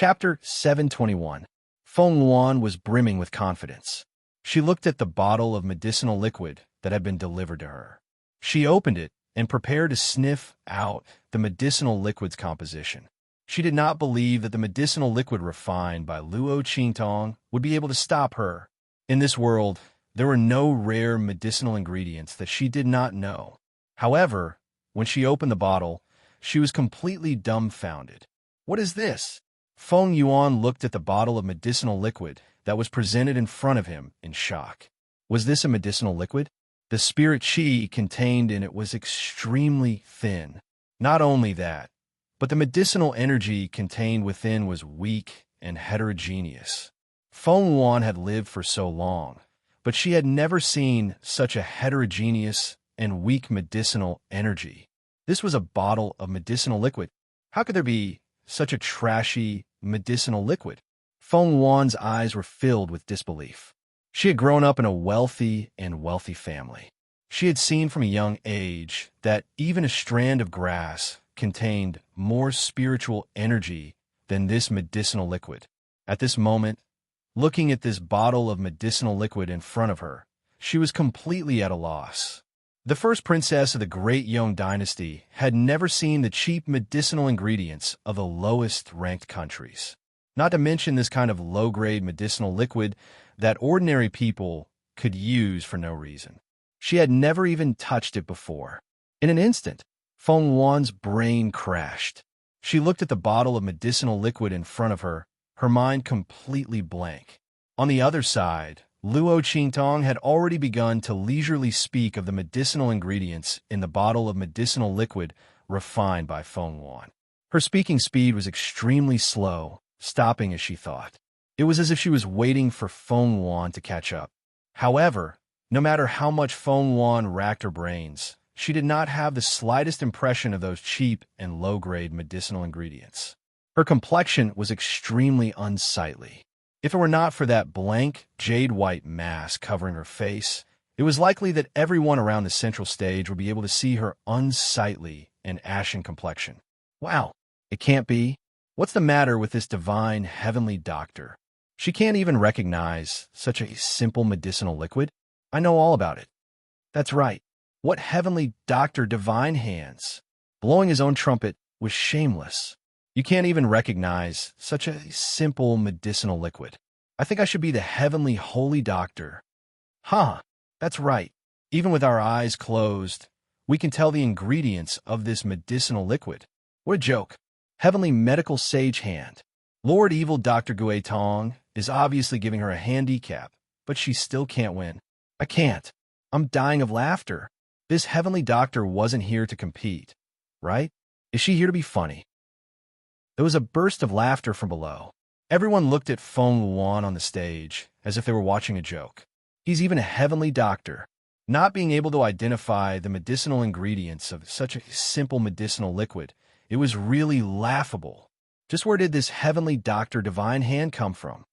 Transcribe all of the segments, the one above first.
Chapter 721. Feng Yuan was brimming with confidence. She looked at the bottle of medicinal liquid that had been delivered to her. She opened it and prepared to sniff out the medicinal liquid's composition. She did not believe that the medicinal liquid refined by Luo Qingtong would be able to stop her. In this world, there were no rare medicinal ingredients that she did not know. However, when she opened the bottle, she was completely dumbfounded. What is this? Feng Yuan looked at the bottle of medicinal liquid that was presented in front of him in shock. Was this a medicinal liquid? The spirit qi contained in it was extremely thin. Not only that, but the medicinal energy contained within was weak and heterogeneous. Feng Yuan had lived for so long, but she had never seen such a heterogeneous and weak medicinal energy. This was a bottle of medicinal liquid. How could there be such a trashy medicinal liquid? Feng Yuan's eyes were filled with disbelief. She had grown up in a wealthy family. She had seen from a young age that even a strand of grass contained more spiritual energy than this medicinal liquid. At this moment, looking at this bottle of medicinal liquid in front of her, she was completely at a loss. The first princess of the Great Yong dynasty had never seen the cheap medicinal ingredients of the lowest-ranked countries. Not to mention this kind of low-grade medicinal liquid that ordinary people could use for no reason. She had never even touched it before. In an instant, Feng Yuan's brain crashed. She looked at the bottle of medicinal liquid in front of her, her mind completely blank. On the other side, Luo Qingtong had already begun to leisurely speak of the medicinal ingredients in the bottle of medicinal liquid refined by Feng Yuan. Her speaking speed was extremely slow, stopping as she thought. It was as if she was waiting for Feng Yuan to catch up. However, no matter how much Feng Yuan racked her brains, she did not have the slightest impression of those cheap and low-grade medicinal ingredients. Her complexion was extremely unsightly. If it were not for that blank, jade-white mask covering her face, it was likely that everyone around the central stage would be able to see her unsightly and ashen complexion. Wow, it can't be. What's the matter with this divine heavenly doctor? She can't even recognize such a simple medicinal liquid? I know all about it. That's right. What heavenly doctor divine hands? Blowing his own trumpet was shameless. You can't even recognize such a simple medicinal liquid. I think I should be the heavenly holy doctor. Huh, that's right. Even with our eyes closed, we can tell the ingredients of this medicinal liquid. What a joke. Heavenly medical sage hand. Lord Evil Dr. Gui Tong is obviously giving her a handicap, but she still can't win. I can't. I'm dying of laughter. This heavenly doctor wasn't here to compete, right? Is she here to be funny? There was a burst of laughter from below. Everyone looked at Feng Yuan on the stage as if they were watching a joke. He's even a heavenly doctor. Not being able to identify the medicinal ingredients of such a simple medicinal liquid, it was really laughable. Just where did this heavenly doctor divine hand come from?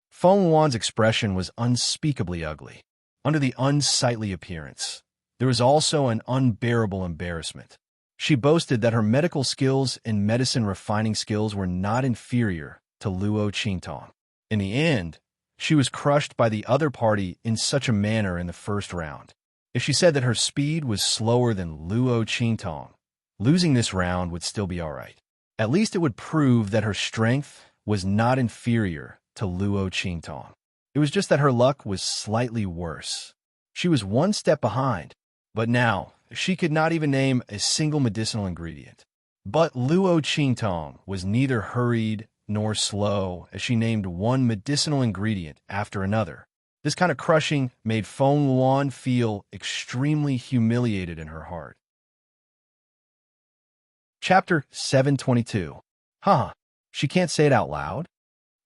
Feng Yuan's expression was unspeakably ugly. Under the unsightly appearance, there was also an unbearable embarrassment. She boasted that her medical skills and medicine refining skills were not inferior to Luo Qingtong. In the end, she was crushed by the other party in such a manner in the first round. If she said that her speed was slower than Luo Qingtong, losing this round would still be all right. At least it would prove that her strength was not inferior to Luo Qingtong. It was just that her luck was slightly worse. She was one step behind, but now she could not even name a single medicinal ingredient. But Luo Qingtong was neither hurried nor slow as she named one medicinal ingredient after another. This kind of crushing made Feng Yuan feel extremely humiliated in her heart. Chapter 722. Huh, she can't say it out loud?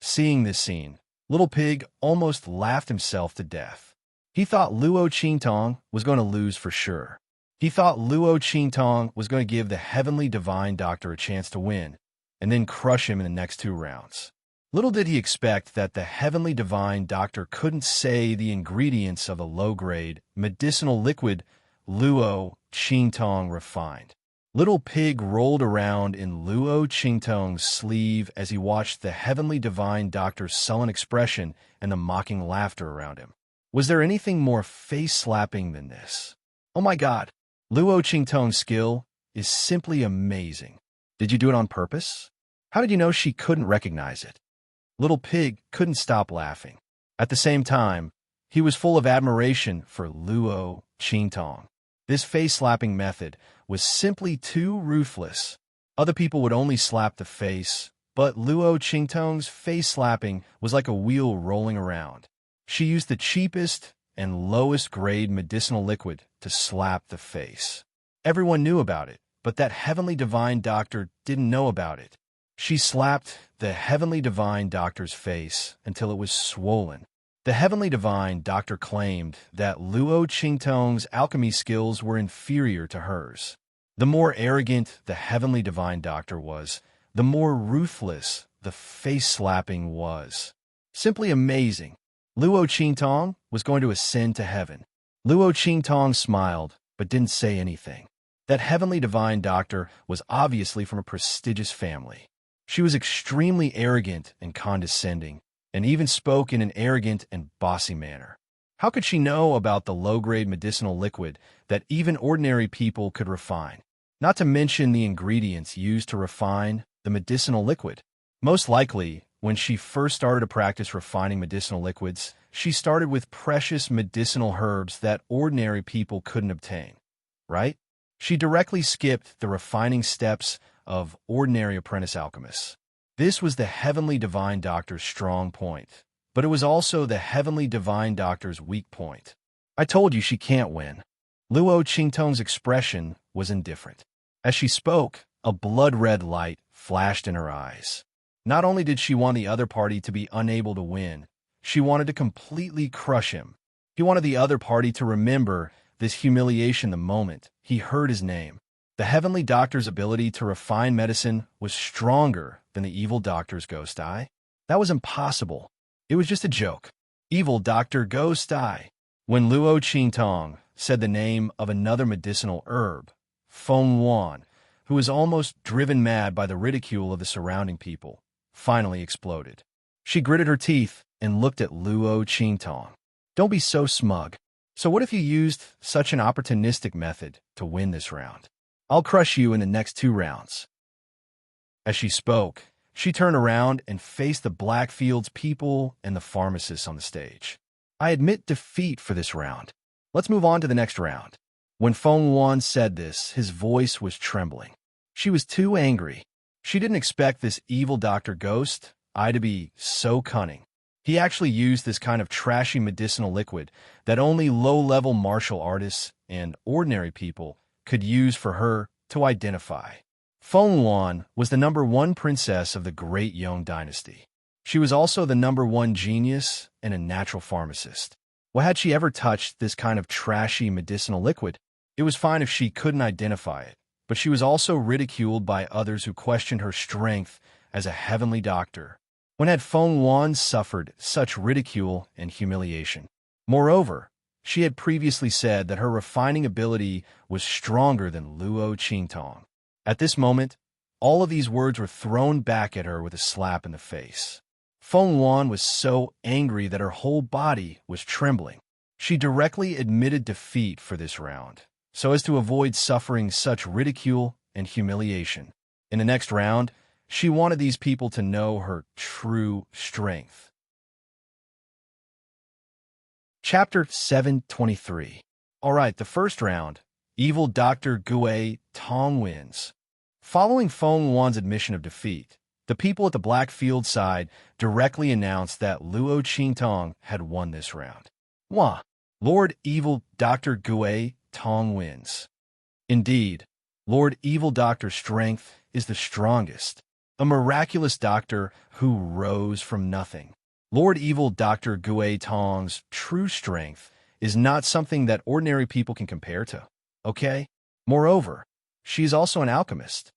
Seeing this scene, Little Pig almost laughed himself to death. He thought Luo Qingtong was going to lose for sure. He thought Luo Qingtong was going to give the heavenly divine doctor a chance to win, and then crush him in the next 2 rounds. Little did he expect that the heavenly divine doctor couldn't say the ingredients of the low-grade medicinal liquid Luo Qingtong refined. Little Pig rolled around in Luo Qingtong's sleeve as he watched the heavenly divine doctor's sullen expression and the mocking laughter around him. Was there anything more face-slapping than this? Oh my God! Luo Qingtong's skill is simply amazing. Did you do it on purpose? How did you know she couldn't recognize it? Little Pig couldn't stop laughing. At the same time, he was full of admiration for Luo Qingtong. This face-slapping method was simply too ruthless. Other people would only slap the face, but Luo Qingtong's face-slapping was like a wheel rolling around. She used the cheapest and lowest-grade medicinal liquid to slap the face. Everyone knew about it, but that heavenly divine doctor didn't know about it. She slapped the heavenly divine doctor's face until it was swollen. The heavenly divine doctor claimed that Luo Qingtong's alchemy skills were inferior to hers. The more arrogant the heavenly divine doctor was, the more ruthless the face-slapping was. Simply amazing. Luo Qingtong was going to ascend to heaven. Luo Qingtong smiled, but didn't say anything. That heavenly divine doctor was obviously from a prestigious family. She was extremely arrogant and condescending, and even spoke in an arrogant and bossy manner. How could she know about the low-grade medicinal liquid that even ordinary people could refine? Not to mention the ingredients used to refine the medicinal liquid. Most likely, when she first started to practice refining medicinal liquids, she started with precious medicinal herbs that ordinary people couldn't obtain, right? She directly skipped the refining steps of ordinary apprentice alchemists. This was the heavenly divine doctor's strong point, but it was also the heavenly divine doctor's weak point. I told you she can't win. Luo Qingtong's expression was indifferent. As she spoke, a blood-red light flashed in her eyes. Not only did she want the other party to be unable to win, she wanted to completely crush him. He wanted the other party to remember this humiliation the moment he heard his name. The heavenly doctor's ability to refine medicine was stronger than the evil doctor's ghost eye. That was impossible. It was just a joke. Evil Dr. Ghost Eye. When Luo Qingtong said the name of another medicinal herb, Feng Wan, who was almost driven mad by the ridicule of the surrounding people, finally exploded. She gritted her teeth and looked at Luo Qingtong. Don't be so smug. So what if you used such an opportunistic method to win this round? I'll crush you in the next 2 rounds. As she spoke, she turned around and faced the Blackfields people and the pharmacists on the stage. I admit defeat for this round. Let's move on to the next round. When Feng Wan said this, his voice was trembling. She was too angry. She didn't expect this evil Dr. Ghost Eye to be so cunning. He actually used this kind of trashy medicinal liquid that only low-level martial artists and ordinary people could use for her to identify. Feng Wan was the #1 princess of the Great Yong dynasty. She was also the #1 genius and a natural pharmacist. Well, had she ever touched this kind of trashy medicinal liquid, it was fine if she couldn't identify it, but she was also ridiculed by others who questioned her strength as a heavenly doctor. When had Feng Wan suffered such ridicule and humiliation? Moreover, she had previously said that her refining ability was stronger than Luo Qingtong. At this moment, all of these words were thrown back at her with a slap in the face. Feng Wan was so angry that her whole body was trembling. She directly admitted defeat for this round, so as to avoid suffering such ridicule and humiliation. In the next round, she wanted these people to know her true strength. Chapter 723. All right, the first round, Evil Dr. Gui Tong wins. Following Feng Wan's admission of defeat, the people at the Blackfield side directly announced that Luo Qingtong had won this round. Wah! Lord Evil Dr. Gui Tong wins. Indeed, Lord Evil Doctor's strength is the strongest. A miraculous doctor who rose from nothing. Lord Evil Dr. Gui Tong's true strength is not something that ordinary people can compare to, okay? Moreover, she is also an alchemist.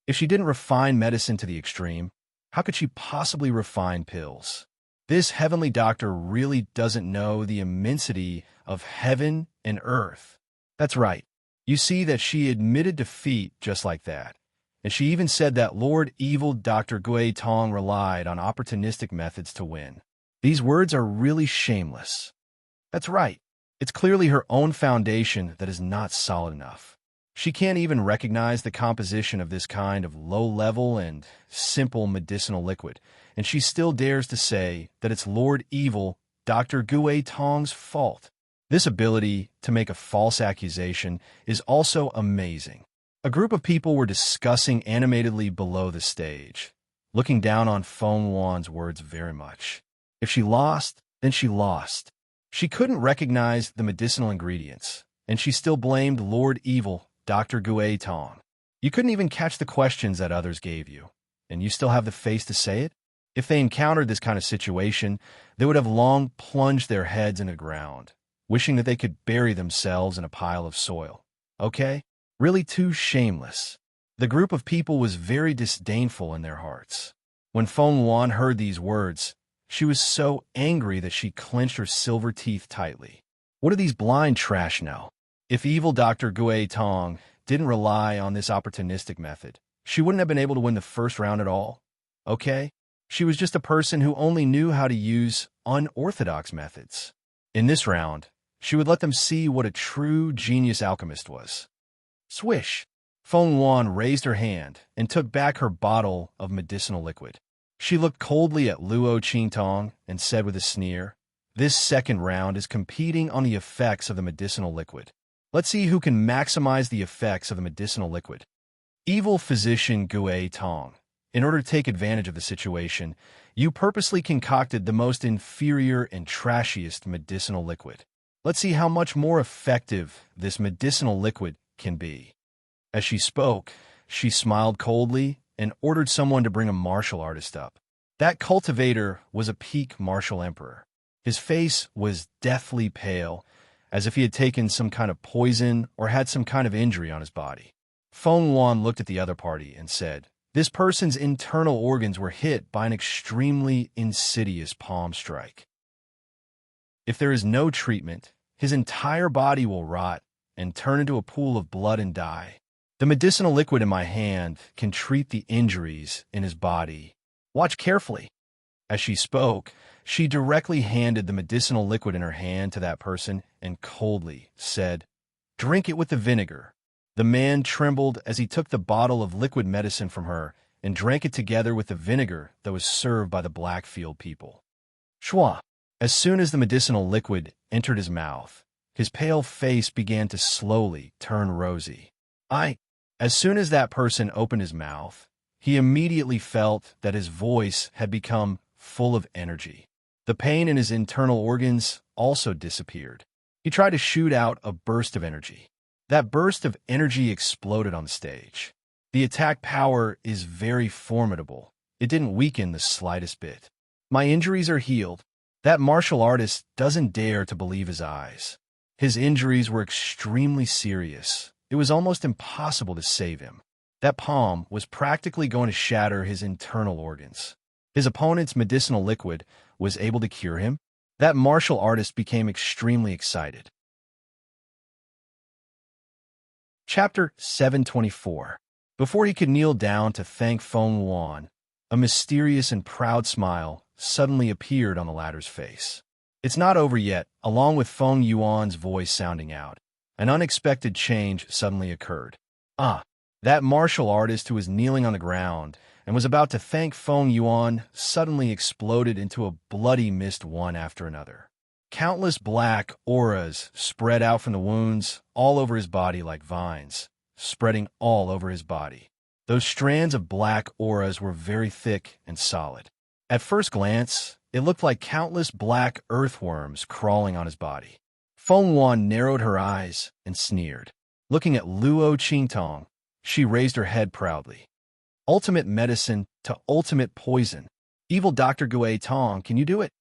If she didn't refine medicine to the extreme, how could she possibly refine pills? This heavenly doctor really doesn't know the immensity of heaven and earth. That's right. You see that she admitted defeat just like that. And she even said that Lord Evil Dr. Gui Tong relied on opportunistic methods to win. These words are really shameless. That's right. It's clearly her own foundation that is not solid enough. She can't even recognize the composition of this kind of low-level and simple medicinal liquid, and she still dares to say that it's Lord Evil Dr. Gui Tong's fault. This ability to make a false accusation is also amazing. A group of people were discussing animatedly below the stage, looking down on Feng Wan's words very much. If she lost, then she lost. She couldn't recognize the medicinal ingredients, and she still blamed Lord Evil Dr. Gui Tong. You couldn't even catch the questions that others gave you, and you still have the face to say it? If they encountered this kind of situation, they would have long plunged their heads into the ground, wishing that they could bury themselves in a pile of soil. Okay? Really too shameless. The group of people was very disdainful in their hearts. When Feng Wan heard these words, she was so angry that she clenched her silver teeth tightly. What do these blind trash know? If evil Dr. Gui Tong didn't rely on this opportunistic method, she wouldn't have been able to win the first round at all. Okay? She was just a person who only knew how to use unorthodox methods. In this round, she would let them see what a true genius alchemist was. Swish! Feng Wan raised her hand and took back her bottle of medicinal liquid. She looked coldly at Luo Qingtong and said with a sneer, "This second round is competing on the effects of the medicinal liquid. Let's see who can maximize the effects of the medicinal liquid." Evil physician Gui Tong, in order to take advantage of the situation, you purposely concocted the most inferior and trashiest medicinal liquid. Let's see how much more effective this medicinal liquid can be. As she spoke, she smiled coldly and ordered someone to bring a martial artist up. That cultivator was a peak martial emperor. His face was deathly pale, as if he had taken some kind of poison or had some kind of injury on his body. Feng Wan looked at the other party and said, "This person's internal organs were hit by an extremely insidious palm strike. If there is no treatment, his entire body will rot and turn into a pool of blood and die. The medicinal liquid in my hand can treat the injuries in his body. Watch carefully." As she spoke, she directly handed the medicinal liquid in her hand to that person and coldly said, "Drink it with the vinegar." The man trembled as he took the bottle of liquid medicine from her and drank it together with the vinegar that was served by the Blackfield people. Shwa! As soon as the medicinal liquid entered his mouth, his pale face began to slowly turn rosy. As soon as that person opened his mouth, he immediately felt that his voice had become full of energy. The pain in his internal organs also disappeared. He tried to shoot out a burst of energy. That burst of energy exploded on the stage. The attack power is very formidable. It didn't weaken the slightest bit. My injuries are healed. That martial artist doesn't dare to believe his eyes. His injuries were extremely serious. It was almost impossible to save him. That palm was practically going to shatter his internal organs. His opponent's medicinal liquid was able to cure him. That martial artist became extremely excited. Chapter 724. Before he could kneel down to thank Feng Wan, a mysterious and proud smile suddenly appeared on the latter's face. "It's not over yet," along with Feng Yuan's voice sounding out. An unexpected change suddenly occurred. That martial artist who was kneeling on the ground and was about to thank Feng Yuan suddenly exploded into a bloody mist one after another. Countless black auras spread out from the wounds all over his body like vines, spreading all over his body. Those strands of black auras were very thick and solid. At first glance, it looked like countless black earthworms crawling on his body. Feng Wan narrowed her eyes and sneered. Looking at Luo Qingtong, she raised her head proudly. "Ultimate medicine to ultimate poison. Evil Dr. Gui Tong, can you do it?"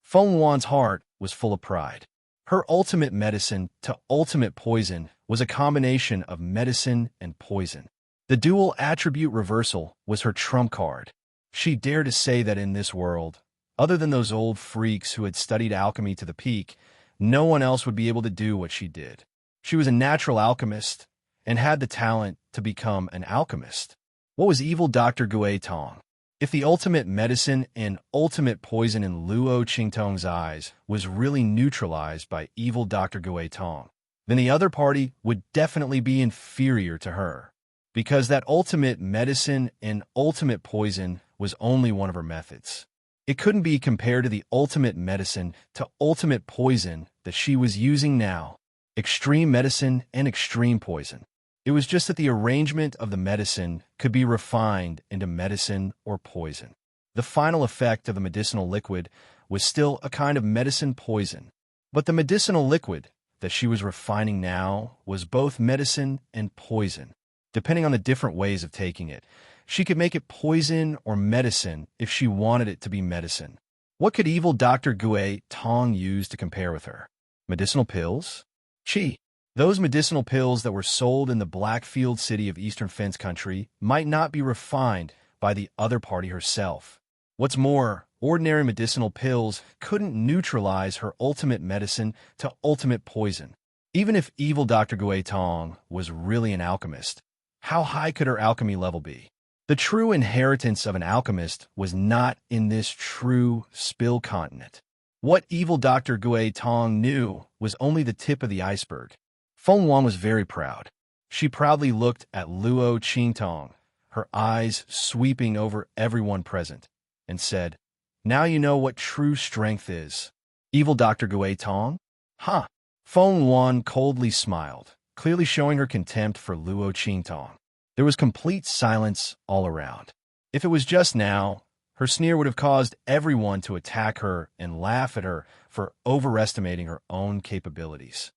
Feng Wan's heart was full of pride. Her ultimate medicine to ultimate poison was a combination of medicine and poison. The dual attribute reversal was her trump card. She dared to say that in this world, other than those old freaks who had studied alchemy to the peak, no one else would be able to do what she did. She was a natural alchemist, and had the talent to become an alchemist. What was evil Dr. Gui Tong? If the ultimate medicine and ultimate poison in Luo Qingtong's eyes was really neutralized by evil Dr. Gui Tong, then the other party would definitely be inferior to her, because that ultimate medicine and ultimate poison was only one of her methods. It couldn't be compared to the ultimate medicine to ultimate poison that she was using now, extreme medicine and extreme poison. It was just that the arrangement of the medicine could be refined into medicine or poison. The final effect of the medicinal liquid was still a kind of medicine poison, but the medicinal liquid that she was refining now was both medicine and poison. Depending on the different ways of taking it, she could make it poison or medicine if she wanted it to be medicine. What could evil Dr. Gui Tong use to compare with her? Medicinal pills? Qi. Those medicinal pills that were sold in the Blackfield city of Eastern Fence Country might not be refined by the other party herself. What's more, ordinary medicinal pills couldn't neutralize her ultimate medicine to ultimate poison. Even if evil Dr. Gui Tong was really an alchemist, how high could her alchemy level be? The true inheritance of an alchemist was not in this true spill continent. What evil Dr. Gui Tong knew was only the tip of the iceberg. Feng Wan was very proud. She proudly looked at Luo Qingtong, her eyes sweeping over everyone present, and said, "Now you know what true strength is." Evil Dr. Gui Tong? Huh. Feng Wan coldly smiled, clearly showing her contempt for Luo Qingtong. There was complete silence all around. If it was just now, her sneer would have caused everyone to attack her and laugh at her for overestimating her own capabilities.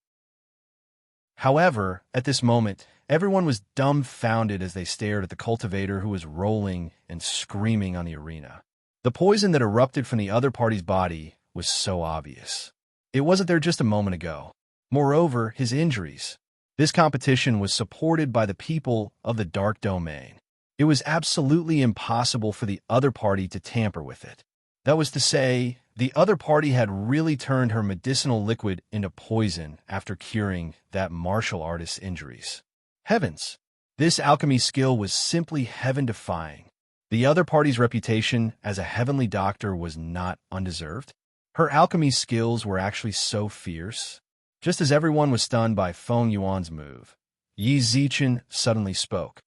However, at this moment, everyone was dumbfounded as they stared at the cultivator who was rolling and screaming on the arena. The poison that erupted from the other party's body was so obvious. It wasn't there just a moment ago. Moreover, his injuries. This competition was supported by the people of the Dark Domain. It was absolutely impossible for the other party to tamper with it. That was to say, the other party had really turned her medicinal liquid into poison after curing that martial artist's injuries. Heavens! This alchemy skill was simply heaven-defying. The other party's reputation as a heavenly doctor was not undeserved. Her alchemy skills were actually so fierce. Just as everyone was stunned by Feng Yuan's move, Yi Zichen suddenly spoke.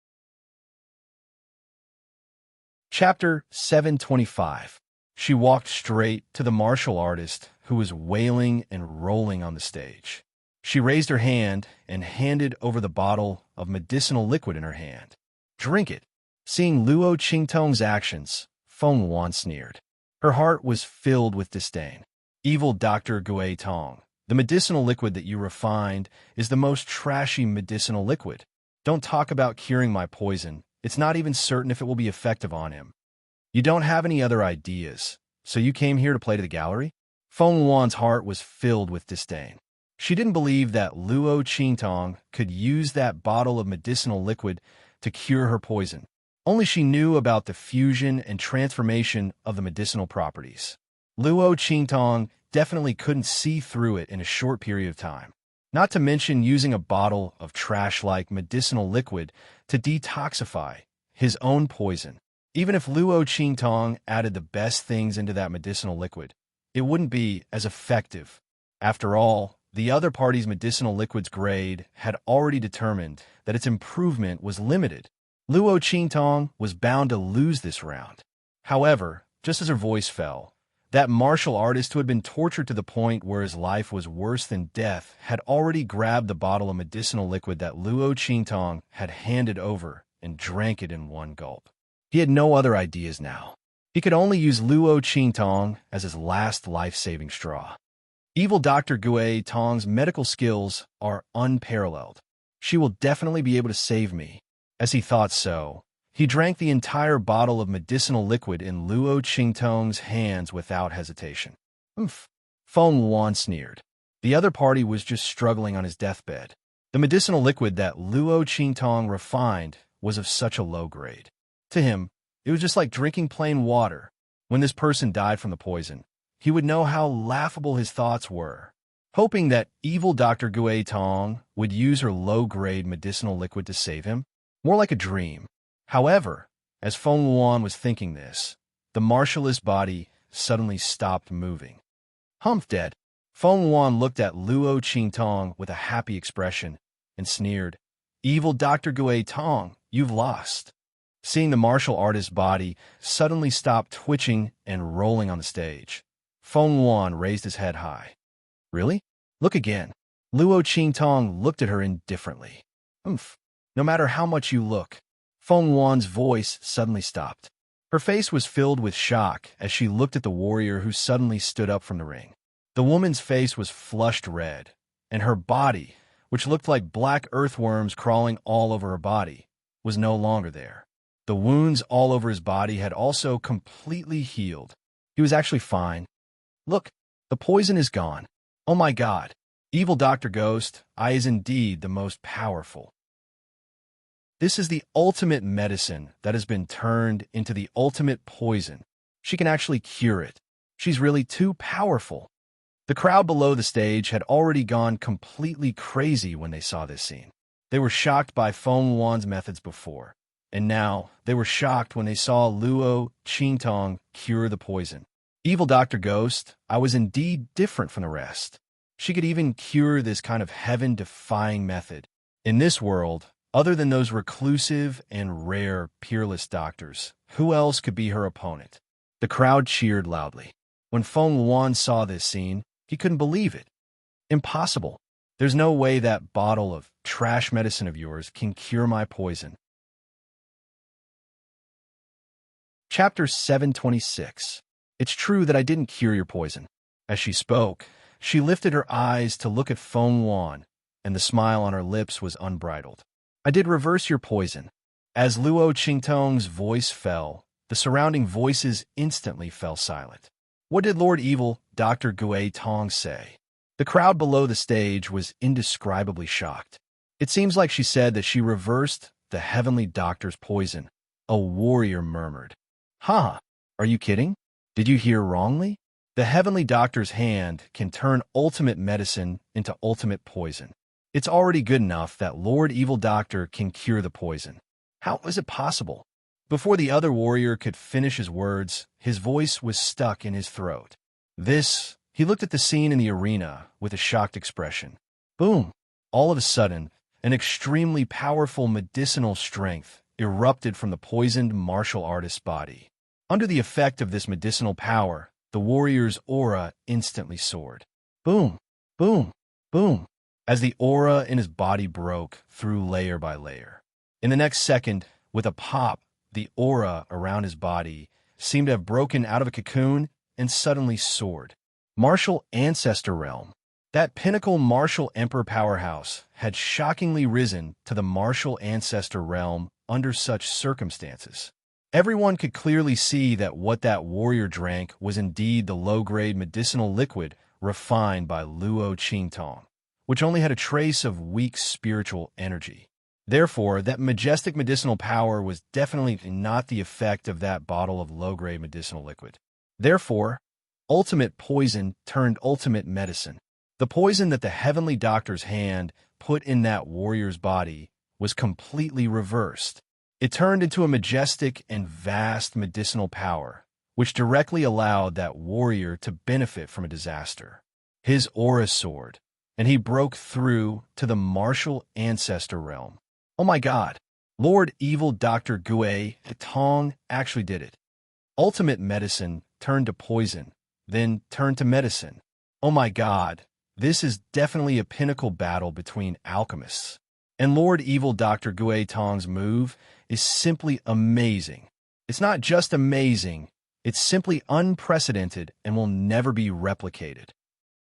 Chapter 725. She walked straight to the martial artist who was wailing and rolling on the stage. She raised her hand and handed over the bottle of medicinal liquid in her hand. "Drink it." Seeing Luo Qingtong's actions, Feng Wan sneered. Her heart was filled with disdain. Evil Dr. Gui Tong, the medicinal liquid that you refined is the most trashy medicinal liquid. Don't talk about curing my poison. It's not even certain if it will be effective on him. You don't have any other ideas, so you came here to play to the gallery? Feng Wan's heart was filled with disdain. She didn't believe that Luo Qingtong could use that bottle of medicinal liquid to cure her poison. Only she knew about the fusion and transformation of the medicinal properties. Luo Qingtong definitely couldn't see through it in a short period of time. Not to mention using a bottle of trash-like medicinal liquid to detoxify his own poison. Even if Luo Qingtong added the best things into that medicinal liquid, it wouldn't be as effective. After all, the other party's medicinal liquid's grade had already determined that its improvement was limited. Luo Qingtong was bound to lose this round. However, just as her voice fell, that martial artist who had been tortured to the point where his life was worse than death had already grabbed the bottle of medicinal liquid that Luo Qingtong had handed over and drank it in one gulp. He had no other ideas now. He could only use Luo Qingtong as his last life-saving straw. Evil Dr. Gui Tong's medical skills are unparalleled. She will definitely be able to save me. As he thought so, he drank the entire bottle of medicinal liquid in Luo Qingtong's hands without hesitation. "Oomph," Feng Wan sneered. The other party was just struggling on his deathbed. The medicinal liquid that Luo Qingtong refined was of such a low grade. To him, it was just like drinking plain water. When this person died from the poison, he would know how laughable his thoughts were. hoping that evil Dr. Gui Tong would use her low-grade medicinal liquid to save him. More like a dream. However, as Feng Wuan was thinking this, the martialist's body suddenly stopped moving. Humph dead. Feng Wuan looked at Luo Qingtong with a happy expression and sneered, "Evil Dr. Gui Tong, you've lost." Seeing the martial artist's body suddenly stop twitching and rolling on the stage, Feng Wuan raised his head high. "Really? Look again." Luo Qingtong looked at her indifferently. "Umph. No matter how much you look." Feng Wuan's voice suddenly stopped. Her face was filled with shock as she looked at the warrior who suddenly stood up from the ring. The woman's face was flushed red, and her body, which looked like black earthworms crawling all over her body, was no longer there. The wounds all over his body had also completely healed. He was actually fine. "Look, the poison is gone. Oh my God, evil Dr. Ghost, I is indeed the most powerful. This is the ultimate medicine that has been turned into the ultimate poison. She can actually cure it. She's really too powerful." The crowd below the stage had already gone completely crazy when they saw this scene. They were shocked by Feng Wuan's methods before, and now they were shocked when they saw Luo Qingtong cure the poison. Evil Dr. Ghost, I was indeed different from the rest. She could even cure this kind of heaven-defying method. In this world, other than those reclusive and rare peerless doctors, who else could be her opponent? The crowd cheered loudly. When Feng Wuan saw this scene, he couldn't believe it. "Impossible. There's no way that bottle of trash medicine of yours can cure my poison." Chapter 726. It's true that I didn't cure your poison. As she spoke, she lifted her eyes to look at Feng Wuan, and the smile on her lips was unbridled. I did reverse your poison. As Luo Qingtong's voice fell, the surrounding voices instantly fell silent. What did Lord Evil Dr. Gui Tong say? The crowd below the stage was indescribably shocked. It seems like she said that she reversed the heavenly doctor's poison. A warrior murmured. "Ha! Are you kidding? Did you hear wrongly? The heavenly doctor's hand can turn ultimate medicine into ultimate poison. It's already good enough that Lord Evil Doctor can cure the poison. How is it possible?" Before the other warrior could finish his words, his voice was stuck in his throat. He looked at the scene in the arena with a shocked expression. Boom! All of a sudden, an extremely powerful medicinal strength erupted from the poisoned martial artist's body. Under the effect of this medicinal power, the warrior's aura instantly soared. Boom! Boom! Boom! As the aura in his body broke through layer by layer. In the next second, with a pop, the aura around his body seemed to have broken out of a cocoon and suddenly soared. Martial Ancestor Realm. That pinnacle martial emperor powerhouse had shockingly risen to the martial ancestor realm under such circumstances. Everyone could clearly see that what that warrior drank was indeed the low-grade medicinal liquid refined by Luo Qingtong, which only had a trace of weak spiritual energy. Therefore, that majestic medicinal power was definitely not the effect of that bottle of low-grade medicinal liquid. Therefore, ultimate poison turned ultimate medicine. The poison that the heavenly doctor's hand put in that warrior's body was completely reversed. It turned into a majestic and vast medicinal power, which directly allowed that warrior to benefit from a disaster. His aura soared, and he broke through to the martial ancestor realm. Oh my God! Lord Evil Dr. Gui Tong actually did it. Ultimate medicine turned to poison, then turned to medicine. Oh my God! This is definitely a pinnacle battle between alchemists. And Lord Evil Dr. Gui Tong's move is simply amazing. It's not just amazing, it's simply unprecedented and will never be replicated.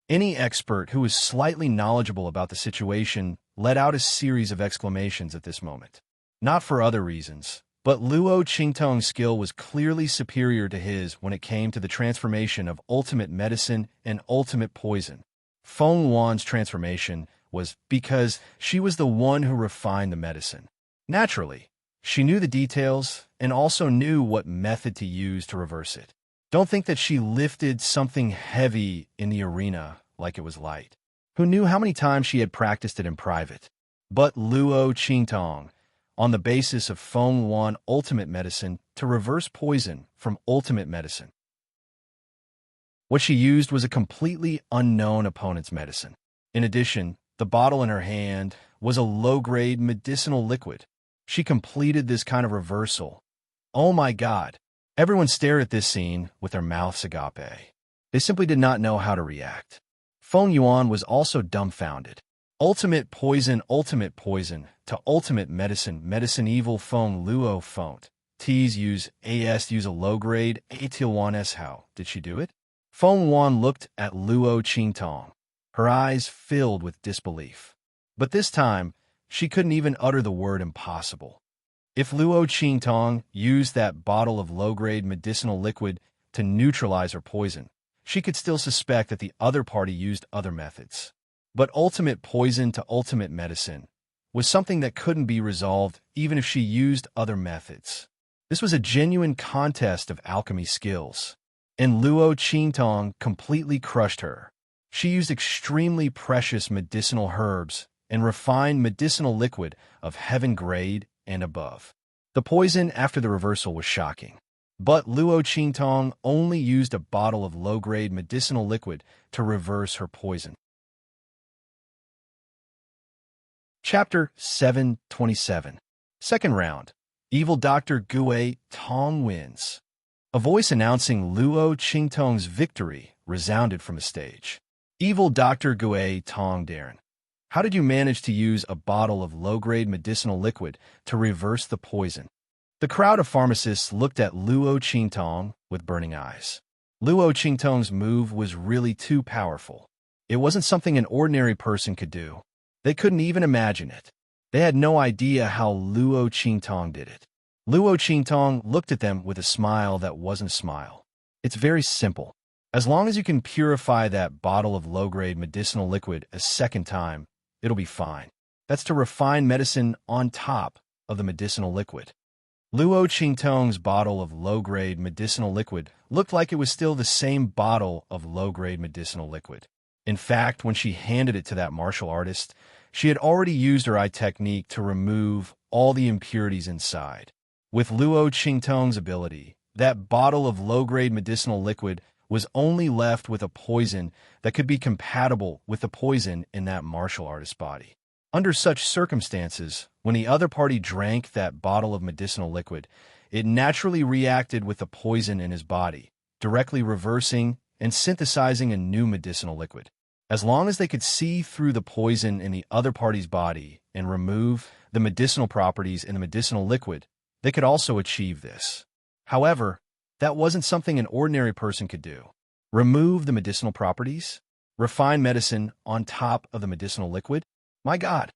Any expert who is slightly knowledgeable about the situation let out a series of exclamations at this moment. Not for other reasons, but Luo Qingtong's skill was clearly superior to his when it came to the transformation of ultimate medicine and ultimate poison. Feng Wuan's transformation was because she was the one who refined the medicine. Naturally, she knew the details and also knew what method to use to reverse it. Don't think that she lifted something heavy in the arena like it was light. Who knew how many times she had practiced it in private? But Luo Qingtong, on the basis of Feng Wan ultimate medicine to reverse poison from ultimate medicine. What she used was a completely unknown opponent's medicine. In addition, the bottle in her hand was a low-grade medicinal liquid. She completed this kind of reversal. Oh my God! Everyone stared at this scene with their mouths agape. They simply did not know how to react. Feng Yuan was also dumbfounded. Ultimate poison to ultimate medicine, medicine evil Feng Luo font. T's use a low-grade, A-1s how. Did she do it? Feng Yuan looked at Luo Qingtong, her eyes filled with disbelief. But this time, she couldn't even utter the word impossible. If Luo Qingtong used that bottle of low-grade medicinal liquid to neutralize her poison, she could still suspect that the other party used other methods. But ultimate poison to ultimate medicine was something that couldn't be resolved even if she used other methods. This was a genuine contest of alchemy skills, and Luo Qingtong completely crushed her. She used extremely precious medicinal herbs and refined medicinal liquid of heaven grade and above. The poison after the reversal was shocking. But Luo Qingtong only used a bottle of low-grade medicinal liquid to reverse her poison. Chapter 727. Second round. Evil Dr. Gui Tong wins. A voice announcing Luo Qingtong's victory resounded from the stage. Evil Dr. Gui Tong Darren. How did you manage to use a bottle of low-grade medicinal liquid to reverse the poison? The crowd of pharmacists looked at Luo Qingtong with burning eyes. Luo Qingtong's move was really too powerful. It wasn't something an ordinary person could do. They couldn't even imagine it. They had no idea how Luo Qingtong did it. Luo Qingtong looked at them with a smile that wasn't a smile. It's very simple. As long as you can purify that bottle of low-grade medicinal liquid a second time, it'll be fine. That's to refine medicine on top of the medicinal liquid. Luo Qingtong's bottle of low-grade medicinal liquid looked like it was still the same bottle of low-grade medicinal liquid. In fact, when she handed it to that martial artist, she had already used her eye technique to remove all the impurities inside. With Luo Qingtong's ability, that bottle of low-grade medicinal liquid was only left with a poison that could be compatible with the poison in that martial artist's body. Under such circumstances, when the other party drank that bottle of medicinal liquid, it naturally reacted with the poison in his body, directly reversing and synthesizing a new medicinal liquid. As long as they could see through the poison in the other party's body and remove the medicinal properties in the medicinal liquid, they could also achieve this. However, that wasn't something an ordinary person could do. Remove the medicinal properties? Refine medicine on top of the medicinal liquid? My God!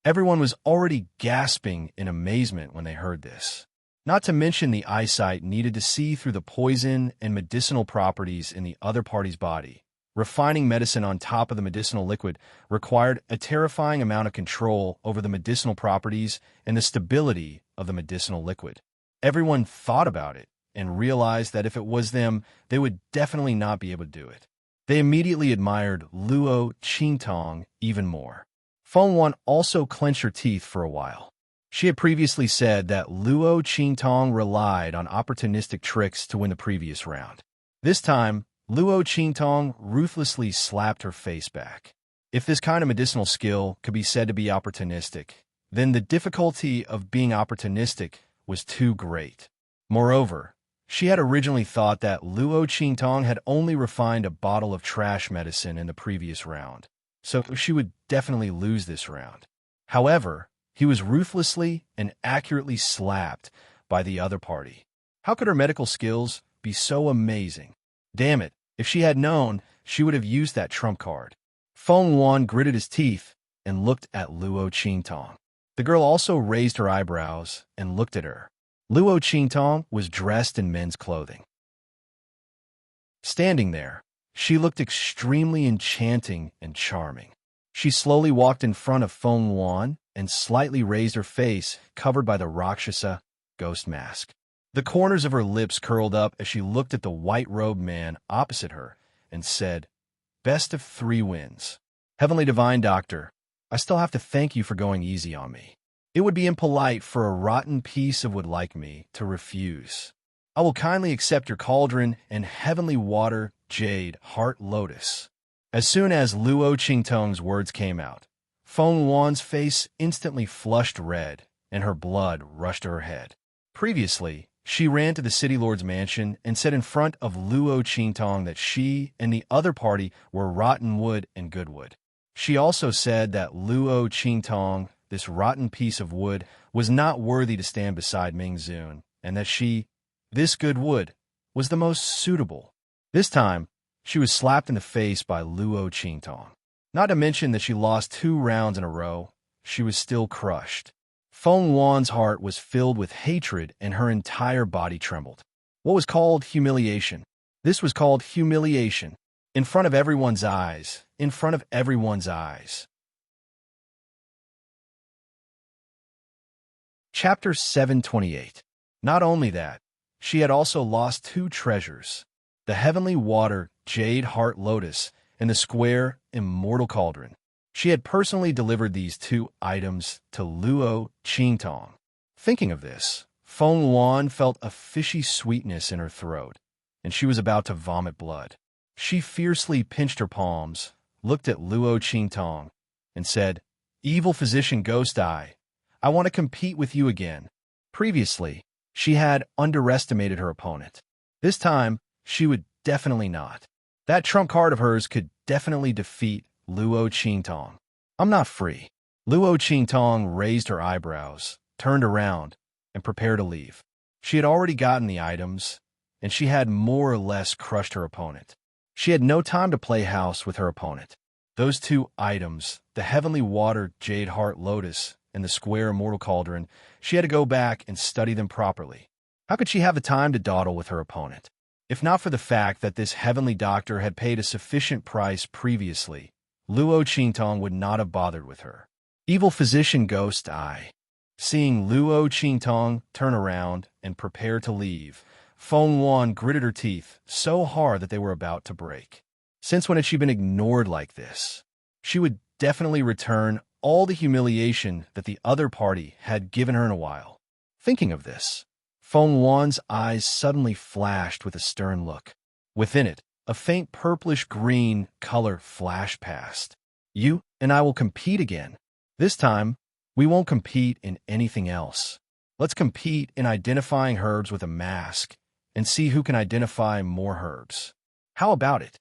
Everyone was already gasping in amazement when they heard this. Not to mention the eyesight needed to see through the poison and medicinal properties in the other party's body. Refining medicine on top of the medicinal liquid required a terrifying amount of control over the medicinal properties and the stability of the medicinal liquid. Everyone thought about it and realized that if it was them, they would definitely not be able to do it. They immediately admired Luo Qingtong even more. Feng Wan also clenched her teeth for a while. She had previously said that Luo Qingtong relied on opportunistic tricks to win the previous round. This time, Luo Qingtong ruthlessly slapped her face back. If this kind of medicinal skill could be said to be opportunistic, then the difficulty of being opportunistic was too great. Moreover, she had originally thought that Luo Qingtong had only refined a bottle of trash medicine in the previous round, so she would definitely lose this round. However, he was ruthlessly and accurately slapped by the other party. How could her medical skills be so amazing? Damn it, if she had known, she would have used that trump card. Feng Wan gritted his teeth and looked at Luo Qingtong. The girl also raised her eyebrows and looked at her. Luo Qingtong was dressed in men's clothing. Standing there, she looked extremely enchanting and charming. She slowly walked in front of Feng Wan and slightly raised her face, covered by the Rakshasa ghost mask. The corners of her lips curled up as she looked at the white-robed man opposite her and said, "Best of 3 wins." Heavenly Divine Doctor, I still have to thank you for going easy on me. It would be impolite for a rotten piece of wood like me to refuse. I will kindly accept your cauldron and heavenly water, jade, heart, lotus. As soon as Luo Qingtong's words came out, Feng Wan's face instantly flushed red, and her blood rushed to her head. Previously, she ran to the city lord's mansion and said in front of Luo Qingtong that she and the other party were rotten wood and good wood. She also said that Luo Qingtong, this rotten piece of wood, was not worthy to stand beside Ming Zun, and that she, this good wood, was the most suitable. This time, she was slapped in the face by Luo Qingtong. Not to mention that she lost 2 rounds in a row, she was still crushed. Feng Wan's heart was filled with hatred and her entire body trembled. What was called humiliation? This was called humiliation. In front of everyone's eyes. In front of everyone's eyes. Chapter 728. Not only that, she had also lost 2 treasures. The heavenly water, jade heart lotus, and the square, immortal cauldron. She had personally delivered these 2 items to Luo Qingtong. Thinking of this, Feng Wan felt a fishy sweetness in her throat, and she was about to vomit blood. She fiercely pinched her palms, looked at Luo Qingtong, and said, "Evil physician Ghost Eye, I want to compete with you again." Previously, she had underestimated her opponent. This time, she would definitely not. That trump card of hers could definitely defeat Luo Qingtong. I'm not free. Luo Qingtong raised her eyebrows, turned around, and prepared to leave. She had already gotten the items, and she had more or less crushed her opponent. She had no time to play house with her opponent. Those 2 items, the heavenly water jade heart lotus and the square immortal cauldron, she had to go back and study them properly. How could she have the time to dawdle with her opponent? If not for the fact that this heavenly doctor had paid a sufficient price previously, Luo Qingtong would not have bothered with her. Evil physician Ghost Eye. Seeing Luo Qingtong turn around and prepare to leave, Feng Wan gritted her teeth so hard that they were about to break. Since when had she been ignored like this? She would definitely return all the humiliation that the other party had given her in a while. Thinking of this, Feng Wan's eyes suddenly flashed with a stern look. Within it, a faint purplish-green color flashed past. You and I will compete again. This time, we won't compete in anything else. Let's compete in identifying herbs with a mask and see who can identify more herbs. How about it?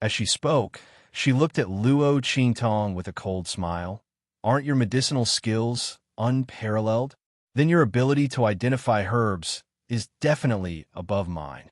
As she spoke, she looked at Luo Qingtong with a cold smile. Aren't your medicinal skills unparalleled? Then your ability to identify herbs is definitely above mine.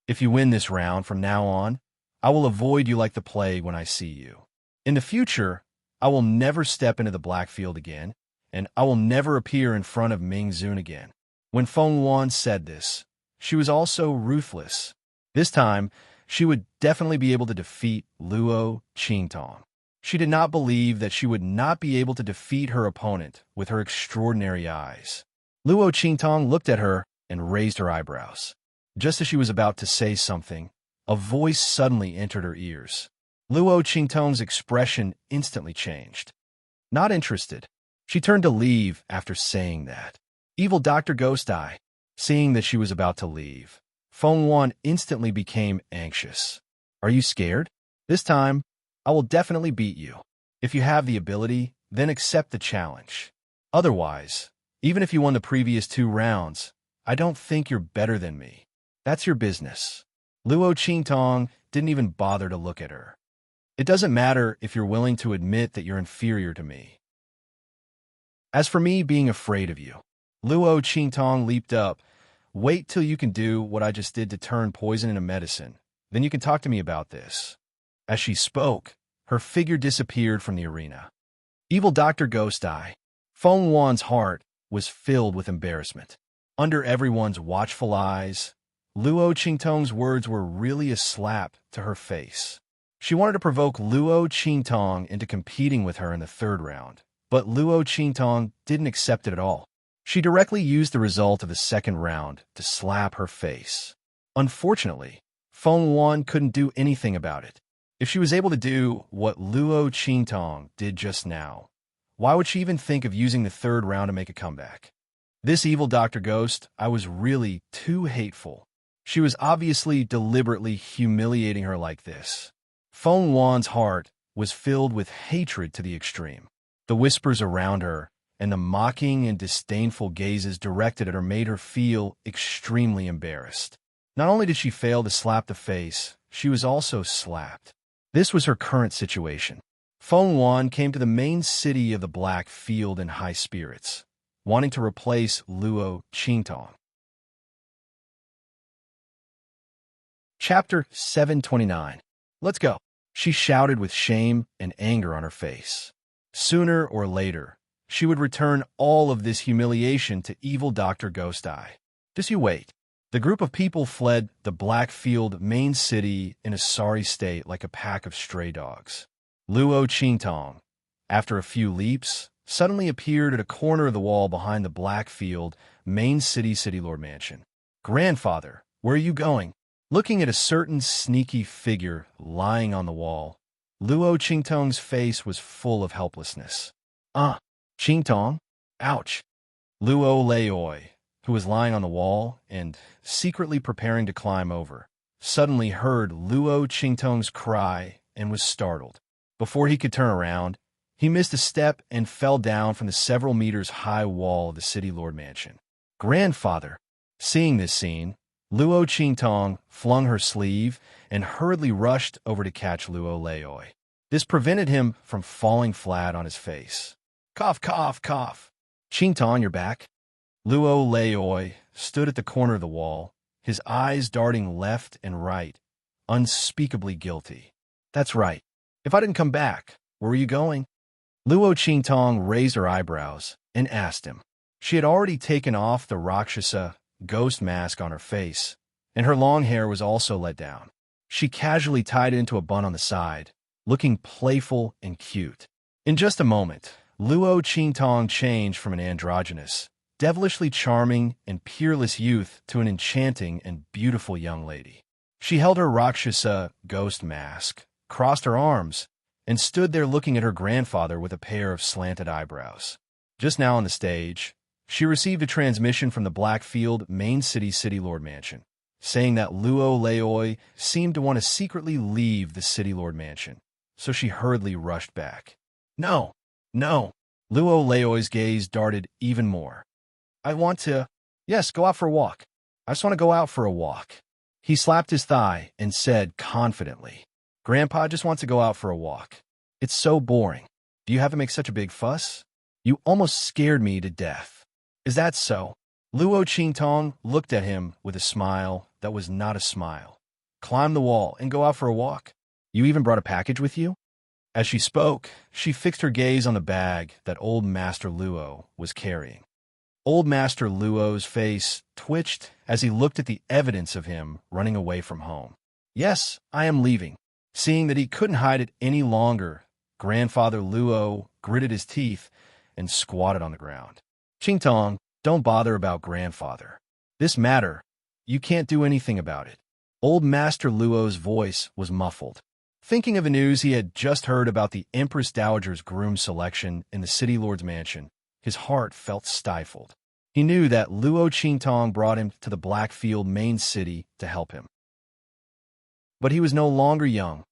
If you win this round from now on, I will avoid you like the plague when I see you. In the future, I will never step into the black field again, and I will never appear in front of Ming Zun again. When Feng Wan said this, she was also ruthless. This time, she would definitely be able to defeat Luo Qingtong. She did not believe that she would not be able to defeat her opponent with her extraordinary eyes. Luo Qingtong looked at her and raised her eyebrows. Just as she was about to say something, a voice suddenly entered her ears. Luo Qingtong's expression instantly changed. Not interested. She turned to leave after saying that. Evil Dr. Ghost Eye. Seeing that she was about to leave, Feng Wan instantly became anxious. Are you scared? This time, I will definitely beat you. If you have the ability, then accept the challenge. Otherwise, even if you won the previous 2 rounds, I don't think you're better than me. That's your business. Luo Qingtong didn't even bother to look at her. It doesn't matter if you're willing to admit that you're inferior to me. As for me being afraid of you, Luo Qingtong leaped up. Wait till you can do what I just did to turn poison into medicine. Then you can talk to me about this. As she spoke, her figure disappeared from the arena. Evil Dr. Ghost Eye. Feng Wan's heart was filled with embarrassment. Under everyone's watchful eyes, Luo Qingtong's words were really a slap to her face. She wanted to provoke Luo Qingtong into competing with her in the 3rd round, but Luo Qingtong didn't accept it at all. She directly used the result of the 2nd round to slap her face. Unfortunately, Feng Wan couldn't do anything about it. If she was able to do what Luo Qingtong did just now, why would she even think of using the third round to make a comeback? This evil Dr. Ghost, I was really too hateful. She was obviously deliberately humiliating her like this. Feng Wan's heart was filled with hatred to the extreme. The whispers around her and the mocking and disdainful gazes directed at her made her feel extremely embarrassed. Not only did she fail to slap the face, she was also slapped. This was her current situation. Feng Wan came to the main city of the Black Field in high spirits, wanting to replace Luo Qingtong. Chapter 729. Let's go. She shouted with shame and anger on her face. Sooner or later, she would return all of this humiliation to evil Dr. Ghost Eye. Just you wait. The group of people fled the Blackfield main city in a sorry state like a pack of stray dogs. Luo Qingtong, after a few leaps, suddenly appeared at a corner of the wall behind the Blackfield main city lord mansion. Grandfather, where are you going? Looking at a certain sneaky figure lying on the wall, Luo Qingtong's face was full of helplessness. Qingtong? Ouch! Luo Leoi, who was lying on the wall and secretly preparing to climb over, suddenly heard Luo Qingtong's cry and was startled. Before he could turn around, he missed a step and fell down from the several meters high wall of the city lord mansion. Grandfather! Seeing this scene, Luo Qingtong flung her sleeve and hurriedly rushed over to catch Luo Leoi. This prevented him from falling flat on his face. Cough, cough, cough. Qingtong, you're back. Luo Leoi stood at the corner of the wall, his eyes darting left and right, unspeakably guilty. That's right. If I didn't come back, where were you going? Luo Qingtong raised her eyebrows and asked him. She had already taken off the Rakshasa ghost mask on her face, and her long hair was also let down. She casually tied it into a bun on the side, looking playful and cute. In just a moment, Luo Qingtong changed from an androgynous, devilishly charming and peerless youth to an enchanting and beautiful young lady. She held her Rakshasa ghost mask, crossed her arms, and stood there looking at her grandfather with a pair of slanted eyebrows. Just now on the stage, she received a transmission from the Blackfield main city lord mansion, saying that Luo Leoi seemed to want to secretly leave the city lord mansion, so she hurriedly rushed back. No, no. Luo Leoi's gaze darted even more. I want to, yes, go out for a walk. I just want to go out for a walk. He slapped his thigh and said confidently, Grandpa just wants to go out for a walk. It's so boring. Do you have to make such a big fuss? You almost scared me to death. Is that so? Luo Qingtong looked at him with a smile that was not a smile. Climb the wall and go out for a walk. You even brought a package with you? As she spoke, she fixed her gaze on the bag that old Master Luo was carrying. Old Master Luo's face twitched as he looked at the evidence of him running away from home. Yes, I am leaving. Seeing that he couldn't hide it any longer, Grandfather Luo gritted his teeth and squatted on the ground. Qingtong, don't bother about Grandfather. This matter, you can't do anything about it. Old Master Luo's voice was muffled. Thinking of the news he had just heard about the Empress Dowager's groom selection in the city lord's mansion, his heart felt stifled. He knew that Luo Qingtong brought him to the Blackfield main city to help him. But he was no longer young,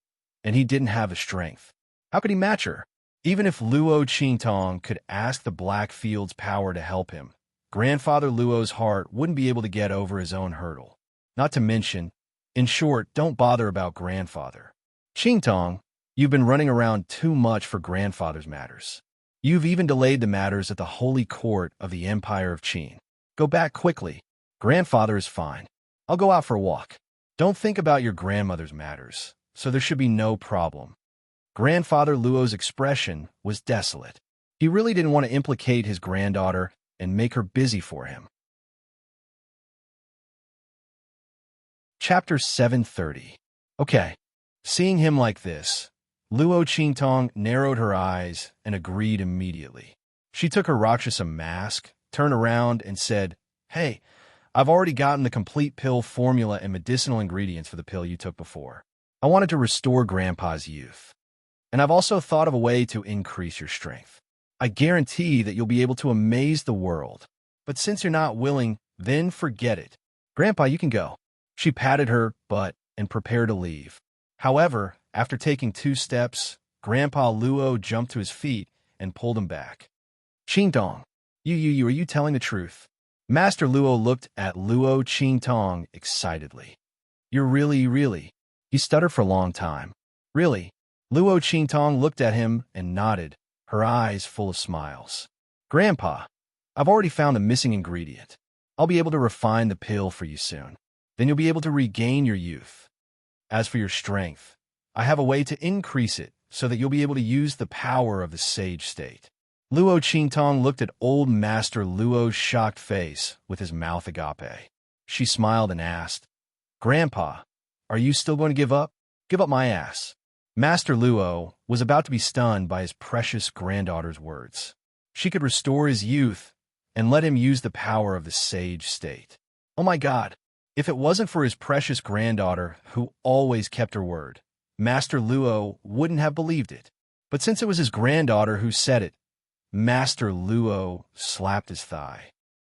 and he didn't have the strength. How could he match her? Even if Luo Qingtong could ask the Blackfield's power to help him, Grandfather Luo's heart wouldn't be able to get over his own hurdle. Not to mention, in short, don't bother about Grandfather. Qingtong, you've been running around too much for Grandfather's matters. You've even delayed the matters at the holy court of the Empire of Qin. Go back quickly. Grandfather is fine. I'll go out for a walk. Don't think about your grandmother's matters, so there should be no problem. Grandfather Luo's expression was desolate. He really didn't want to implicate his granddaughter and make her busy for him. Chapter 730. Okay. Seeing him like this, Luo Qingtong narrowed her eyes and agreed immediately. She took her Rakshasa mask, turned around, and said, Hey, I've already gotten the complete pill formula and medicinal ingredients for the pill you took before. I wanted to restore Grandpa's youth. And I've also thought of a way to increase your strength. I guarantee that you'll be able to amaze the world. But since you're not willing, then forget it. Grandpa, you can go. She patted her butt and prepared to leave. However, after taking 2 steps, Grandpa Luo jumped to his feet and pulled him back. Ching Dong, are you telling the truth? Master Luo looked at Luo Ching Tong excitedly. You're really. He stuttered for a long time. Really? Luo Ching Tong looked at him and nodded, her eyes full of smiles. Grandpa, I've already found the missing ingredient. I'll be able to refine the pill for you soon. Then you'll be able to regain your youth. As for your strength, I have a way to increase it so that you'll be able to use the power of the sage state. Luo Qingtong looked at old Master Luo's shocked face with his mouth agape. She smiled and asked, Grandpa, are you still going to give up? Give up my ass. Master Luo was about to be stunned by his precious granddaughter's words. She could restore his youth and let him use the power of the sage state. Oh my God, if it wasn't for his precious granddaughter who always kept her word, Master Luo wouldn't have believed it. But since it was his granddaughter who said it, Master Luo slapped his thigh.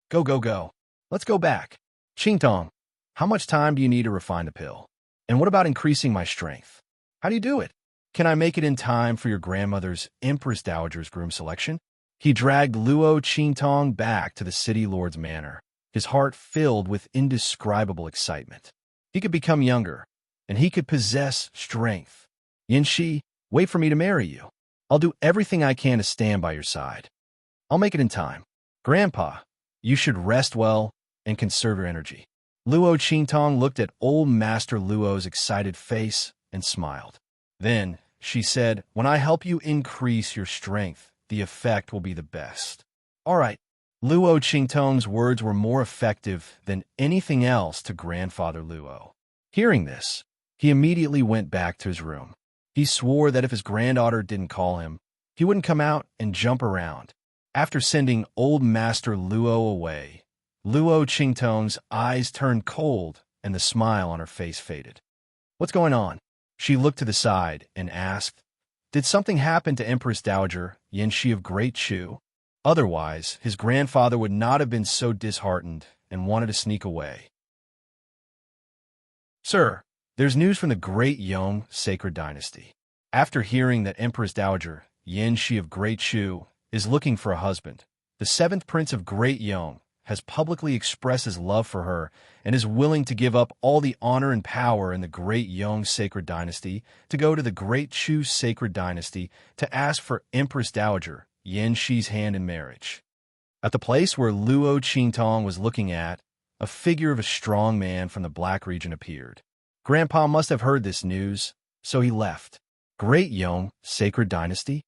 Go. Let's go back. Qingtong, how much time do you need to refine the pill? And what about increasing my strength? How do you do it? Can I make it in time for your grandmother's Empress Dowager's groom selection? He dragged Luo Qingtong back to the city lord's manor, his heart filled with indescribable excitement. He could become younger, and he could possess strength. Yanxi, wait for me to marry you. I'll do everything I can to stand by your side. I'll make it in time. Grandpa, you should rest well and conserve your energy. Luo Qingtong looked at old Master Luo's excited face and smiled. Then she said, when I help you increase your strength, the effect will be the best. All right. Luo Qingtong's words were more effective than anything else to Grandfather Luo. Hearing this, he immediately went back to his room. He swore that if his granddaughter didn't call him, he wouldn't come out and jump around. After sending old Master Luo away, Luo Qingtong's eyes turned cold and the smile on her face faded. What's going on? She looked to the side and asked, did something happen to Empress Dowager Yanxi of Great Chu? Otherwise, his grandfather would not have been so disheartened and wanted to sneak away. Sir, there's news from the Great Yong Sacred Dynasty. After hearing that Empress Dowager Yanxi of Great Chu is looking for a husband, the 7th Prince of Great Yong has publicly expressed his love for her and is willing to give up all the honor and power in the Great Yong Sacred Dynasty to go to the Great Chu Sacred Dynasty to ask for Empress Dowager Yanxi's hand in marriage. At the place where Luo Qingtong was looking at, a figure of a strong man from the Black region appeared. Grandpa must have heard this news, so he left. Great Yong Sacred Dynasty?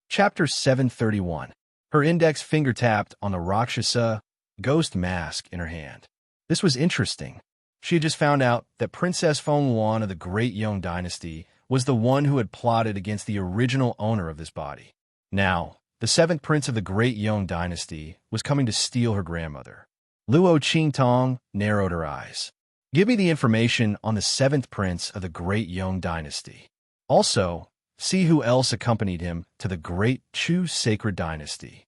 Chapter 731. Her index finger tapped on the Rakshasa ghost mask in her hand. This was interesting. She had just found out that Princess Feng Yuan of the Great Yong Dynasty was the one who had plotted against the original owner of this body. Now, the 7th Prince of the Great Yong Dynasty was coming to steal her grandmother. Luo Qingtong narrowed her eyes. Give me the information on the 7th Prince of the Great Yong Dynasty. Also, see who else accompanied him to the Great Chu Sacred Dynasty.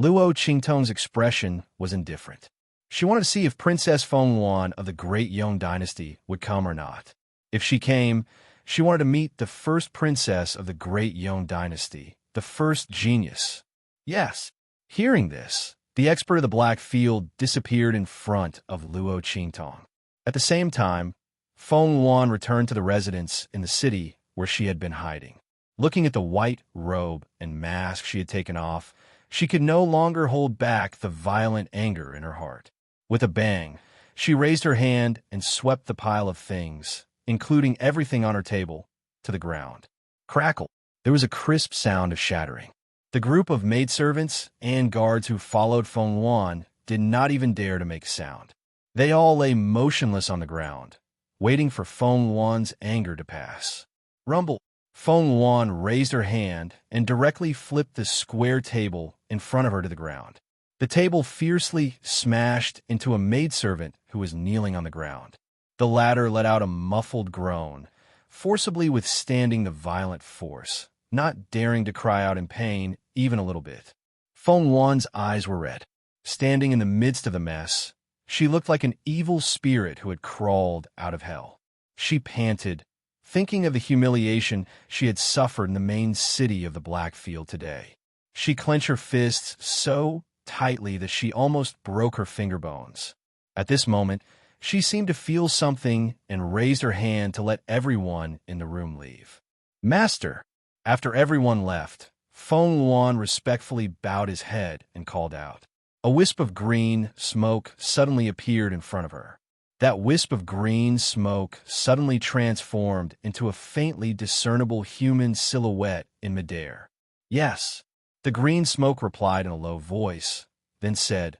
Luo Qingtong's expression was indifferent. She wanted to see if Princess Feng Yuan of the Great Yong Dynasty would come or not. If she came, she wanted to meet the first princess of the Great Yong Dynasty, the first genius. Yes. Hearing this, the expert of the Black Field disappeared in front of Luo Qingtong. At the same time, Feng Yuan returned to the residence in the city where she had been hiding. Looking at the white robe and mask she had taken off, she could no longer hold back the violent anger in her heart. With a bang, she raised her hand and swept the pile of things, including everything on her table, to the ground. Crackle! There was a crisp sound of shattering. The group of maidservants and guards who followed Feng Yuan did not even dare to make a sound. They all lay motionless on the ground, waiting for Feng Yuan's anger to pass. Rumble! Feng Yuan raised her hand and directly flipped the square table in front of her to the ground. The table fiercely smashed into a maidservant who was kneeling on the ground. The latter let out a muffled groan, forcibly withstanding the violent force, not daring to cry out in pain even a little bit. Feng Wan's eyes were red. Standing in the midst of the mess, she looked like an evil spirit who had crawled out of hell. She panted, thinking of the humiliation she had suffered in the main city of the Blackfield today. She clenched her fists so tightly that she almost broke her finger bones. At this moment, she seemed to feel something and raised her hand to let everyone in the room leave. "Master!" After everyone left, Feng Wan respectfully bowed his head and called out. A wisp of green smoke suddenly appeared in front of her. That wisp of green smoke suddenly transformed into a faintly discernible human silhouette in midair. "Yes," the green smoke replied in a low voice, then said,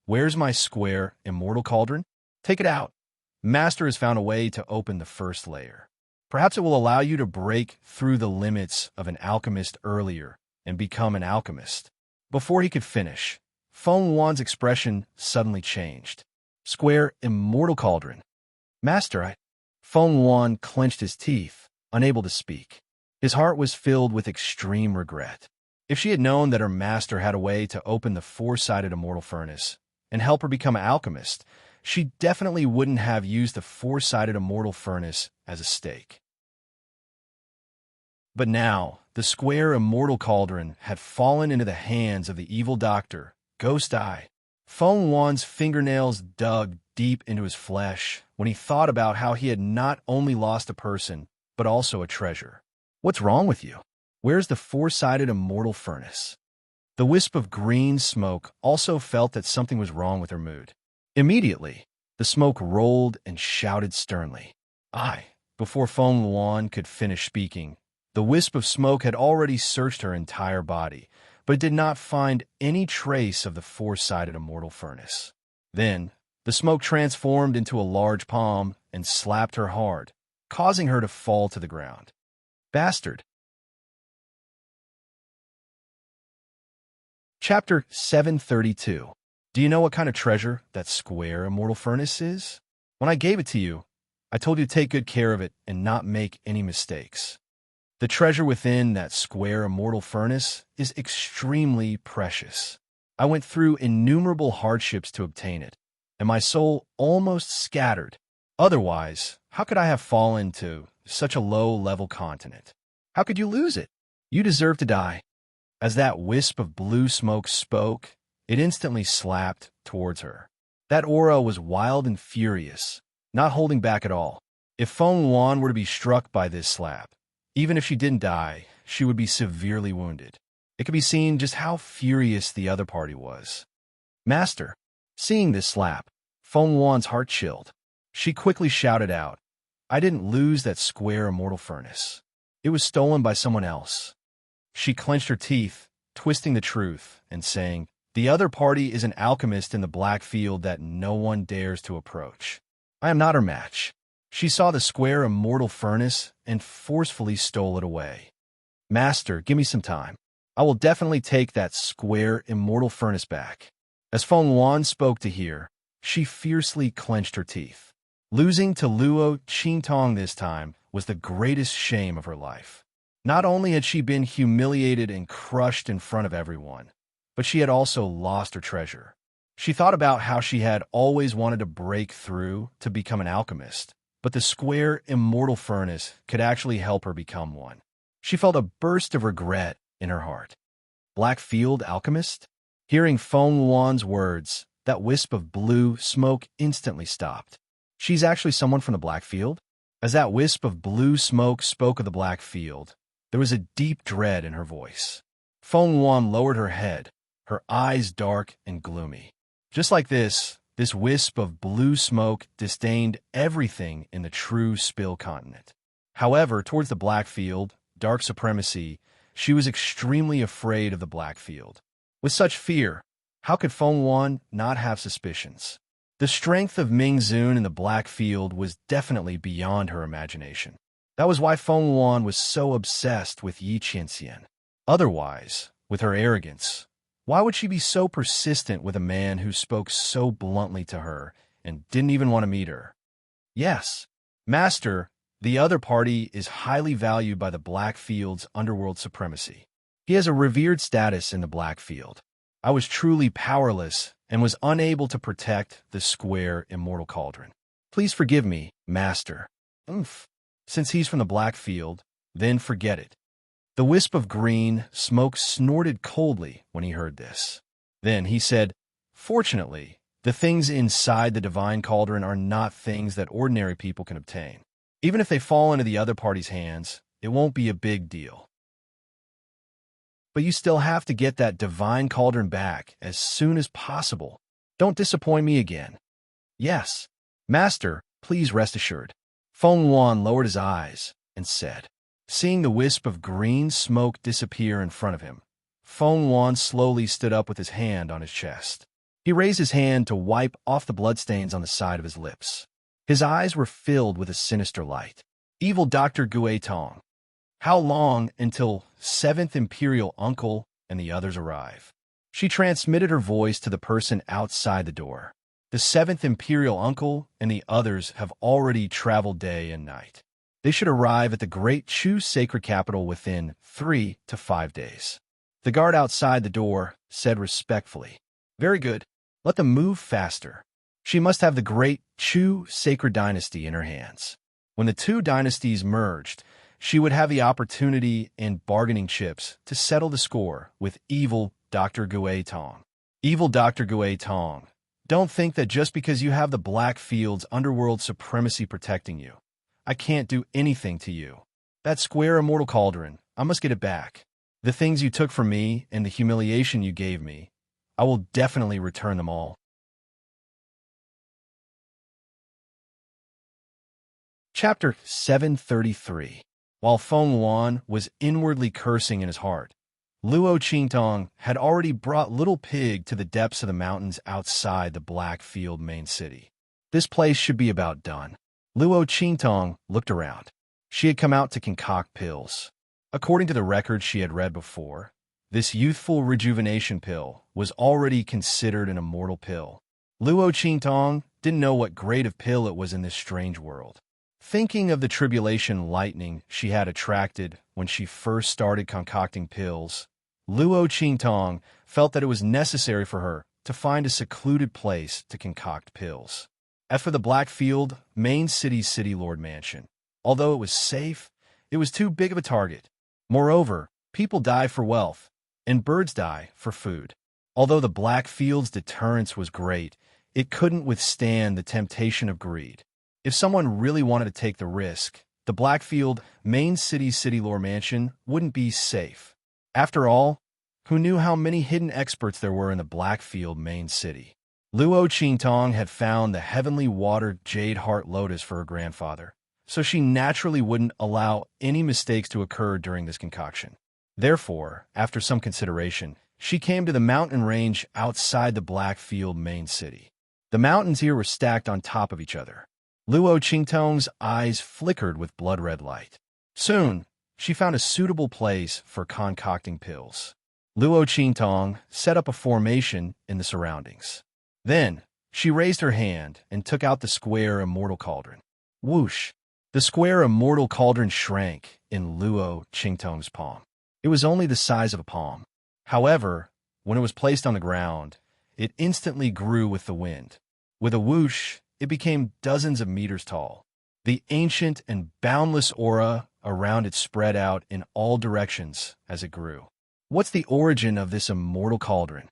"Where's my square, immortal cauldron? Take it out. Master has found a way to open the first layer. Perhaps it will allow you to break through the limits of an alchemist earlier and become an alchemist." Before he could finish, Feng Wan's expression suddenly changed. "Square, immortal cauldron. Master, Feng Wan clenched his teeth, unable to speak. His heart was filled with extreme regret. If she had known that her master had a way to open the four-sided immortal furnace and help her become an alchemist, she definitely wouldn't have used the four-sided immortal furnace as a stake. But now, the square immortal cauldron had fallen into the hands of the evil doctor, Ghost Eye. Feng Wan's fingernails dug deep into his flesh when he thought about how he had not only lost a person, but also a treasure. "What's wrong with you? Where's the four-sided immortal furnace?" The wisp of green smoke also felt that something was wrong with her mood. Immediately, the smoke rolled and shouted sternly. Before Feng Wan could finish speaking, the wisp of smoke had already searched her entire body, but it did not find any trace of the four-sided immortal furnace. Then, the smoke transformed into a large palm and slapped her hard, causing her to fall to the ground. "Bastard!" Chapter 732. Do you know what kind of treasure that square immortal furnace is? When I gave it to you, I told you to take good care of it and not make any mistakes. The treasure within that square immortal furnace is extremely precious. I went through innumerable hardships to obtain it, and my soul almost scattered. Otherwise, how could I have fallen to such a low-level continent? How could you lose it? You deserve to die." As that wisp of blue smoke spoke, it instantly slapped towards her. That aura was wild and furious, not holding back at all. If Feng Wan were to be struck by this slap, even if she didn't die, she would be severely wounded. It could be seen just how furious the other party was. "Master!" Seeing this slap, Feng Wan's heart chilled. She quickly shouted out, "I didn't lose that square immortal furnace. It was stolen by someone else." She clenched her teeth, twisting the truth, and saying, "The other party is an alchemist in the Blackfield that no one dares to approach. I am not her match." She saw the square immortal furnace and forcefully stole it away. "Master, give me some time. I will definitely take that square immortal furnace back." As Feng Wan spoke to hear, she fiercely clenched her teeth. Losing to Luo Qingtong this time was the greatest shame of her life. Not only had she been humiliated and crushed in front of everyone, but she had also lost her treasure. She thought about how she had always wanted to break through to become an alchemist, but the square immortal furnace could actually help her become one. She felt a burst of regret in her heart. Blackfield alchemist? Hearing Feng Wan's words, that wisp of blue smoke instantly stopped. She's actually someone from the Blackfield? As that wisp of blue smoke spoke of the Blackfield, there was a deep dread in her voice. Feng Wan lowered her head, her eyes dark and gloomy. Just like this wisp of blue smoke disdained everything in the true Spill continent. However, towards the Blackfield, dark supremacy, she was extremely afraid of the Blackfield. With such fear, how could Feng Wan not have suspicions? The strength of Ming Zun in the Blackfield was definitely beyond her imagination. That was why Feng Wan was so obsessed with Yi Qianxian. Otherwise, with her arrogance, Why would she be so persistent with a man who spoke so bluntly to her and didn't even want to meet her? Yes, Master, the other party is highly valued by the Blackfield's underworld supremacy. He has a revered status in the Blackfield. I was truly powerless and was unable to protect the square immortal cauldron. Please forgive me, Master. Oomph. Since he's from the Blackfield, then forget it. The wisp of green smoke snorted coldly when he heard this. Then he said, Fortunately, the things inside the divine cauldron are not things that ordinary people can obtain. Even if they fall into the other party's hands, it won't be a big deal. But you still have to get that divine cauldron back as soon as possible. Don't disappoint me again. Yes, Master, please rest assured. Feng Yuan lowered his eyes and said, seeing the wisp of green smoke disappear in front of him, Feng Yuan slowly stood up with his hand on his chest. He raised his hand to wipe off the bloodstains on the side of his lips. His eyes were filled with a sinister light. Evil Dr. Gui Tong. How long until 7th Imperial Uncle and the others arrive? She transmitted her voice to the person outside the door. The 7th Imperial Uncle and the others have already traveled day and night. They should arrive at the Great Chu sacred capital within 3 to 5 days. The guard outside the door said respectfully, Very good. Let them move faster. She must have the Great Chu sacred dynasty in her hands. When the two dynasties merged, she would have the opportunity and bargaining chips to settle the score with evil Dr. Gui Tong. Evil Dr. Gui Tong, don't think that just because you have the Blackfield's underworld supremacy protecting you, I can't do anything to you. That square immortal cauldron, I must get it back. The things you took from me and the humiliation you gave me, I will definitely return them all. Chapter 733. While Feng Yuan was inwardly cursing in his heart, Luo Qingtong had already brought Little Pig to the depths of the mountains outside the Blackfield main city. This place should be about done. Luo Qingtong looked around. She had come out to concoct pills. According to the records she had read before, this youthful rejuvenation pill was already considered an immortal pill. Luo Qingtong didn't know what grade of pill it was in this strange world. Thinking of the tribulation lightning she had attracted when she first started concocting pills, Luo Qingtong felt that it was necessary for her to find a secluded place to concoct pills. As for the Blackfield, main city's city lord mansion, although it was safe, it was too big of a target. Moreover, people die for wealth, and birds die for food. Although the Blackfield's deterrence was great, it couldn't withstand the temptation of greed. If someone really wanted to take the risk, the Blackfield main city's city lord mansion wouldn't be safe. After all, who knew how many hidden experts there were in the Blackfield main city? Luo Qingtong had found the heavenly watered jade heart lotus for her grandfather, so she naturally wouldn't allow any mistakes to occur during this concoction. Therefore, after some consideration, she came to the mountain range outside the Blackfield main city. The mountains here were stacked on top of each other. Luo Qingtong's eyes flickered with blood-red light. Soon, she found a suitable place for concocting pills. Luo Qingtong set up a formation in the surroundings. Then, she raised her hand and took out the square immortal cauldron. Whoosh! The square immortal cauldron shrank in Luo Qingtong's palm. It was only the size of a palm. However, when it was placed on the ground, it instantly grew with the wind. With a whoosh, it became dozens of meters tall. The ancient and boundless aura around it spread out in all directions as it grew. What's the origin of this immortal cauldron?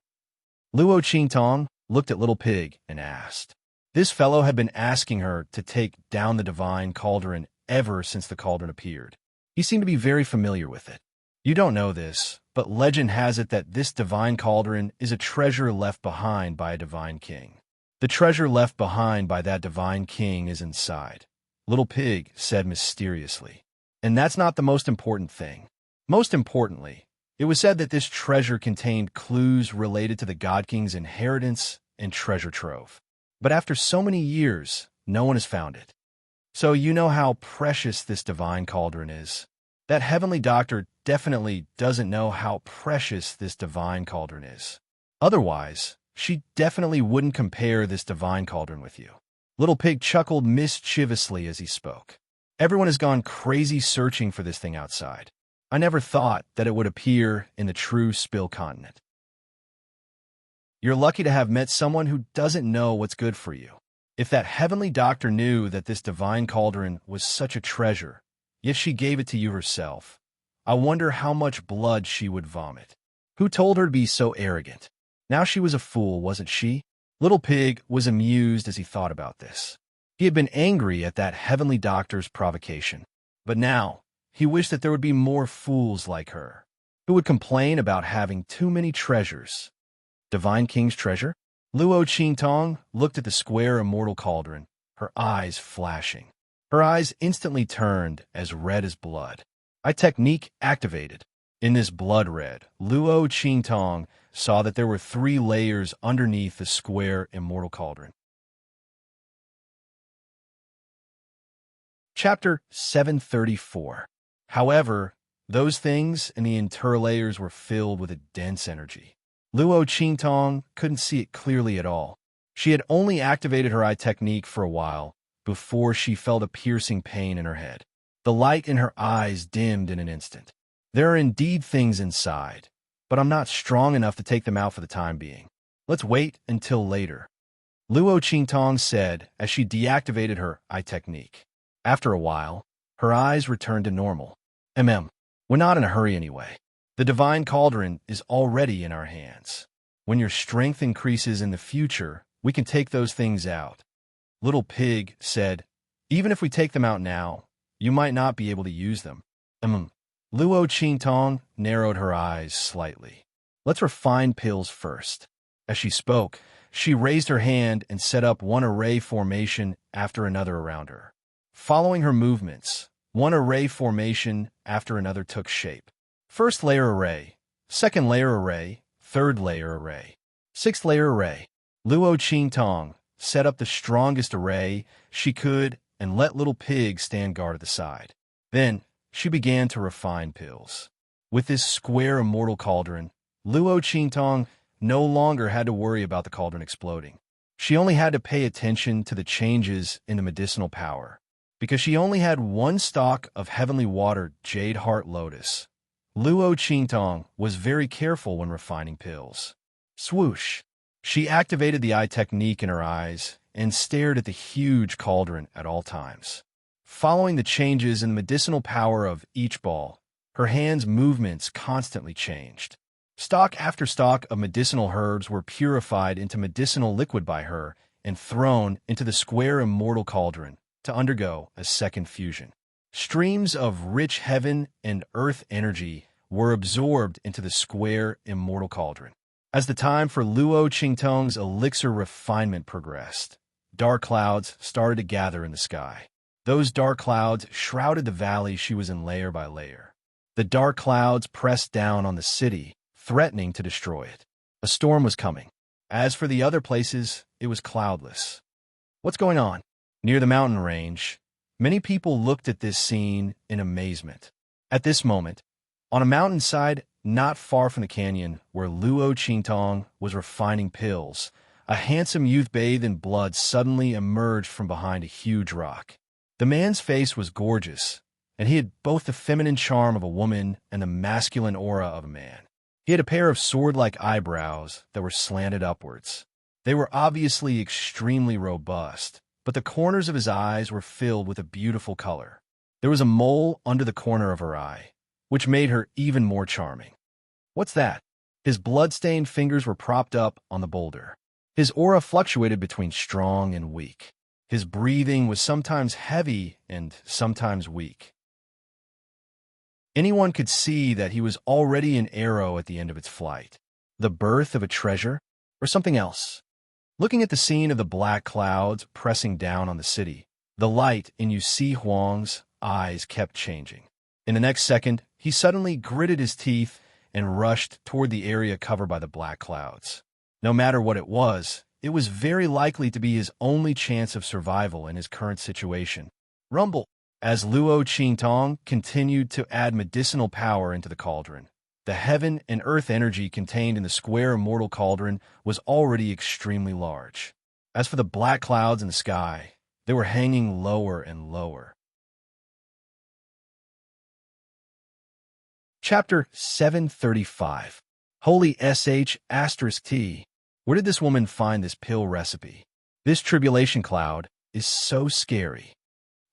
Luo Qingtong looked at Little Pig and asked. This fellow had been asking her to take down the divine cauldron ever since the cauldron appeared. He seemed to be very familiar with it. You don't know this, but legend has it that this divine cauldron is a treasure left behind by a divine king. The treasure left behind by that divine king is inside, Little Pig said mysteriously. And that's not the most important thing. Most importantly, it was said that this treasure contained clues related to the God King's inheritance and treasure trove. But after so many years, no one has found it. So you know how precious this divine cauldron is. That heavenly doctor definitely doesn't know how precious this divine cauldron is. Otherwise, she definitely wouldn't compare this divine cauldron with you. Little Pig chuckled mischievously as he spoke. Everyone has gone crazy searching for this thing outside. I never thought that it would appear in the true Spill continent. You're lucky to have met someone who doesn't know what's good for you. If that heavenly doctor knew that this divine cauldron was such a treasure, yet she gave it to you herself, I wonder how much blood she would vomit. Who told her to be so arrogant? Now she was a fool, wasn't she? Little Pig was amused as he thought about this. He had been angry at that heavenly doctor's provocation, but now he wished that there would be more fools like her, who would complain about having too many treasures. Divine King's treasure? Luo Qingtong looked at the square immortal cauldron, her eyes flashing. Her eyes instantly turned as red as blood. Technique activated. In this blood red, Luo Qingtong saw that there were 3 layers underneath the square immortal cauldron. Chapter 734. However, those things in the interior layers were filled with a dense energy. Luo Qingtong couldn't see it clearly at all. She had only activated her eye technique for a while before she felt a piercing pain in her head. The light in her eyes dimmed in an instant. There are indeed things inside, but I'm not strong enough to take them out for the time being. Let's wait until later, Luo Qingtong said as she deactivated her eye technique. After a while, her eyes returned to normal. We're not in a hurry anyway. The divine cauldron is already in our hands. When your strength increases in the future, we can take those things out. Little Pig said, even if we take them out now, you might not be able to use them. Luo Qingtong narrowed her eyes slightly. Let's refine pills first. As she spoke, she raised her hand and set up one array formation after another around her. Following her movements, one array formation after another took shape. First layer array, second layer array, third layer array, sixth layer array. Luo Qingtong set up the strongest array she could and let Little Pig stand guard at the side. Then she began to refine pills. With this square immortal cauldron, Luo Qingtong no longer had to worry about the cauldron exploding. She only had to pay attention to the changes in the medicinal power. Because she only had 1 stalk of heavenly water jade heart lotus, Luo Qingtong was very careful when refining pills. Swoosh! She activated the eye technique in her eyes and stared at the huge cauldron at all times. Following the changes in the medicinal power of each ball, her hands' movements constantly changed. Stalk after stalk of medicinal herbs were purified into medicinal liquid by her and thrown into the square immortal cauldron to undergo a second fusion. Streams of rich heaven and earth energy were absorbed into the square immortal cauldron. As the time for Luo Qingtong's elixir refinement progressed, dark clouds started to gather in the sky. Those dark clouds shrouded the valley she was in layer by layer. The dark clouds pressed down on the city, threatening to destroy it. A storm was coming. As for the other places, it was cloudless. What's going on? Near the mountain range, many people looked at this scene in amazement. At this moment, on a mountainside not far from the canyon where Luo Qingtong was refining pills, a handsome youth bathed in blood suddenly emerged from behind a huge rock. The man's face was gorgeous, and he had both the feminine charm of a woman and the masculine aura of a man. He had a pair of sword-like eyebrows that were slanted upwards. They were obviously extremely robust, but the corners of his eyes were filled with a beautiful color. There was a mole under the corner of her eye, which made her even more charming. What's that? His blood-stained fingers were propped up on the boulder. His aura fluctuated between strong and weak. His breathing was sometimes heavy and sometimes weak. Anyone could see that he was already an arrow at the end of its flight. The birth of a treasure, or something else? Looking at the scene of the black clouds pressing down on the city, the light in Yu Si Huang's eyes kept changing. In the next second, he suddenly gritted his teeth and rushed toward the area covered by the black clouds. No matter what it was very likely to be his only chance of survival in his current situation. Rumble! As Luo Qingtong continued to add medicinal power into the cauldron, The heaven and earth energy contained in the square immortal cauldron was already extremely large. As for the black clouds in the sky, they were hanging lower and lower. Chapter 735. Holy sh*T. Where did this woman find this pill recipe? This tribulation cloud is so scary.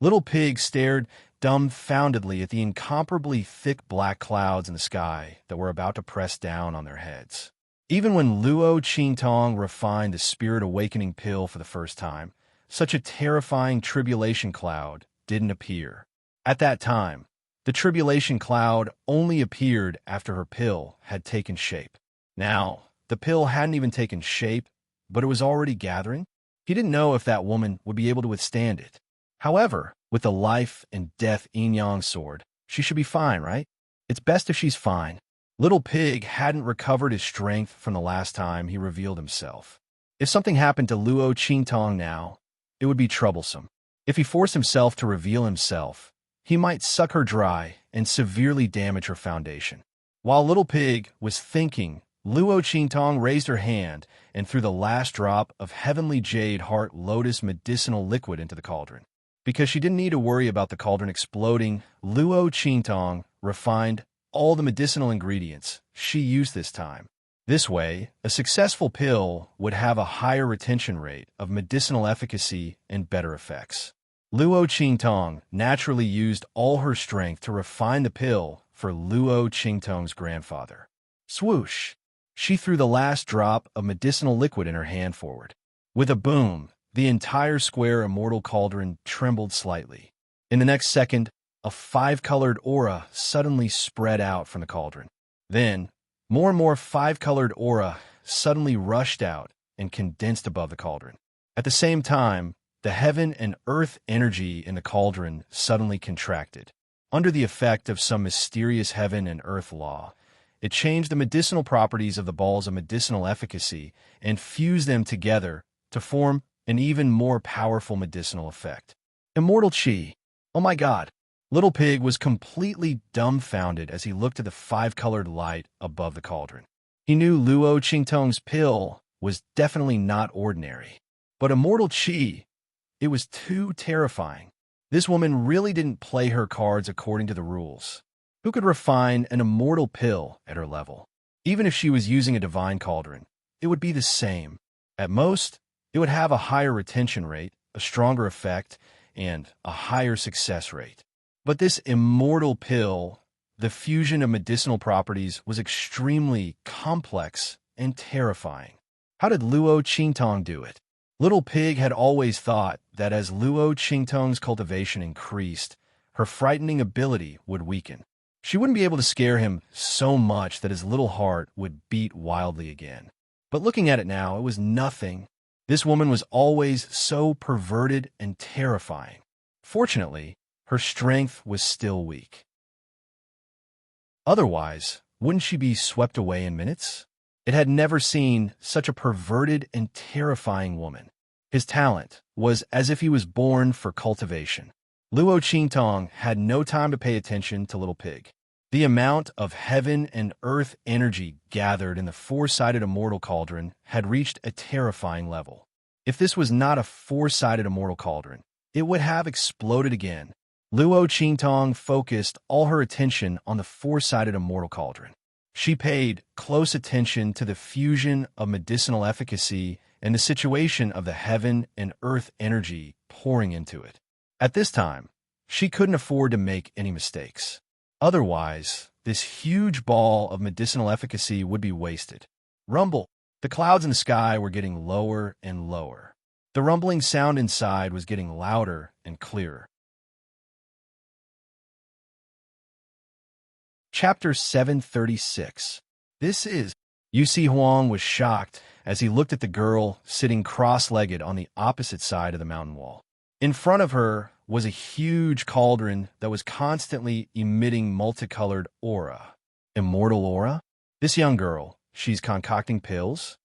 Little Pig stared dumbfoundedly at the incomparably thick black clouds in the sky that were about to press down on their heads. Even when Luo Qingtong refined the Spirit Awakening pill for the first time, such a terrifying tribulation cloud didn't appear. At that time, the tribulation cloud only appeared after her pill had taken shape. Now, the pill hadn't even taken shape, but it was already gathering. He didn't know if that woman would be able to withstand it. However, with the life and death yin-yang sword, she should be fine, right? It's best if she's fine. Little Pig hadn't recovered his strength from the last time he revealed himself. If something happened to Luo Qingtong now, it would be troublesome. If he forced himself to reveal himself, he might suck her dry and severely damage her foundation. While Little Pig was thinking, Luo Qingtong raised her hand and threw the last drop of heavenly jade heart lotus medicinal liquid into the cauldron. Because she didn't need to worry about the cauldron exploding, Luo Qingtong refined all the medicinal ingredients she used this time. This way, a successful pill would have a higher retention rate of medicinal efficacy and better effects. Luo Qingtong naturally used all her strength to refine the pill for Luo Qingtong's grandfather. Swoosh! She threw the last drop of medicinal liquid in her hand forward. With a boom, the entire square immortal cauldron trembled slightly. In the next second, a five-colored aura suddenly spread out from the cauldron. Then, more and more five-colored aura suddenly rushed out and condensed above the cauldron. At the same time, the heaven and earth energy in the cauldron suddenly contracted. Under the effect of some mysterious heaven and earth law, it changed the medicinal properties of the balls of medicinal efficacy and fused them together to form an even more powerful medicinal effect. Immortal Qi. Oh my God. Little Pig was completely dumbfounded as he looked at the five-colored light above the cauldron. He knew Luo Qingtong's pill was definitely not ordinary. But Immortal Qi, it was too terrifying. This woman really didn't play her cards according to the rules. Who could refine an immortal pill at her level? Even if she was using a divine cauldron, it would be the same. At most, it would have a higher retention rate, a stronger effect, and a higher success rate. But this immortal pill, the fusion of medicinal properties, was extremely complex and terrifying. How did Luo Qingtong do it? Little Pig had always thought that as Luo Qingtong's cultivation increased, her frightening ability would weaken. She wouldn't be able to scare him so much that his little heart would beat wildly again. But looking at it now, it was nothing. This woman was always so perverted and terrifying. Fortunately, her strength was still weak. Otherwise, wouldn't she be swept away in minutes? It had never seen such a perverted and terrifying woman. His talent was as if he was born for cultivation. Luo Qingtong had no time to pay attention to Little Pig. The amount of heaven and earth energy gathered in the four-sided immortal cauldron had reached a terrifying level. If this was not a four-sided immortal cauldron, it would have exploded again. Luo Qingtong focused all her attention on the four-sided immortal cauldron. She paid close attention to the fusion of medicinal efficacy and the situation of the heaven and earth energy pouring into it. At this time, she couldn't afford to make any mistakes. Otherwise, this huge ball of medicinal efficacy would be wasted. Rumble. The clouds in the sky were getting lower and lower. The rumbling sound inside was getting louder and clearer. Chapter 736. This is... Yusi Huang was shocked as he looked at the girl sitting cross-legged on the opposite side of the mountain wall. In front of her was a huge cauldron that was constantly emitting multicolored aura. Immortal aura? This young girl, she's concocting pills?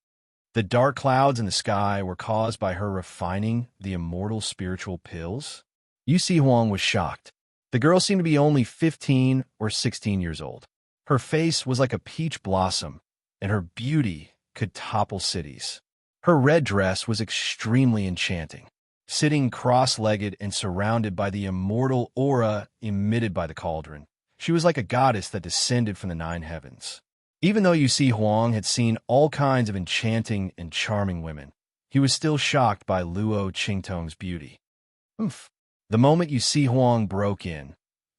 The dark clouds in the sky were caused by her refining the immortal spiritual pills? Yusi Huang was shocked. The girl seemed to be only 15 or 16 years old. Her face was like a peach blossom, and her beauty could topple cities. Her red dress was extremely enchanting, sitting cross-legged and surrounded by the immortal aura emitted by the cauldron. She was like a goddess that descended from the nine heavens. Even though Yu Si Huang had seen all kinds of enchanting and charming women, he was still shocked by Luo Qingtong's beauty. Oof. The moment Yu Si Huang broke in,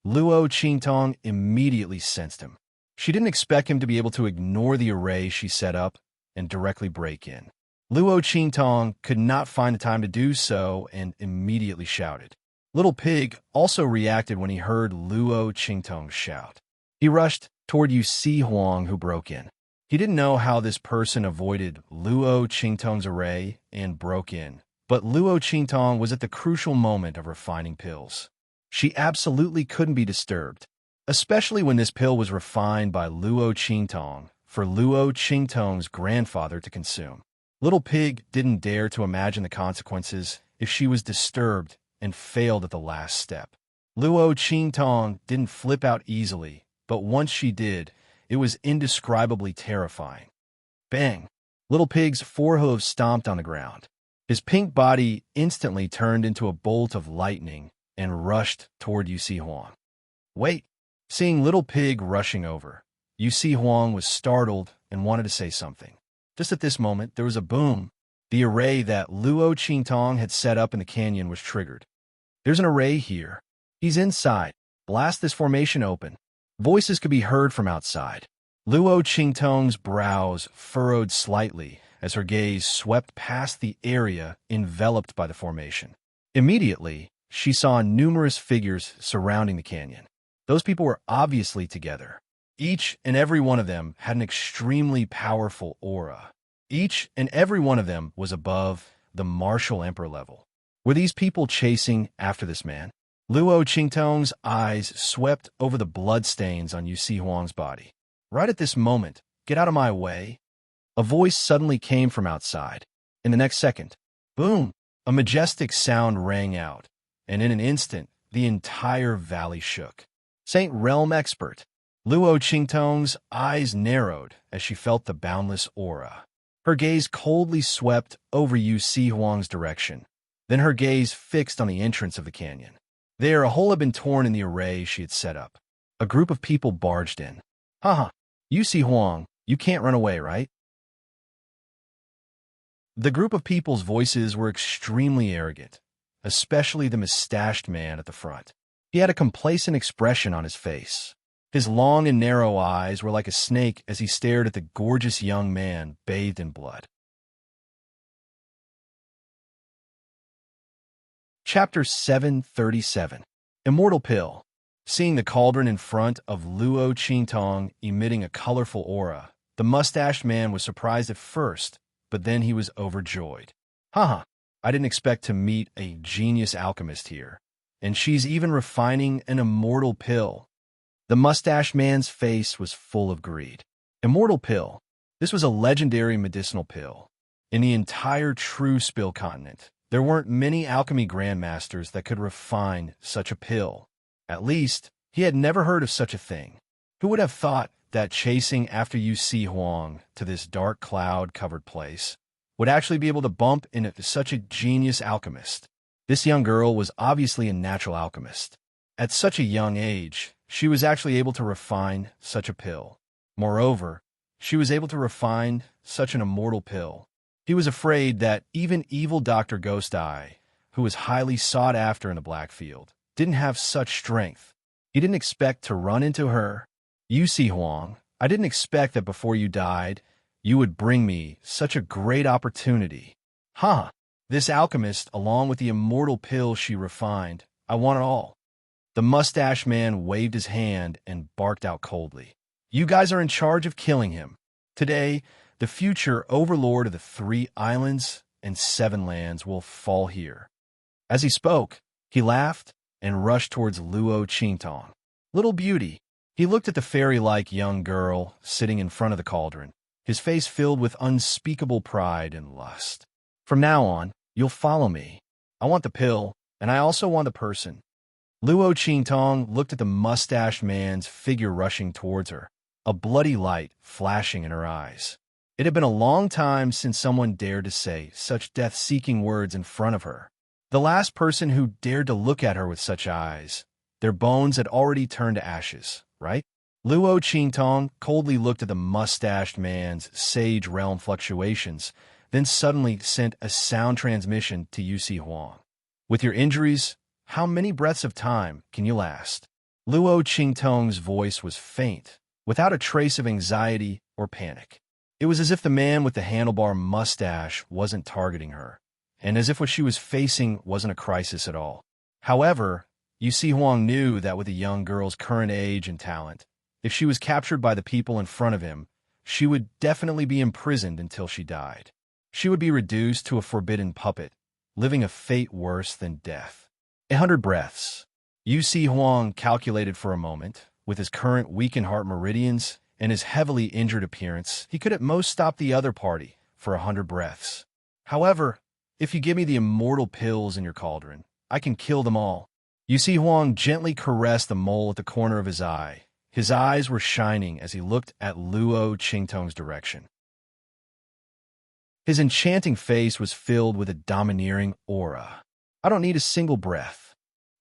Luo Qingtong immediately sensed him. She didn't expect him to be able to ignore the array she set up and directly break in. Luo Qingtong could not find the time to do so and immediately shouted. Little Pig also reacted when he heard Luo Qingtong's shout. He rushed toward Yu Si Huang, who broke in. He didn't know how this person avoided Luo Qingtong's array and broke in, but Luo Qingtong was at the crucial moment of refining pills. She absolutely couldn't be disturbed, especially when this pill was refined by Luo Qingtong for Luo Qingtong's grandfather to consume. Little Pig didn't dare to imagine the consequences if she was disturbed and failed at the last step. Luo Qingtong didn't flip out easily, but once she did, it was indescribably terrifying. Bang! Little Pig's forehooves stomped on the ground. His pink body instantly turned into a bolt of lightning and rushed toward Yu Si Huang. Wait! Seeing Little Pig rushing over, Yu Si Huang was startled and wanted to say something. Just at this moment, there was a boom. The array that Luo Qingtong had set up in the canyon was triggered. There's an array here. He's inside. Blast this formation open. Voices could be heard from outside. Luo Qingtong's brows furrowed slightly as her gaze swept past the area enveloped by the formation. Immediately, she saw numerous figures surrounding the canyon. Those people were obviously together. Each and every one of them had an extremely powerful aura. Each and every one of them was above the martial emperor level. Were these people chasing after this man? Luo Qingtong's eyes swept over the bloodstains on Yu Si Huang's body. Right at this moment, get out of my way. A voice suddenly came from outside. In the next second, boom, a majestic sound rang out, and in an instant, the entire valley shook. Saint Realm Expert. Luo Qingtong's eyes narrowed as she felt the boundless aura. Her gaze coldly swept over Yu Si Huang's direction. Then her gaze fixed on the entrance of the canyon. There, a hole had been torn in the array she had set up. A group of people barged in. Haha, Yu Si Huang, you can't run away, right? The group of people's voices were extremely arrogant, especially the mustached man at the front. He had a complacent expression on his face. His long and narrow eyes were like a snake as he stared at the gorgeous young man bathed in blood. Chapter 737. Immortal Pill. Seeing the cauldron in front of Luo Qingtong emitting a colorful aura, the mustached man was surprised at first, but then he was overjoyed. Haha, I didn't expect to meet a genius alchemist here. And she's even refining an immortal pill. The mustached man's face was full of greed. Immortal Pill. This was a legendary medicinal pill. In the entire True Spill continent, there weren't many alchemy grandmasters that could refine such a pill. At least, he had never heard of such a thing. Who would have thought that chasing after Yu Si Huang to this dark cloud-covered place would actually be able to bump into such a genius alchemist? This young girl was obviously a natural alchemist. At such a young age, she was actually able to refine such a pill. Moreover, she was able to refine such an immortal pill. He was afraid that even evil Dr. Ghost Eye, who was highly sought after in the Blackfield, didn't have such strength. He didn't expect to run into her. Yu Si Huang, I didn't expect that before you died, you would bring me such a great opportunity. Huh, this alchemist, along with the immortal pill she refined, I want it all. The mustache man waved his hand and barked out coldly. You guys are in charge of killing him. Today, the future overlord of the 3 islands and 7 lands will fall here. As he spoke, he laughed and rushed towards Luo Qingtong. Little beauty. He looked at the fairy-like young girl sitting in front of the cauldron, his face filled with unspeakable pride and lust. From now on, you'll follow me. I want the pill, and I also want the person. Luo Qingtong looked at the mustached man's figure rushing towards her. a bloody light flashing in her eyes. It had been a long time since someone dared to say such death-seeking words in front of her. The last person who dared to look at her with such eyes, their bones had already turned to ashes, right? Luo Qingtong coldly looked at the mustached man's sage realm fluctuations, then suddenly sent a sound transmission to Yusi Huang. With your injuries, how many breaths of time can you last? Luo Qingtong's voice was faint, without a trace of anxiety or panic. It was as if the man with the handlebar mustache wasn't targeting her, and as if what she was facing wasn't a crisis at all. However, Yusi Huang knew that with the young girl's current age and talent, if she was captured by the people in front of him, she would definitely be imprisoned until she died. She would be reduced to a forbidden puppet, living a fate worse than death. 100 breaths. Yusi Huang calculated for a moment. With his current weakened heart meridians and his heavily injured appearance, he could at most stop the other party for 100 breaths. However, if you give me the immortal pills in your cauldron, I can kill them all. Yusi Huang gently caressed the mole at the corner of his eye. His eyes were shining as he looked at Luo Qingtong's direction. His enchanting face was filled with a domineering aura. I don't need a single breath.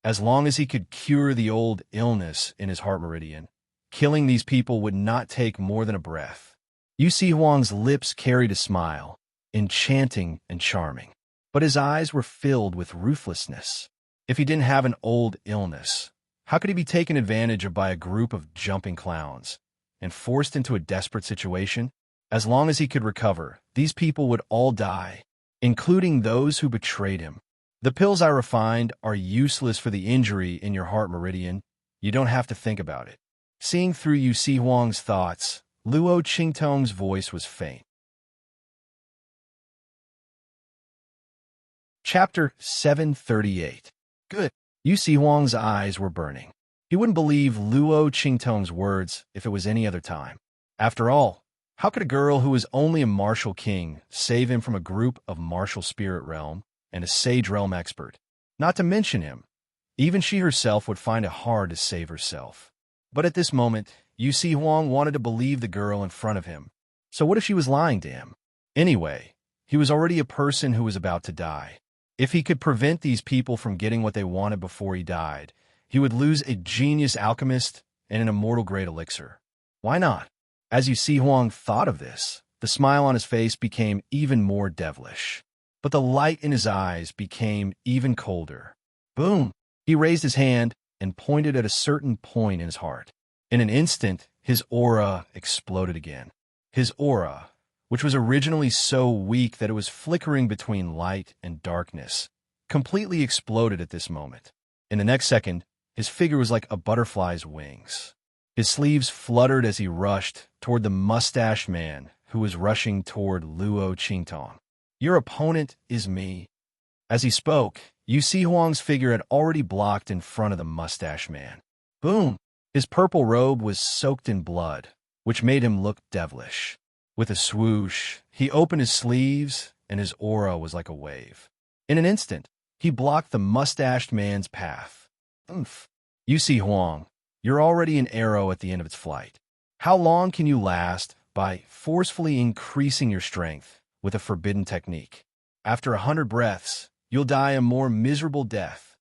As long as he could cure the old illness in his heart meridian, killing these people would not take more than a breath. Yusi Huang's lips carried a smile, enchanting and charming, but his eyes were filled with ruthlessness. If he didn't have an old illness, how could he be taken advantage of by a group of jumping clowns and forced into a desperate situation? As long as he could recover, these people would all die, including those who betrayed him. The pills I refined are useless for the injury in your heart meridian. You don't have to think about it. Seeing through Yusi Huang's thoughts, Luo Qingtong's voice was faint. Chapter 738. Good. Yusi Huang's eyes were burning. He wouldn't believe Luo Qingtong's words if it was any other time. After all, how could a girl who was only a martial king save him from a group of martial spirit realm and a sage realm expert? Not to mention him. Even she herself would find it hard to save herself. But at this moment, Yusi Huang wanted to believe the girl in front of him. So what if she was lying to him? Anyway, he was already a person who was about to die. If he could prevent these people from getting what they wanted before he died, he would lose a genius alchemist and an immortal great elixir. Why not? As Yusi Huang thought of this, the smile on his face became even more devilish. But the light in his eyes became even colder. Boom! He raised his hand and pointed at a certain point in his heart. In an instant, his aura exploded again. His aura, which was originally so weak that it was flickering between light and darkness, completely exploded at this moment. In the next second, his figure was like a butterfly's wings. His sleeves fluttered as he rushed toward the mustached man who was rushing toward Luo Qingtong. Your opponent is me. As he spoke, Yusi Huang's figure had already blocked in front of the mustached man. Boom! His purple robe was soaked in blood, which made him look devilish. With a swoosh, he opened his sleeves, and his aura was like a wave. In an instant, he blocked the mustached man's path. Oomph! Yusi Huang, you're already an arrow at the end of its flight. How long can you last by forcefully increasing your strength with a forbidden technique? After 100 breaths, you'll die a more miserable death.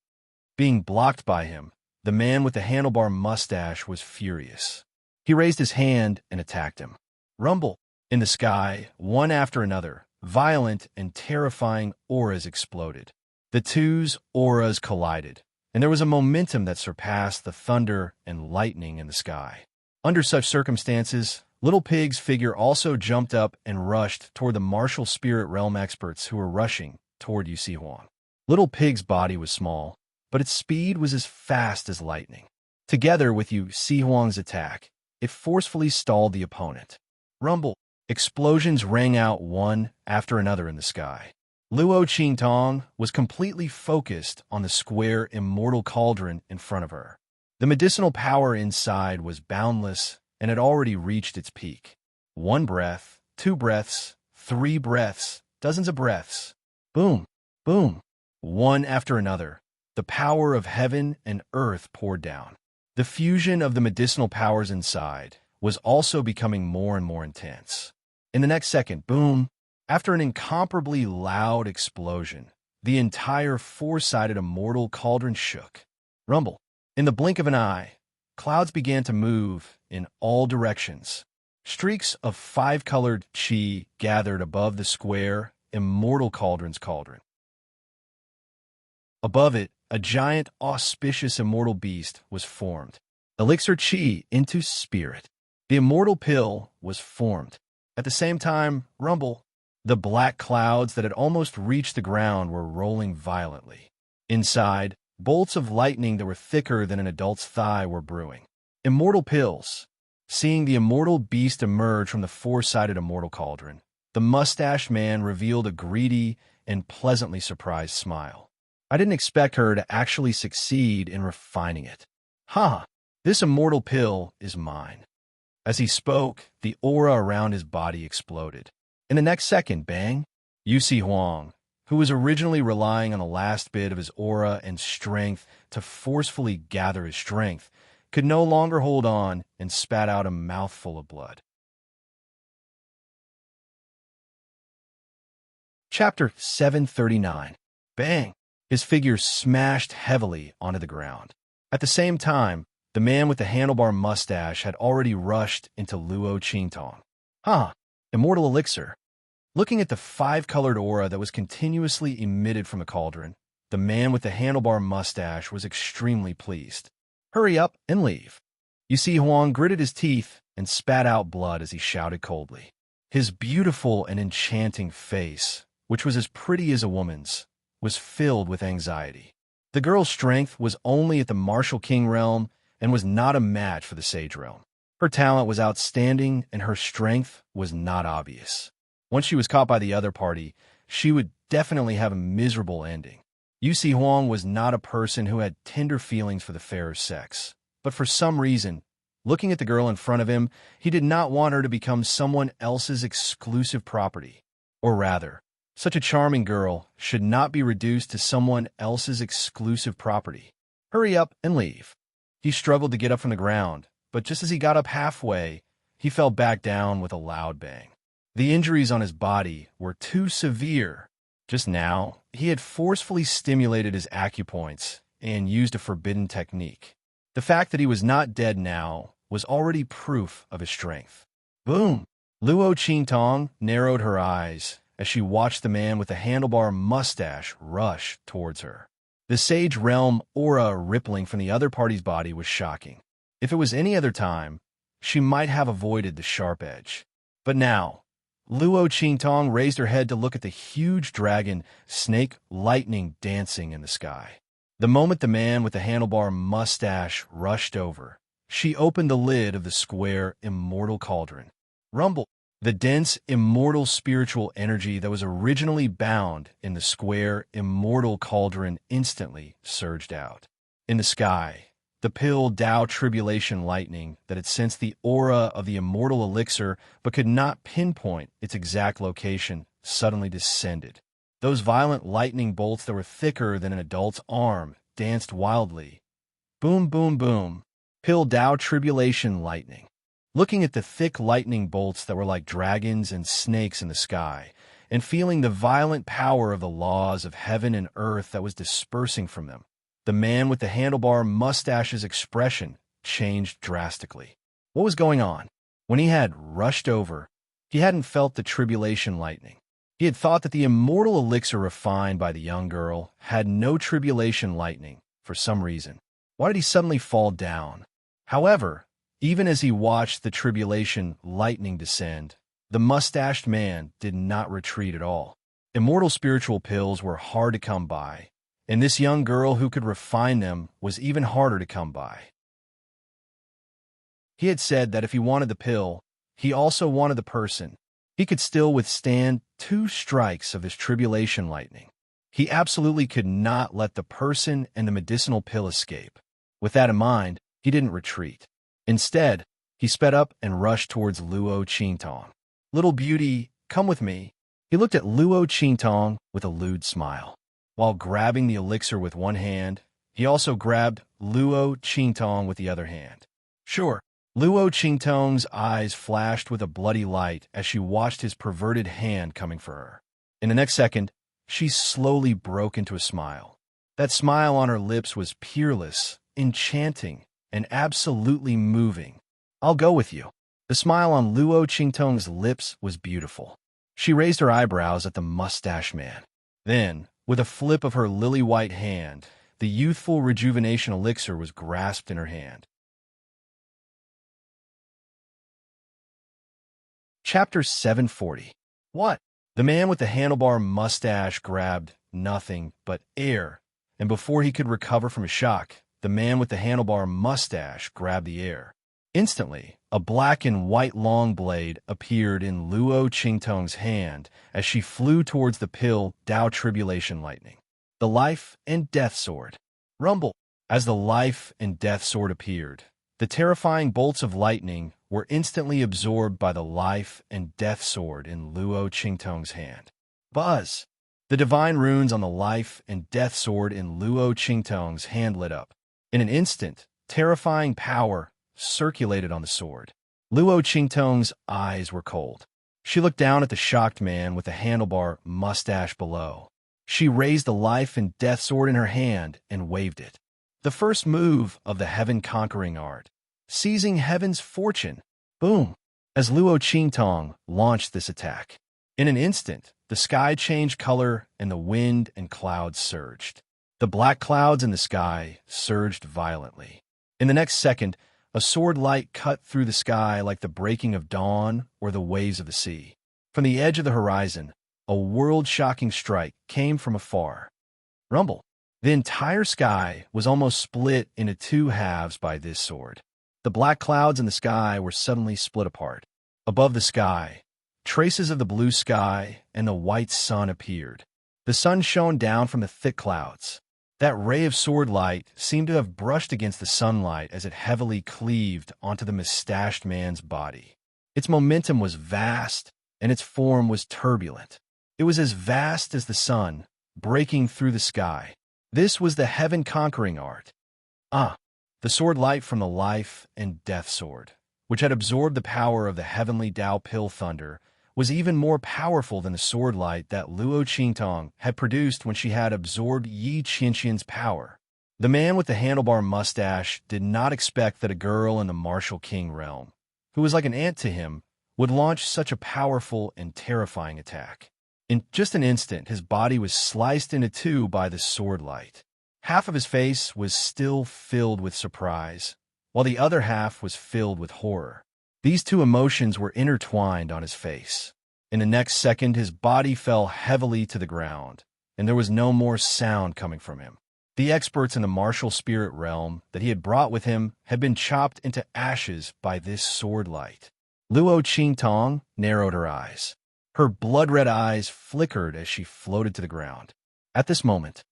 Being blocked by him, the man with the handlebar mustache was furious. He raised his hand and attacked him. Rumble! In the sky, one after another, violent and terrifying auras exploded. The two's auras collided, and there was a momentum that surpassed the thunder and lightning in the sky. Under such circumstances, Little Pig's figure also jumped up and rushed toward the martial spirit realm experts who were rushing toward Yusi Huang. Little Pig's body was small, but its speed was as fast as lightning. Together with Yusi Huang's attack, it forcefully stalled the opponent. Rumble! Explosions rang out one after another in the sky. Luo Qingtong was completely focused on the square immortal cauldron in front of her. The medicinal power inside was boundless and had already reached its peak. 1 breath, 2 breaths, 3 breaths, dozens of breaths. Boom! Boom! One after another, the power of heaven and earth poured down. The fusion of the medicinal powers inside was also becoming more and more intense. In the next second, boom, after an incomparably loud explosion, the entire four-sided immortal cauldron shook. Rumble. In the blink of an eye, clouds began to move in all directions. Streaks of five-colored chi gathered above the square, immortal cauldron's cauldron. Above it, a giant, auspicious immortal beast was formed. Elixir chi into spirit. The immortal pill was formed. At the same time, rumble. The black clouds that had almost reached the ground were rolling violently. Inside, bolts of lightning that were thicker than an adult's thigh were brewing. Immortal pills. Seeing the immortal beast emerge from the four-sided immortal cauldron, the mustached man revealed a greedy and pleasantly surprised smile. I didn't expect her to actually succeed in refining it. Ha! This immortal pill is mine. As he spoke, the aura around his body exploded. In the next second, bang, Yusi Huang, who was originally relying on the last bit of his aura and strength to forcefully gather his strength, could no longer hold on and spat out a mouthful of blood. Chapter 739. Bang! His figure smashed heavily onto the ground. At the same time, the man with the handlebar mustache had already rushed into Luo Qingtong. Immortal elixir. Looking at the five-colored aura that was continuously emitted from the cauldron, the man with the handlebar mustache was extremely pleased. Hurry up and leave. Yusi Huang gritted his teeth and spat out blood as he shouted coldly. His beautiful and enchanting face, which was as pretty as a woman's, was filled with anxiety. The girl's strength was only at the Martial King realm and was not a match for the Sage realm. Her talent was outstanding and her strength was not obvious. Once she was caught by the other party, she would definitely have a miserable ending. Yusi Huang was not a person who had tender feelings for the fairer sex, but for some reason, looking at the girl in front of him, he did not want her to become someone else's exclusive property. Or rather, such a charming girl should not be reduced to someone else's exclusive property. Hurry up and leave. He struggled to get up from the ground, but just as he got up halfway, he fell back down with a loud bang. The injuries on his body were too severe. Just now, he had forcefully stimulated his acupoints and used a forbidden technique. The fact that he was not dead now was already proof of his strength. Boom! Luo Qingtong narrowed her eyes as she watched the man with the handlebar mustache rush towards her. The Sage Realm aura rippling from the other party's body was shocking. If it was any other time, she might have avoided the sharp edge. But now, Luo Qingtong raised her head to look at the huge dragon snake lightning dancing in the sky. The moment the man with the handlebar mustache rushed over, she opened the lid of the square immortal cauldron. Rumble! The dense, immortal spiritual energy that was originally bound in the square, immortal cauldron instantly surged out. In the sky, the pill Tao tribulation lightning that had sensed the aura of the immortal elixir but could not pinpoint its exact location suddenly descended. Those violent lightning bolts that were thicker than an adult's arm danced wildly. Boom, boom, boom. Pill Tao tribulation lightning. Looking at the thick lightning bolts that were like dragons and snakes in the sky, and feeling the violent power of the laws of heaven and earth that was dispersing from them, the man with the handlebar mustache's expression changed drastically. What was going on? When he had rushed over, he hadn't felt the tribulation lightning. He had thought that the immortal elixir refined by the young girl had no tribulation lightning for some reason. Why did he suddenly fall down? However, even as he watched the tribulation lightning descend, the mustached man did not retreat at all. Immortal spiritual pills were hard to come by, and this young girl who could refine them was even harder to come by. He had said that if he wanted the pill, he also wanted the person. He could still withstand 2 strikes of his tribulation lightning. He absolutely could not let the person and the medicinal pill escape. With that in mind, he didn't retreat. Instead, he sped up and rushed towards Luo Qingtong. Little beauty, come with me. He looked at Luo Qingtong with a lewd smile. While grabbing the elixir with one hand, he also grabbed Luo Qingtong with the other hand. Sure, Luo Qingtong's eyes flashed with a bloody light as she watched his perverted hand coming for her. In the next second, she slowly broke into a smile. That smile on her lips was peerless, enchanting, and absolutely moving. "I'll go with you." The smile on Luo Qingtong's lips was beautiful. She raised her eyebrows at the mustache man. Then, with a flip of her lily-white hand, the youthful rejuvenation elixir was grasped in her hand. Chapter 740. What? The man with the handlebar mustache grabbed nothing but air, and before he could recover from his shock, the man with the handlebar mustache grabbed the air. Instantly, a black and white long blade appeared in Luo Qingtong's hand as she flew towards the pill Dao Tribulation Lightning. The Life and Death Sword. Rumble. As the Life and Death Sword appeared, the terrifying bolts of lightning were instantly absorbed by the Life and Death Sword in Luo Qingtong's hand. Buzz! The divine runes on the Life and Death Sword in Luo Qingtong's hand lit up. In an instant, terrifying power circulated on the sword. Luo Qingtong's eyes were cold. She looked down at the shocked man with the handlebar mustache below. She raised the Life and Death Sword in her hand and waved it. The first move of the heaven-conquering art. Seizing heaven's fortune. Boom! As Luo Qingtong launched this attack. In an instant, the sky changed color and the wind and clouds surged. The black clouds in the sky surged violently. In the next second, a sword light cut through the sky like the breaking of dawn or the waves of the sea. From the edge of the horizon, a world-shocking strike came from afar. Rumble! The entire sky was almost split into two halves by this sword. The black clouds in the sky were suddenly split apart. Above the sky, traces of the blue sky and the white sun appeared. The sun shone down from the thick clouds. That ray of sword light seemed to have brushed against the sunlight as it heavily cleaved onto the mustached man's body. Its momentum was vast, and its form was turbulent. It was as vast as the sun, breaking through the sky. This was the heaven-conquering art. The sword light from the Life and Death Sword, which had absorbed the power of the heavenly Dao Pill Thunder, was even more powerful than the sword light that Luo Qingtong had produced when she had absorbed Yi Qianqian's power. The man with the handlebar mustache did not expect that a girl in the martial king realm, who was like an aunt to him, would launch such a powerful and terrifying attack. In just an instant, his body was sliced into two by the sword light. Half of his face was still filled with surprise, while the other half was filled with horror. These two emotions were intertwined on his face. In the next second, his body fell heavily to the ground, and there was no more sound coming from him. The experts in the martial spirit realm that he had brought with him had been chopped into ashes by this sword light. Luo Qingtong narrowed her eyes. Her blood-red eyes flickered as she floated to the ground. At this moment,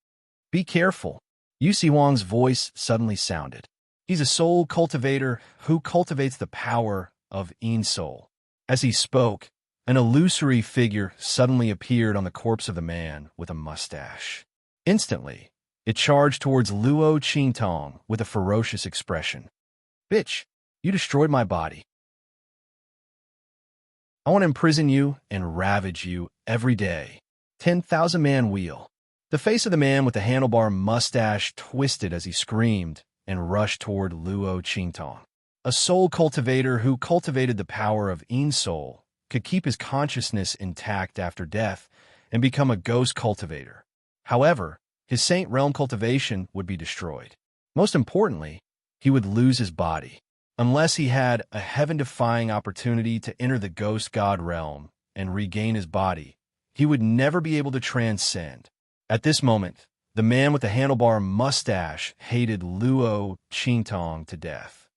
"Be careful," Yu Huang's voice suddenly sounded. He's a soul cultivator who cultivates the power of Soul. As he spoke, an illusory figure suddenly appeared on the corpse of the man with a mustache. Instantly, it charged towards Luo Qingtong with a ferocious expression. "Bitch, you destroyed my body. I want to imprison you and ravage you every day." 10,000-man wheel. The face of the man with the handlebar mustache twisted as he screamed and rushed toward Luo Qingtong. A soul cultivator who cultivated the power of Soul could keep his consciousness intact after death and become a ghost cultivator. However, his Saint Realm cultivation would be destroyed. Most importantly, he would lose his body. Unless he had a heaven-defying opportunity to enter the ghost god realm and regain his body, he would never be able to transcend. At this moment, the man with the handlebar mustache hated Luo Qingtong to death.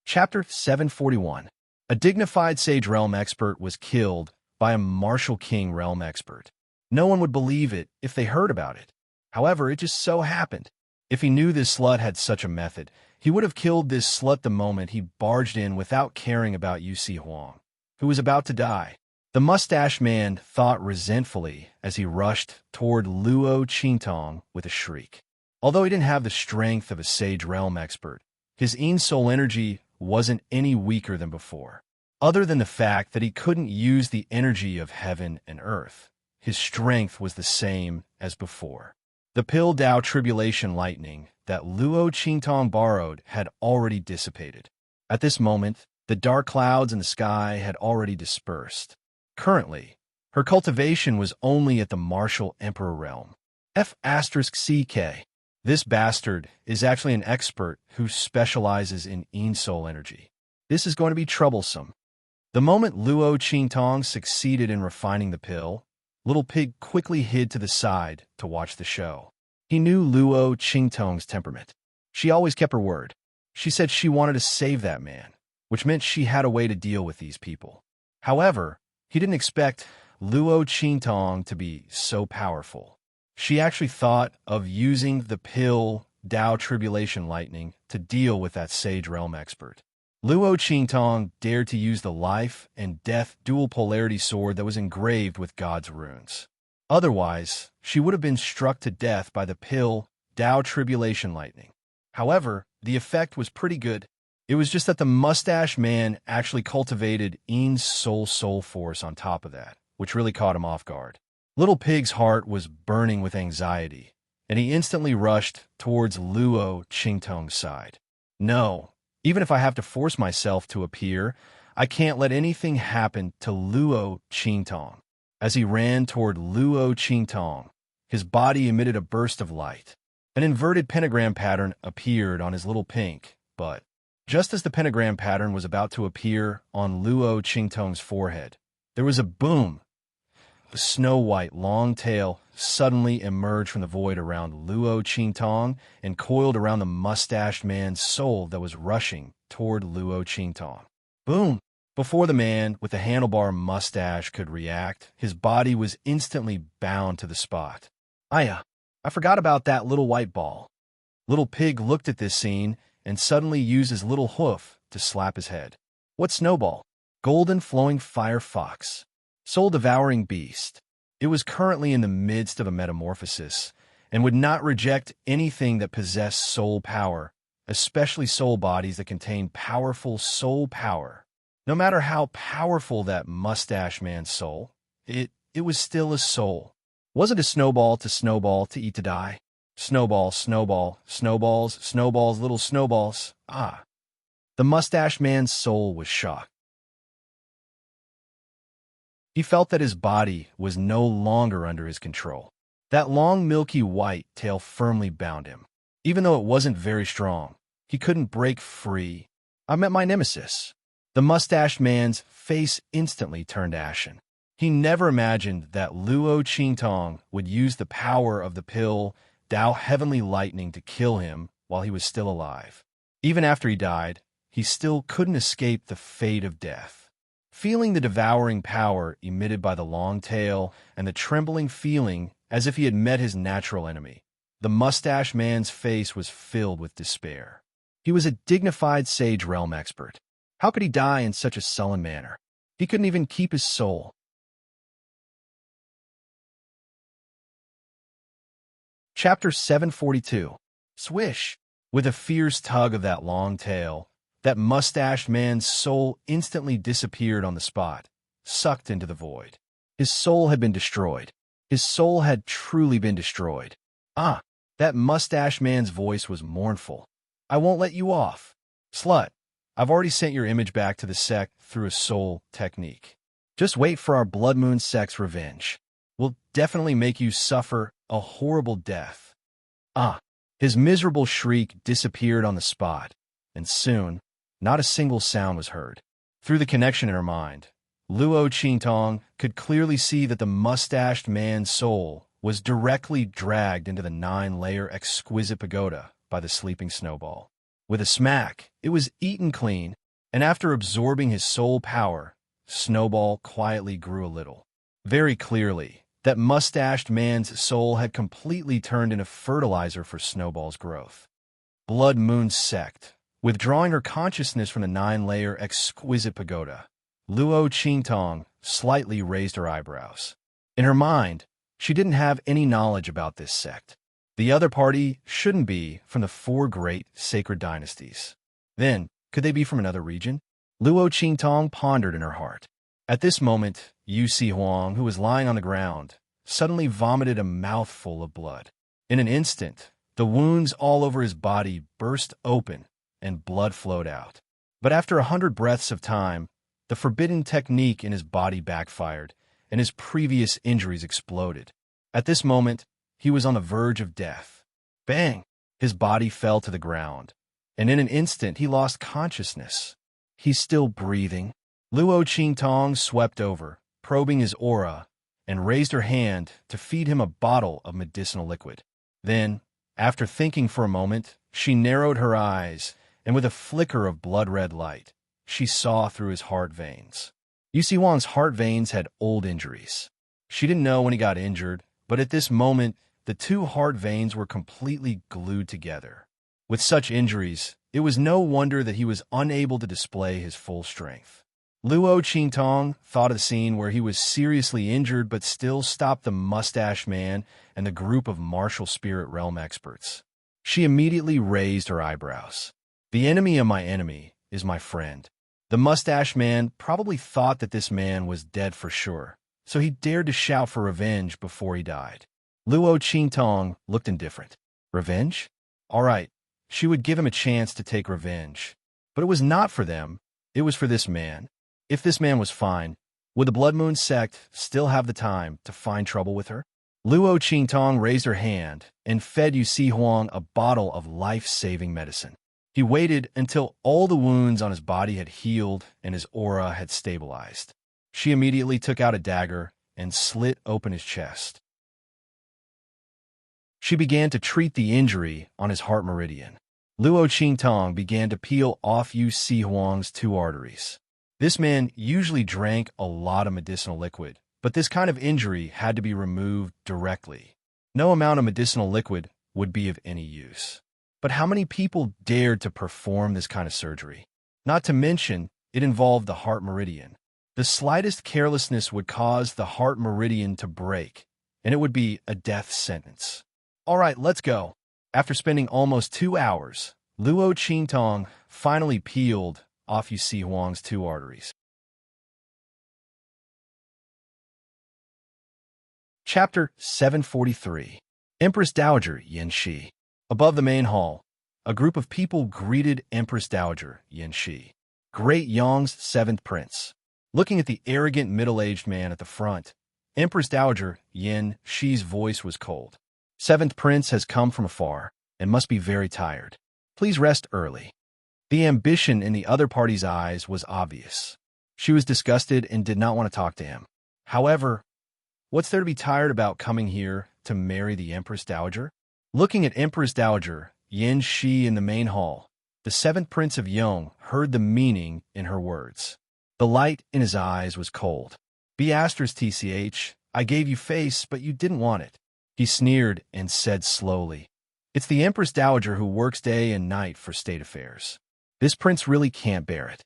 Chapter 741. A dignified Sage Realm expert was killed by a martial king realm expert. No one would believe it if they heard about it. However, it just so happened. If he knew this slut had such a method, he would have killed this slut the moment he barged in without caring about Yu Huang, who was about to die. The mustache man thought resentfully as he rushed toward Luo Qingtong with a shriek. Although he didn't have the strength of a Sage Realm expert, his soul energy wasn't any weaker than before. Other than the fact that he couldn't use the energy of heaven and earth, his strength was the same as before. The Pil Dao Tribulation Lightning that Luo Qingtong borrowed had already dissipated. At this moment, the dark clouds in the sky had already dispersed. Currently, her cultivation was only at the martial emperor realm. F*CK. This bastard is actually an expert who specializes in soul energy. This is going to be troublesome. The moment Luo Qingtong succeeded in refining the pill, Little Pig quickly hid to the side to watch the show. He knew Luo Qingtong's temperament. She always kept her word. She said she wanted to save that man, which meant she had a way to deal with these people. However, he didn't expect Luo Qingtong to be so powerful. She actually thought of using the Pil Dao Tribulation Lightning to deal with that Sage Realm expert. Luo Qingtong dared to use the life and death dual polarity sword that was engraved with God's runes. Otherwise, she would have been struck to death by the Pil Dao Tribulation Lightning. However, the effect was pretty good. It was just that the mustache man actually cultivated soul force on top of that, which really caught him off guard. Little Pig's heart was burning with anxiety, and he instantly rushed towards Luo Qingtong's side. No, even if I have to force myself to appear, I can't let anything happen to Luo Qingtong. As he ran toward Luo Qingtong, his body emitted a burst of light. An inverted pentagram pattern appeared on his little pink, but just as the pentagram pattern was about to appear on Luo Qingtong's forehead, there was a boom. A snow-white long tail suddenly emerged from the void around Luo Qingtong and coiled around the mustached man's soul that was rushing toward Luo Qingtong. Boom! Before the man with the handlebar mustache could react, his body was instantly bound to the spot. I forgot about that little white ball. Little Pig looked at this scene and suddenly used his little hoof to slap his head. What Snowball? Golden flowing fire fox. Soul-devouring beast. It was currently in the midst of a metamorphosis and would not reject anything that possessed soul power, especially soul bodies that contain powerful soul power. No matter how powerful that mustache man's soul, it was still a soul. Was it a snowball to eat to die? Snowball, snowball, snowballs, snowballs, little snowballs. Ah. The mustache man's soul was shocked. He felt that his body was no longer under his control. That long, milky white tail firmly bound him. Even though it wasn't very strong, he couldn't break free. I met my nemesis. The mustached man's face instantly turned ashen. He never imagined that Luo Qingtong would use the power of the Pil Dao Heavenly Lightning to kill him while he was still alive. Even after he died, he still couldn't escape the fate of death. Feeling the devouring power emitted by the long tail and the trembling feeling as if he had met his natural enemy, the mustache man's face was filled with despair. He was a dignified Sage Realm expert. How could he die in such a sullen manner? He couldn't even keep his soul. Chapter 742. Swish! With a fierce tug of that long tail, that mustached man's soul instantly disappeared on the spot, sucked into the void. His soul had been destroyed. His soul had truly been destroyed. Ah, that mustache man's voice was mournful. I won't let you off. Slut, I've already sent your image back to the sect through a soul technique. Just wait for our Blood Moon sect's revenge. We'll definitely make you suffer a horrible death. Ah, his miserable shriek disappeared on the spot, and soon, not a single sound was heard. Through the connection in her mind, Luo Qingtong could clearly see that the mustached man's soul was directly dragged into the 9-layer exquisite pagoda by the sleeping Snowball. With a smack, it was eaten clean, and after absorbing his soul power, Snowball quietly grew a little. Very clearly, that mustached man's soul had completely turned into fertilizer for Snowball's growth. Blood Moon sect. Withdrawing her consciousness from the 9-layer exquisite pagoda, Luo Qingtong slightly raised her eyebrows. In her mind, she didn't have any knowledge about this sect. The other party shouldn't be from the four great sacred dynasties. Then, could they be from another region? Luo Qingtong pondered in her heart. At this moment, Yu Si Huang, who was lying on the ground, suddenly vomited a mouthful of blood. In an instant, the wounds all over his body burst open and blood flowed out. But after 100 breaths of time, the forbidden technique in his body backfired, and his previous injuries exploded. At this moment, he was on the verge of death. Bang! His body fell to the ground, and in an instant he lost consciousness. He's still breathing. Luo Qingtong swept over, probing his aura, and raised her hand to feed him a bottle of medicinal liquid. Then, after thinking for a moment, she narrowed her eyes, and with a flicker of blood-red light, she saw through his heart veins. Yu Si Huang's heart veins had old injuries. She didn't know when he got injured, but at this moment, the two heart veins were completely glued together. With such injuries, it was no wonder that he was unable to display his full strength. Luo Qingtong thought of the scene where he was seriously injured but still stopped the mustache man and the group of martial spirit realm experts. She immediately raised her eyebrows. The enemy of my enemy is my friend. The mustache man probably thought that this man was dead for sure, so he dared to shout for revenge before he died. Luo Qingtong looked indifferent. Revenge? All right, she would give him a chance to take revenge. But it was not for them, it was for this man. If this man was fine, would the Blood Moon sect still have the time to find trouble with her? Luo Qingtong raised her hand and fed Yu Si Huang a bottle of life-saving medicine. He waited until all the wounds on his body had healed and his aura had stabilized. She immediately took out a dagger and slit open his chest. She began to treat the injury on his heart meridian. Luo Qingtong began to peel off Yu Si Huang's 2 arteries. This man usually drank a lot of medicinal liquid, but this kind of injury had to be removed directly. No amount of medicinal liquid would be of any use. But how many people dared to perform this kind of surgery? Not to mention, it involved the heart meridian. The slightest carelessness would cause the heart meridian to break, and it would be a death sentence. All right, let's go. After spending almost 2 hours, Luo Qingtong finally peeled off Yu Si Huang's 2 arteries. Chapter 743. Empress Dowager Yin Shi. Above the main hall, a group of people greeted Empress Dowager Yin Shi, Great Yong's 7th prince. Looking at the arrogant middle-aged man at the front, Empress Dowager Yin Shi's voice was cold. 7th prince has come from afar and must be very tired. Please rest early. The ambition in the other party's eyes was obvious. She was disgusted and did not want to talk to him. However, what's there to be tired about coming here to marry the Empress Dowager? Looking at Empress Dowager Yin Shi in the main hall, the 7th prince of Yong heard the meaning in her words. The light in his eyes was cold. B*TCH, I gave you face, but you didn't want it. He sneered and said slowly, It's the Empress Dowager who works day and night for state affairs. This prince really can't bear it.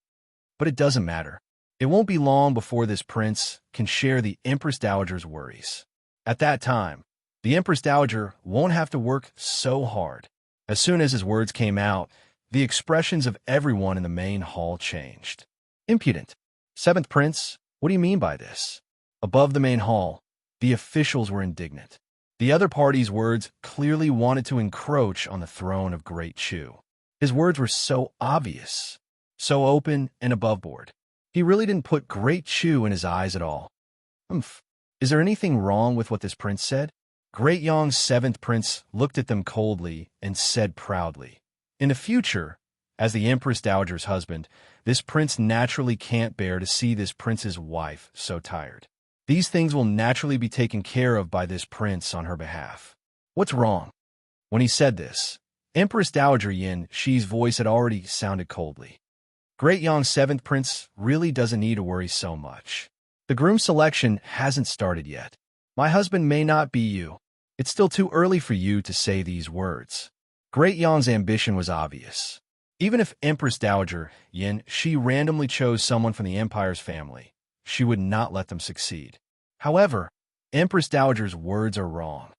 But it doesn't matter. It won't be long before this prince can share the Empress Dowager's worries. At that time, the Empress Dowager won't have to work so hard. As soon as his words came out, the expressions of everyone in the main hall changed. Impudent. 7th prince, what do you mean by this? Above the main hall, the officials were indignant. The other party's words clearly wanted to encroach on the throne of Great Chu. His words were so obvious, so open and above board. He really didn't put Great Chu in his eyes at all. Is there anything wrong with what this prince said? Great Yong's 7th prince looked at them coldly and said proudly, In the future, as the Empress Dowager's husband, this prince naturally can't bear to see this prince's wife so tired. These things will naturally be taken care of by this prince on her behalf. What's wrong? When he said this, Empress Dowager Yin Shi's voice had already sounded coldly. Great Yong's 7th prince really doesn't need to worry so much. The groom selection hasn't started yet. My husband may not be you. It's still too early for you to say these words. Great Yong's ambition was obvious. Even if Empress Dowager Yin Shi randomly chose someone from the Empire's family, she would not let them succeed. However, Empress Dowager's words are wrong.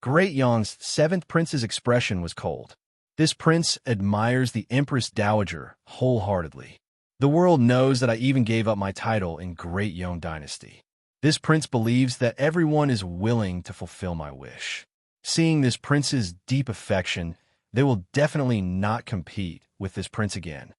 Great Yong's seventh prince's expression was cold. This prince admires the Empress Dowager wholeheartedly. The world knows that I even gave up my title in Great Yong Dynasty. This prince believes that everyone is willing to fulfill my wish. Seeing this prince's deep affection, they will definitely not compete with this prince again.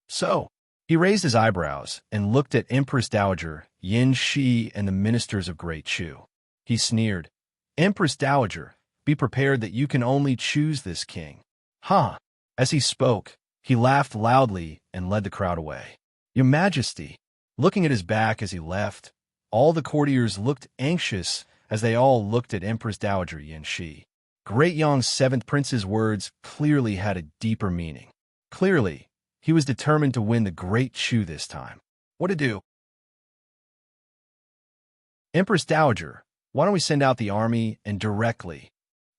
So, he raised his eyebrows and looked at Empress Dowager, Yin Shi, and the ministers of Great Chu. He sneered, "Empress Dowager, be prepared that you can only choose this king." Huh. As he spoke, he laughed loudly and led the crowd away. "Your Majesty." Looking at his back as he left, all the courtiers looked anxious as they all looked at Empress Dowager Yin Shi. Great Yong's seventh prince's words clearly had a deeper meaning. Clearly, he was determined to win the Great Chu this time. What to do? "Empress Dowager, why don't we send out the army and directly?"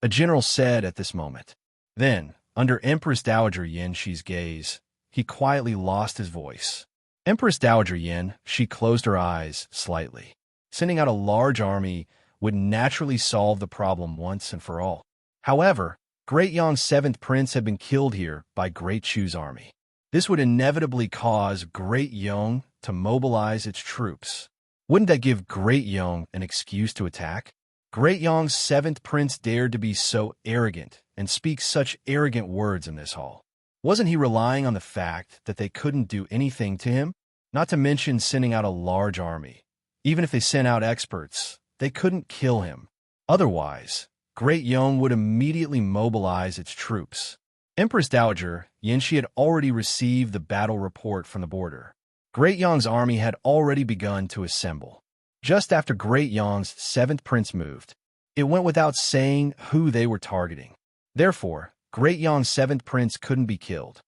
a general said at this moment. Then, under Empress Dowager Yin Shi's gaze, he quietly lost his voice. Empress Dowager Yin Shi closed her eyes slightly. Sending out a large army would naturally solve the problem once and for all. However, Great Yong's seventh prince had been killed here by Great Chu's army. This would inevitably cause Great Yong to mobilize its troops. Wouldn't that give Great Yong an excuse to attack? Great Yong's seventh prince dared to be so arrogant and speak such arrogant words in this hall. Wasn't he relying on the fact that they couldn't do anything to him? Not to mention sending out a large army. Even if they sent out experts, they couldn't kill him. Otherwise, Great Yong would immediately mobilize its troops. Empress Dowager Yin Shi had already received the battle report from the border. Great Yong's army had already begun to assemble. Just after Great Yong's seventh prince moved, it went without saying who they were targeting. Therefore, Great Yong's seventh prince couldn't be killed.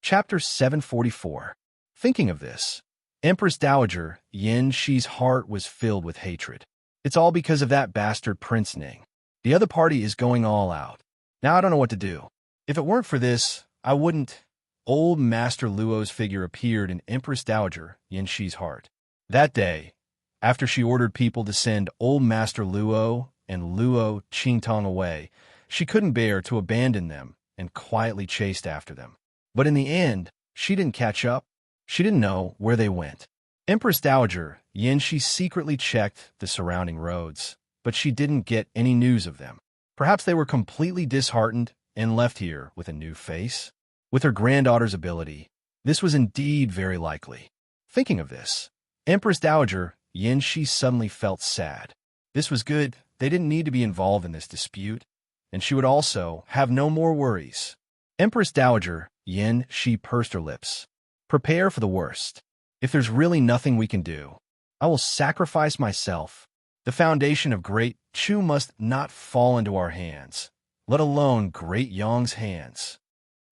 Chapter 744. Thinking of this, Empress Dowager Yin Shi's heart was filled with hatred. It's all because of that bastard Prince Ning. The other party is going all out. Now I don't know what to do. If it weren't for this, I wouldn't. Old Master Luo's figure appeared in Empress Dowager Yin Shi's heart. That day, after she ordered people to send Old Master Luo and Luo Qingtong away, she couldn't bear to abandon them and quietly chased after them. But in the end, she didn't catch up. She didn't know where they went. Empress Dowager Yin Shi secretly checked the surrounding roads, but she didn't get any news of them. Perhaps they were completely disheartened and left here with a new face. With her granddaughter's ability, this was indeed very likely. Thinking of this, Empress Dowager Yin Shi suddenly felt sad. This was good. They didn't need to be involved in this dispute, and she would also have no more worries. Empress Dowager Yin Shi pursed her lips. Prepare for the worst. If there's really nothing we can do, I will sacrifice myself. The foundation of Great Chu must not fall into our hands, let alone Great Yong's hands.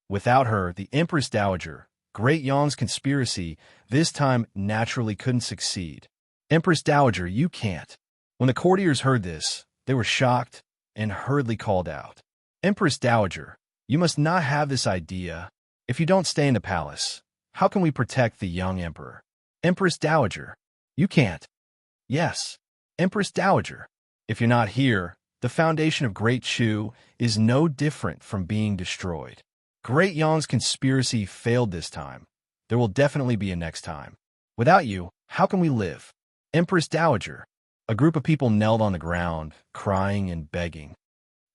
Without her, the Empress Dowager, Great Yong's conspiracy, this time naturally couldn't succeed. Empress Dowager, you can't. When the courtiers heard this, they were shocked and hurriedly called out. Empress Dowager, you must not have this idea. If you don't stay in the palace, how can we protect the young emperor? Empress Dowager, you can't. Yes, Empress Dowager, if you're not here, the foundation of Great Chu is no different from being destroyed. Great Yong's conspiracy failed this time. There will definitely be a next time. Without you, how can we live? Empress Dowager. A group of people knelt on the ground, crying and begging.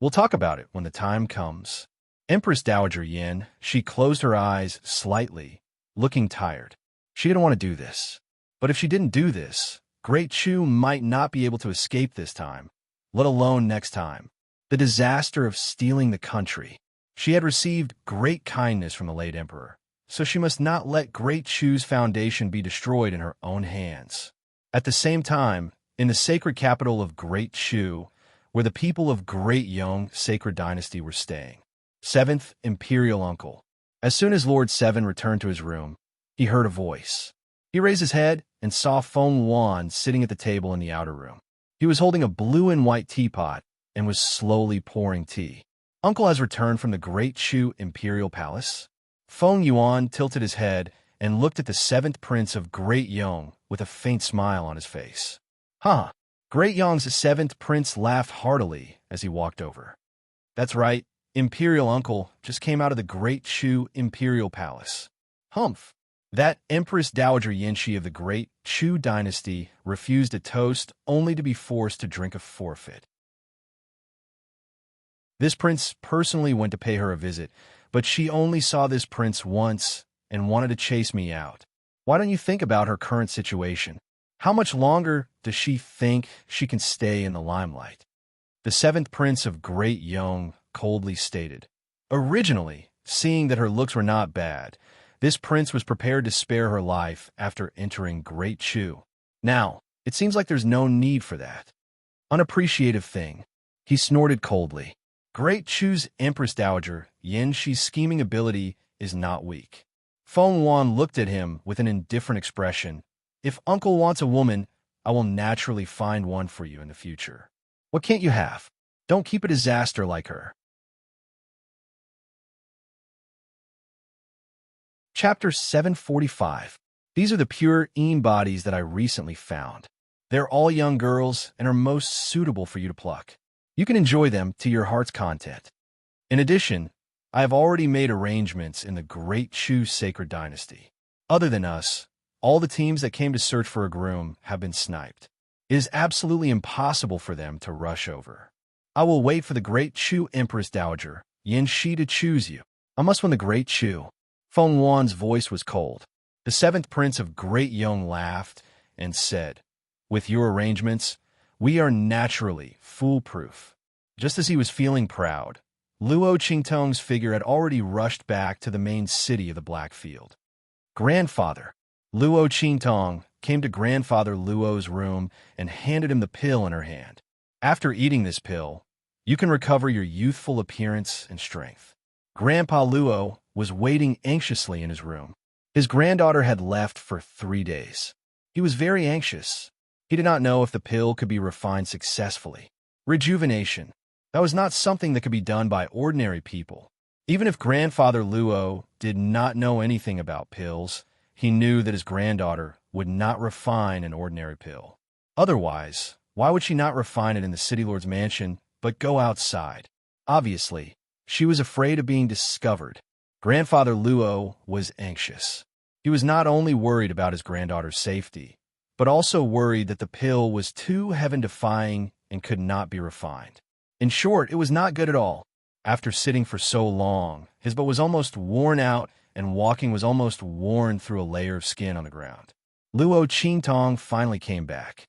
We'll talk about it when the time comes. Empress Dowager Yin, she closed her eyes slightly, looking tired. She didn't want to do this. But if she didn't do this, Great Chu might not be able to escape this time, let alone next time. The disaster of stealing the country. She had received great kindness from the late emperor, so she must not let Great Chu's foundation be destroyed in her own hands. At the same time, in the sacred capital of Great Chu, where the people of Great Yong sacred dynasty were staying. Seventh Imperial Uncle. As soon as Lord Seven returned to his room, he heard a voice. He raised his head and saw Feng Wan sitting at the table in the outer room. He was holding a blue and white teapot and was slowly pouring tea. Uncle has returned from the Great Chu Imperial Palace. Feng Yuan tilted his head and looked at the seventh prince of Great Yong with a faint smile on his face. Huh. Great Yong's seventh prince laughed heartily as he walked over. That's right, Imperial Uncle just came out of the Great Chu Imperial Palace. Humph. That Empress Dowager Yanxi of the Great Chu dynasty refused a toast only to be forced to drink a forfeit. This prince personally went to pay her a visit, but she only saw this prince once and wanted to chase me out. Why don't you think about her current situation? How much longer does she think she can stay in the limelight? The seventh prince of Great Yong coldly stated. Originally, seeing that her looks were not bad, this prince was prepared to spare her life after entering Great Chu. Now, it seems like there's no need for that. Unappreciative thing. He snorted coldly. Great Chu's Empress Dowager Yanxi's scheming ability is not weak. Feng Wan looked at him with an indifferent expression. If Uncle wants a woman, I will naturally find one for you in the future. What can't you have? Don't keep a disaster like her. Chapter 745. These are the pure bodies that I recently found. They're all young girls and are most suitable for you to pluck. You can enjoy them to your heart's content. In addition, I have already made arrangements in the Great Chu Sacred Dynasty. Other than us, all the teams that came to search for a groom have been sniped. It is absolutely impossible for them to rush over. I will wait for the Great Chu Empress Dowager Yanxi to choose you. I must win the Great Chu. Feng Wan's voice was cold. The seventh prince of Great Yong laughed and said, with your arrangements, we are naturally foolproof. Just as he was feeling proud, Luo Qingtong's figure had already rushed back to the main city of the Blackfield. Grandfather. Luo Qingtong came to Grandfather Luo's room and handed him the pill in her hand. After eating this pill, you can recover your youthful appearance and strength. Grandpa Luo was waiting anxiously in his room. His granddaughter had left for 3 days. He was very anxious. He did not know if the pill could be refined successfully. Rejuvenation. That was not something that could be done by ordinary people. Even if Grandfather Luo did not know anything about pills, he knew that his granddaughter would not refine an ordinary pill. Otherwise, why would she not refine it in the City Lord's mansion, but go outside? Obviously, she was afraid of being discovered. Grandfather Luo was anxious. He was not only worried about his granddaughter's safety, but also worried that the pill was too heaven-defying and could not be refined. In short, it was not good at all. After sitting for so long, his butt was almost worn out and walking was almost worn through a layer of skin on the ground. Luo Qingtong finally came back.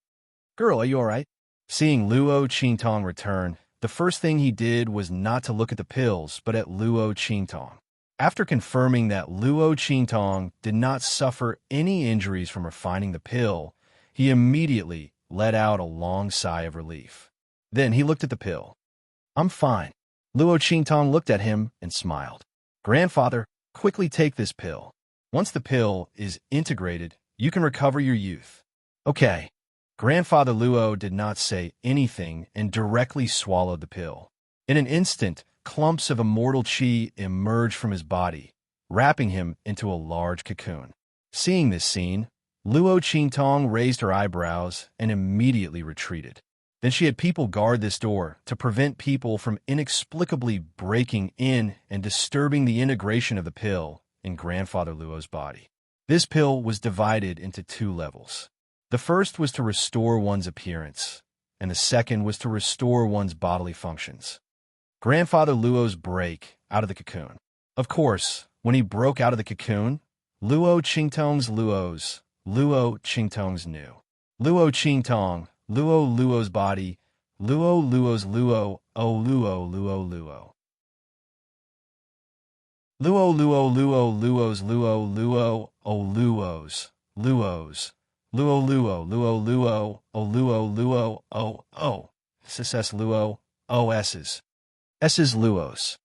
Girl, are you all right? Seeing Luo Qingtong return, the first thing he did was not to look at the pills, but at Luo Qingtong. After confirming that Luo Qingtong did not suffer any injuries from refining the pill, he immediately let out a long sigh of relief. Then he looked at the pill. I'm fine. Luo Qingtong looked at him and smiled. Grandfather, quickly take this pill. Once the pill is integrated, you can recover your youth. Okay. Grandfather Luo did not say anything and directly swallowed the pill. In an instant, clumps of immortal qi emerged from his body, wrapping him into a large cocoon. Seeing this scene, Luo Qingtong raised her eyebrows and immediately retreated. Then she had people guard this door to prevent people from inexplicably breaking in and disturbing the integration of the pill in Grandfather Luo's body. This pill was divided into 2 levels. The first was to restore one's appearance, and the second was to restore one's bodily functions. Grandfather Luo's break out of the cocoon. Of course, when he broke out of the cocoon, Luo Qingtong's knew. Luo Qingtong, Luo Luo's body, Luo Luo's Luo, O Luo Luo Luo. Luo Luo Luo Luo's Luo Luo, O Luo's, Luo's. Luo Luo Luo Luo, O Luo Luo, O O. SS Luo, O S's. S's Luos.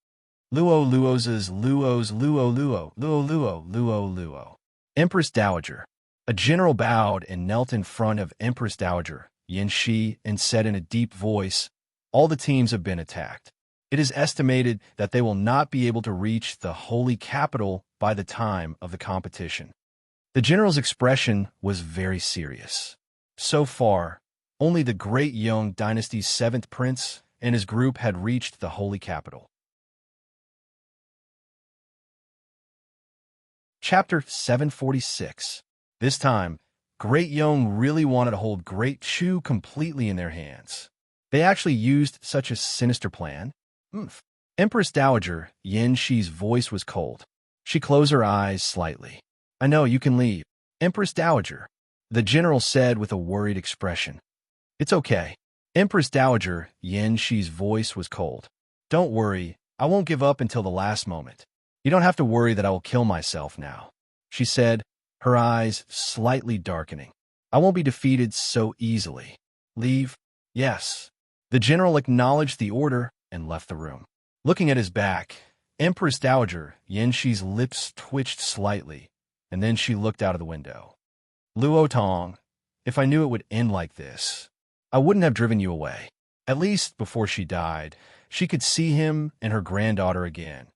Luo Luos's Luos Luo Luo, Luo Luo, Luo Luo. Empress Dowager. A general bowed and knelt in front of Empress Dowager Yanxi and said in a deep voice, all the teams have been attacked. It is estimated that they will not be able to reach the holy capital by the time of the competition. The general's expression was very serious. So far, only the Great Yong dynasty's 7th prince and his group had reached the holy capital. Chapter 746. This time, Great Yong really wanted to hold Great Chu completely in their hands. They actually used such a sinister plan. Empress Dowager Yin Shi's voice was cold. She closed her eyes slightly. "I know, you can leave." "Empress Dowager," the general said with a worried expression. "It's okay." Empress Dowager Yin Shi's voice was cold. "Don't worry, I won't give up until the last moment. You don't have to worry that I will kill myself now," she said, her eyes slightly darkening. "I won't be defeated so easily." "Leave?" "Yes." The general acknowledged the order and left the room. Looking at his back, Empress Dowager Yin Shi's lips twitched slightly, and then she looked out of the window. "Luo Tong, if I knew it would end like this, I wouldn't have driven you away." At least before she died, she could see him and her granddaughter again.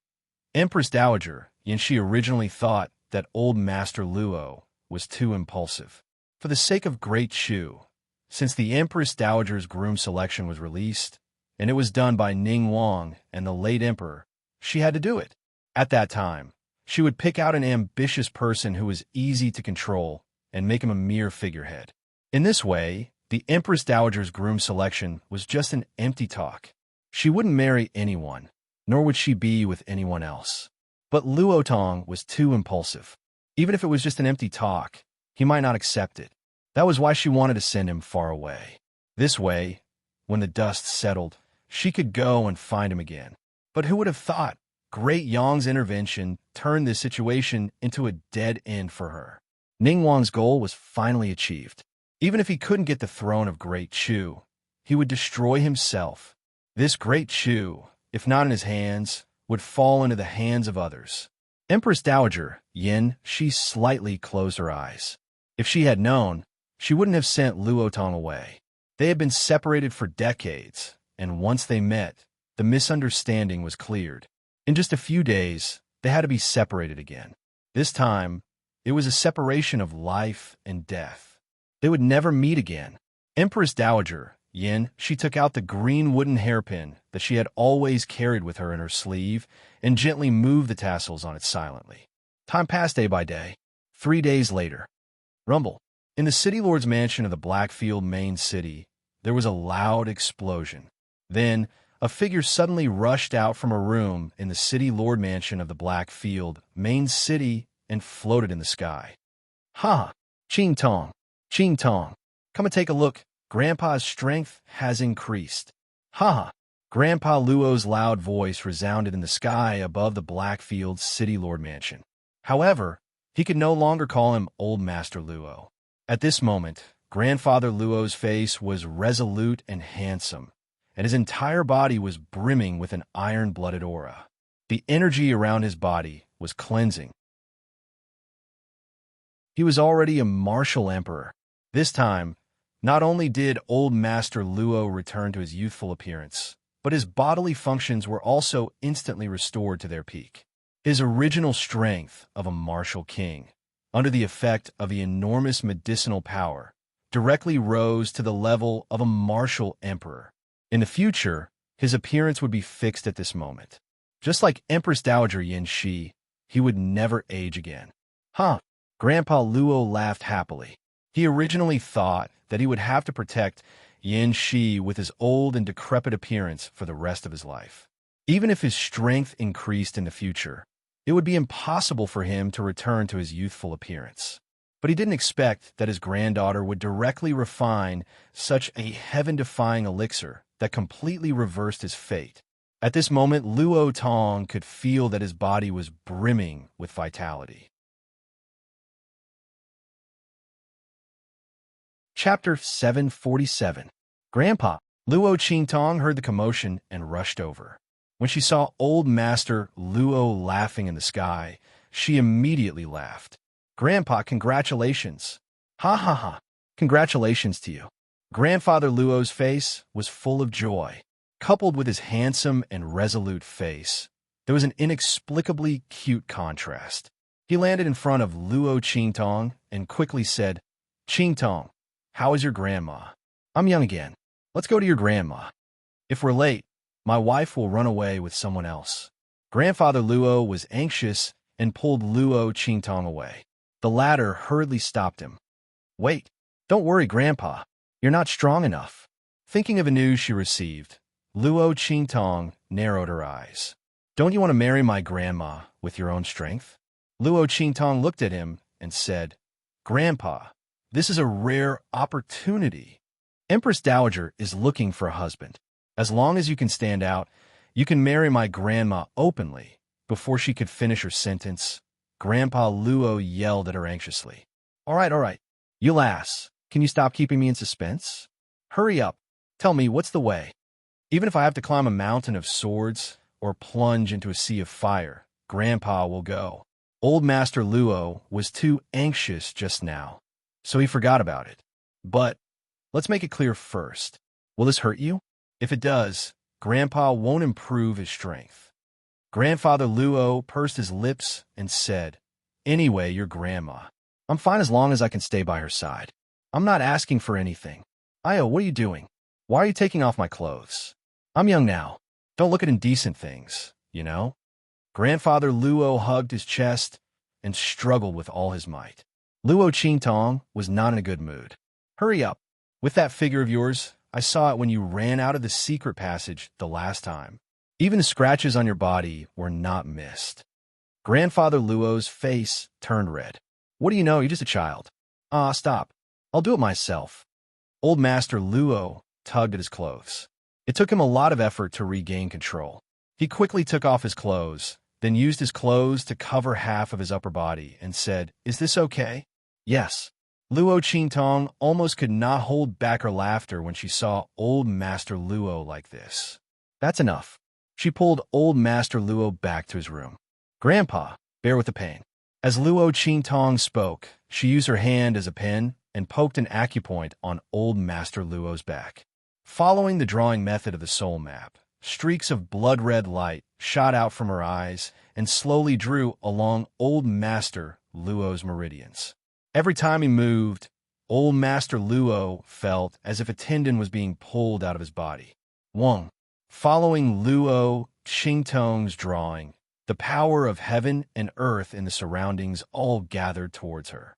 Empress Dowager Yin Shi originally thought that old Master Luo was too impulsive. For the sake of Great Chu, since the Empress Dowager's groom selection was released, and it was done by Ning Wang and the late emperor, she had to do it. At that time, she would pick out an ambitious person who was easy to control and make him a mere figurehead. In this way, the Empress Dowager's groom selection was just an empty talk. She wouldn't marry anyone, nor would she be with anyone else. But Luo Tong was too impulsive. Even if it was just an empty talk, he might not accept it. That was why she wanted to send him far away. This way, when the dust settled, she could go and find him again. But who would have thought Great Yong's intervention turned this situation into a dead end for her? Ning Wang's goal was finally achieved. Even if he couldn't get the throne of Great Chu, he would destroy himself. This Great Chu, if not in his hands, would fall into the hands of others. Empress Dowager Yin Shi slightly closed her eyes. If she had known, she wouldn't have sent Luo Tong away. They had been separated for decades, and once they met, the misunderstanding was cleared. In just a few days, they had to be separated again. This time, it was a separation of life and death. They would never meet again. Empress Dowager Yin Shi took out the green wooden hairpin that she had always carried with her in her sleeve and gently moved the tassels on it silently. Time passed day by day. 3 days later. Rumble. In the city lord's mansion of the Blackfield main city, there was a loud explosion. Then, a figure suddenly rushed out from a room in the city lord mansion of the Blackfield main city and floated in the sky. "Ha! Ching Tong! Ching Tong! Come and take a look. Grandpa's strength has increased." "Ha ha!" Grandpa Luo's loud voice resounded in the sky above the Blackfield city lord mansion. However, he could no longer call him Old Master Luo. At this moment, Grandfather Luo's face was resolute and handsome, and his entire body was brimming with an iron-blooded aura. The energy around his body was cleansing. He was already a martial emperor. This time, not only did Old Master Luo return to his youthful appearance, but his bodily functions were also instantly restored to their peak. His original strength of a martial king, under the effect of the enormous medicinal power, directly rose to the level of a martial emperor. In the future, his appearance would be fixed at this moment. Just like Empress Dowager Yin Shi, he would never age again. "Huh?" Grandpa Luo laughed happily. He originally thought that he would have to protect Yin Shi with his old and decrepit appearance for the rest of his life. Even if his strength increased in the future, it would be impossible for him to return to his youthful appearance. But he didn't expect that his granddaughter would directly refine such a heaven-defying elixir that completely reversed his fate. At this moment, Luo Tong could feel that his body was brimming with vitality. Chapter 747. Grandpa. Luo Qingtong heard the commotion and rushed over. When she saw Old Master Luo laughing in the sky, she immediately laughed. "Grandpa, congratulations." "Ha ha ha. Congratulations to you." Grandfather Luo's face was full of joy. Coupled with his handsome and resolute face, there was an inexplicably cute contrast. He landed in front of Luo Qingtong and quickly said, "Qingtong, how is your grandma? I'm young again. Let's go to your grandma. If we're late, my wife will run away with someone else." Grandfather Luo was anxious and pulled Luo Qingtong away. The latter hurriedly stopped him. "Wait, don't worry, Grandpa. You're not strong enough." Thinking of the news she received, Luo Qingtong narrowed her eyes. "Don't you want to marry my grandma with your own strength?" Luo Qingtong looked at him and said, "Grandpa, this is a rare opportunity. Empress Dowager is looking for a husband. As long as you can stand out, you can marry my grandma openly." Before she could finish her sentence, Grandpa Luo yelled at her anxiously. All right. You lass, can you stop keeping me in suspense? Hurry up. Tell me, what's the way? Even if I have to climb a mountain of swords or plunge into a sea of fire, Grandpa will go." Old Master Luo was too anxious just now, so he forgot about it. "But let's make it clear first. Will this hurt you? If it does, Grandpa won't improve his strength." Grandfather Luo pursed his lips and said, "Anyway, your grandma. I'm fine as long as I can stay by her side. I'm not asking for anything. Io, what are you doing? Why are you taking off my clothes? I'm young now. Don't look at indecent things, you know?" Grandfather Luo hugged his chest and struggled with all his might. Luo Qingtong was not in a good mood. "Hurry up. With that figure of yours, I saw it when you ran out of the secret passage the last time. Even the scratches on your body were not missed." Grandfather Luo's face turned red. "What do you know? You're just a child." Stop. I'll do it myself." Old Master Luo tugged at his clothes. It took him a lot of effort to regain control. He quickly took off his clothes, then used his clothes to cover half of his upper body and said, "Is this okay?" "Yes." Luo Qingtong almost could not hold back her laughter when she saw Old Master Luo like this. "That's enough." She pulled Old Master Luo back to his room. "Grandpa, bear with the pain." As Luo Qingtong spoke, she used her hand as a pen and poked an acupoint on Old Master Luo's back. Following the drawing method of the soul map, streaks of blood-red light shot out from her eyes and slowly drew along Old Master Luo's meridians. Every time he moved, Old Master Luo felt as if a tendon was being pulled out of his body. Wong. Following Luo Qingtong's drawing, the power of heaven and earth in the surroundings all gathered towards her.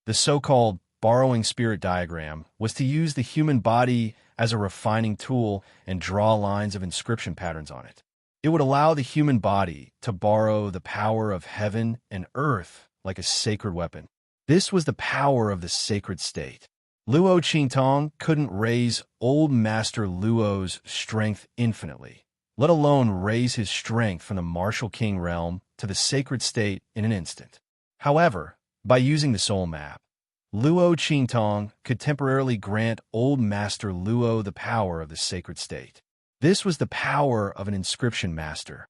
The so-called borrowing spirit diagram was to use the human body as a refining tool and draw lines of inscription patterns on it. It would allow the human body to borrow the power of heaven and earth like a sacred weapon. This was the power of the sacred state. Luo Qingtong couldn't raise Old Master Luo's strength infinitely, let alone raise his strength from the martial king realm to the sacred state in an instant. However, by using the soul map, Luo Qingtong could temporarily grant Old Master Luo the power of the sacred state. This was the power of an inscription master.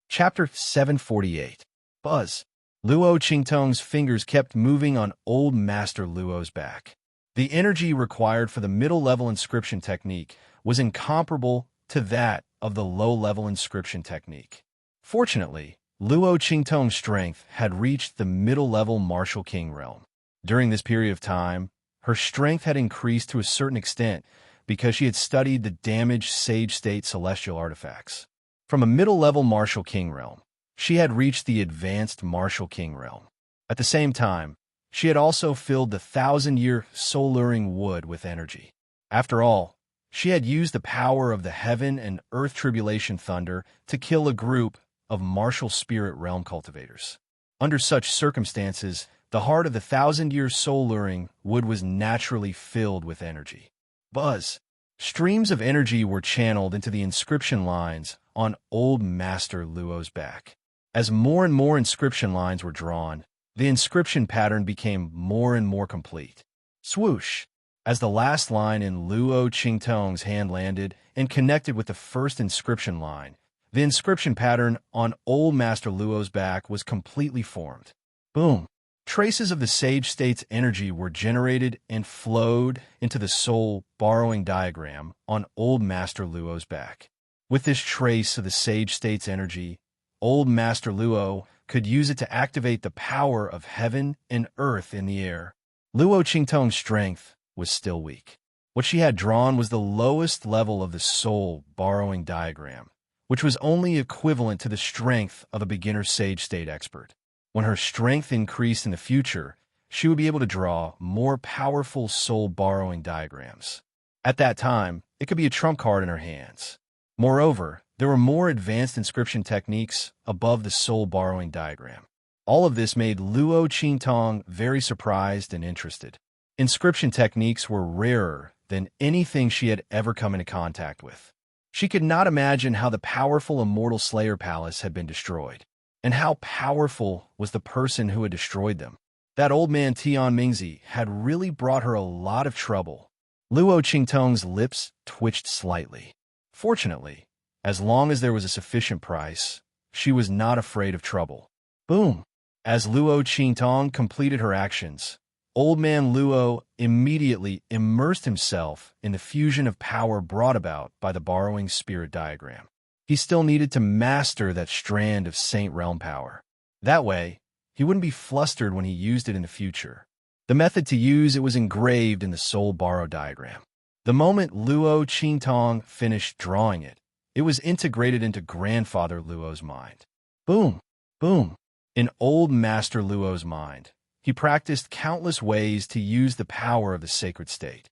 Chapter 748. Buzz. Luo Qingtong's fingers kept moving on Old Master Luo's back. The energy required for the middle-level inscription technique was incomparable to that of the low-level inscription technique. Fortunately, Luo Qingtong's strength had reached the middle-level martial king realm. During this period of time, her strength had increased to a certain extent because she had studied the damaged Sage State celestial artifacts. From a middle-level martial king realm, she had reached the advanced martial king realm. At the same time, she had also filled the 1,000-year soul-luring wood with energy. After all, she had used the power of the heaven and earth tribulation thunder to kill a group of martial spirit realm cultivators. Under such circumstances, the heart of the 1,000-year soul-luring wood was naturally filled with energy. Buzz. Streams of energy were channeled into the inscription lines on Old Master Luo's back. As more and more inscription lines were drawn, the inscription pattern became more and more complete. Swoosh! As the last line in Luo Qingtong's hand landed and connected with the first inscription line, the inscription pattern on Old Master Luo's back was completely formed. Boom! Traces of the Sage State's energy were generated and flowed into the soul borrowing diagram on Old Master Luo's back. With this trace of the Sage State's energy, old Master Luo could use it to activate the power of heaven and earth in the air. Luo Qingtong's strength was still weak. What she had drawn was the lowest level of the soul borrowing diagram, which was only equivalent to the strength of a beginner Sage State expert. When her strength increased in the future, she would be able to draw more powerful soul borrowing diagrams. At that time, it could be a trump card in her hands. Moreover, there were more advanced inscription techniques above the soul borrowing diagram. All of this made Luo Qingtong very surprised and interested. Inscription techniques were rarer than anything she had ever come into contact with. She could not imagine how the powerful Immortal Slayer Palace had been destroyed, and how powerful was the person who had destroyed them. That old man Tian Mingzi had really brought her a lot of trouble. Luo Qingtong's lips twitched slightly. Fortunately, as long as there was a sufficient price, she was not afraid of trouble. Boom! As Luo Qingtong completed her actions, Old Man Luo immediately immersed himself in the fusion of power brought about by the borrowing spirit diagram. He still needed to master that strand of Saint Realm power. That way, he wouldn't be flustered when he used it in the future. The method to use it was engraved in the soul borrow diagram. The moment Luo Qingtong finished drawing it, it was integrated into Grandfather Luo's mind. Boom! Boom! In old Master Luo's mind, he practiced countless ways to use the power of the sacred state.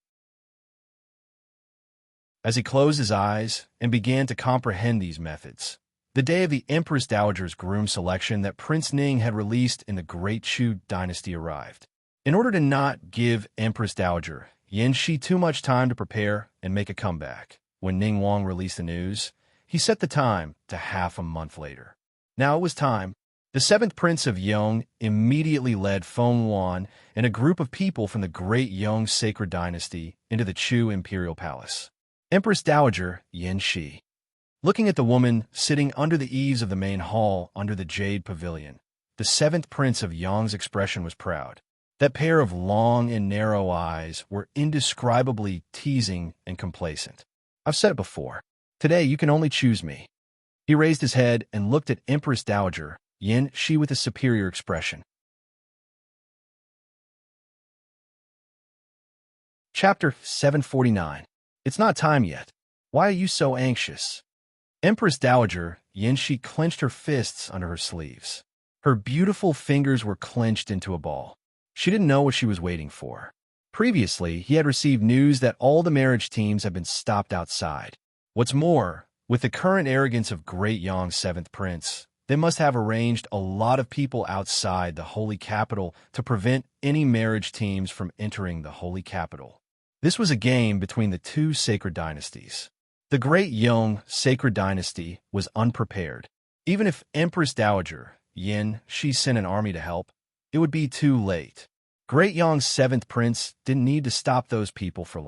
As he closed his eyes and began to comprehend these methods, the day of the Empress Dowager's groom selection that Prince Ning had released in the Great Chu dynasty arrived. In order to not give Empress Dowager Yan Shi too much time to prepare and make a comeback, when Ning Wang released the news, he set the time to half a month later. Now it was time. The seventh prince of Yong immediately led Feng Wan and a group of people from the Great Yong Sacred Dynasty into the Chu Imperial Palace. Empress Dowager Yan Shi. Looking at the woman sitting under the eaves of the main hall under the Jade Pavilion, the seventh prince of Yong's expression was proud. That pair of long and narrow eyes were indescribably teasing and complacent. I've said it before. Today you can only choose me. He raised his head and looked at Empress Dowager Yan Shi with a superior expression. Chapter 749. It's not time yet. Why are you so anxious? Empress Dowager Yan Shi clenched her fists under her sleeves. Her beautiful fingers were clenched into a ball. She didn't know what she was waiting for. Previously, he had received news that all the marriage teams had been stopped outside. What's more, with the current arrogance of Great Yong's seventh prince, they must have arranged a lot of people outside the holy capital to prevent any marriage teams from entering the holy capital. This was a game between the two sacred dynasties. The Great Yong Sacred Dynasty was unprepared. Even if Empress Dowager Yan Shi sent an army to help, it would be too late. Great Yong's seventh prince didn't need to stop those people for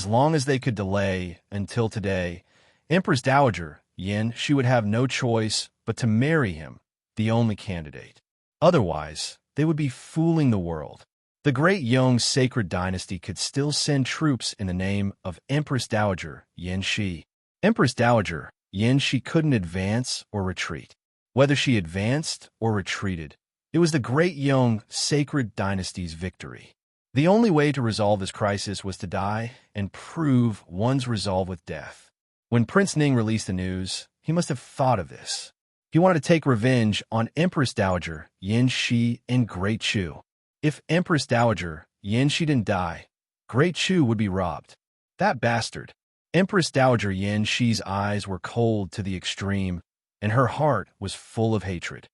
long as they could delay until today, Empress Dowager Yan Shi would have no choice but to marry him, the only candidate. Otherwise, they would be fooling the world. The Great Yong Sacred Dynasty could still send troops in the name of Empress Dowager Yan Shi. Empress Dowager Yan Shi couldn't advance or retreat. Whether she advanced or retreated, it was the Great Yong Sacred Dynasty's victory. The only way to resolve this crisis was to die and prove one's resolve with death. When Prince Ning released the news, he must have thought of this. He wanted to take revenge on Empress Dowager Yan Shi and Great Chu. If Empress Dowager Yan Shi didn't die, Great Chu would be robbed. That bastard. Empress Dowager Yan Shi's eyes were cold to the extreme, and her heart was full of hatred.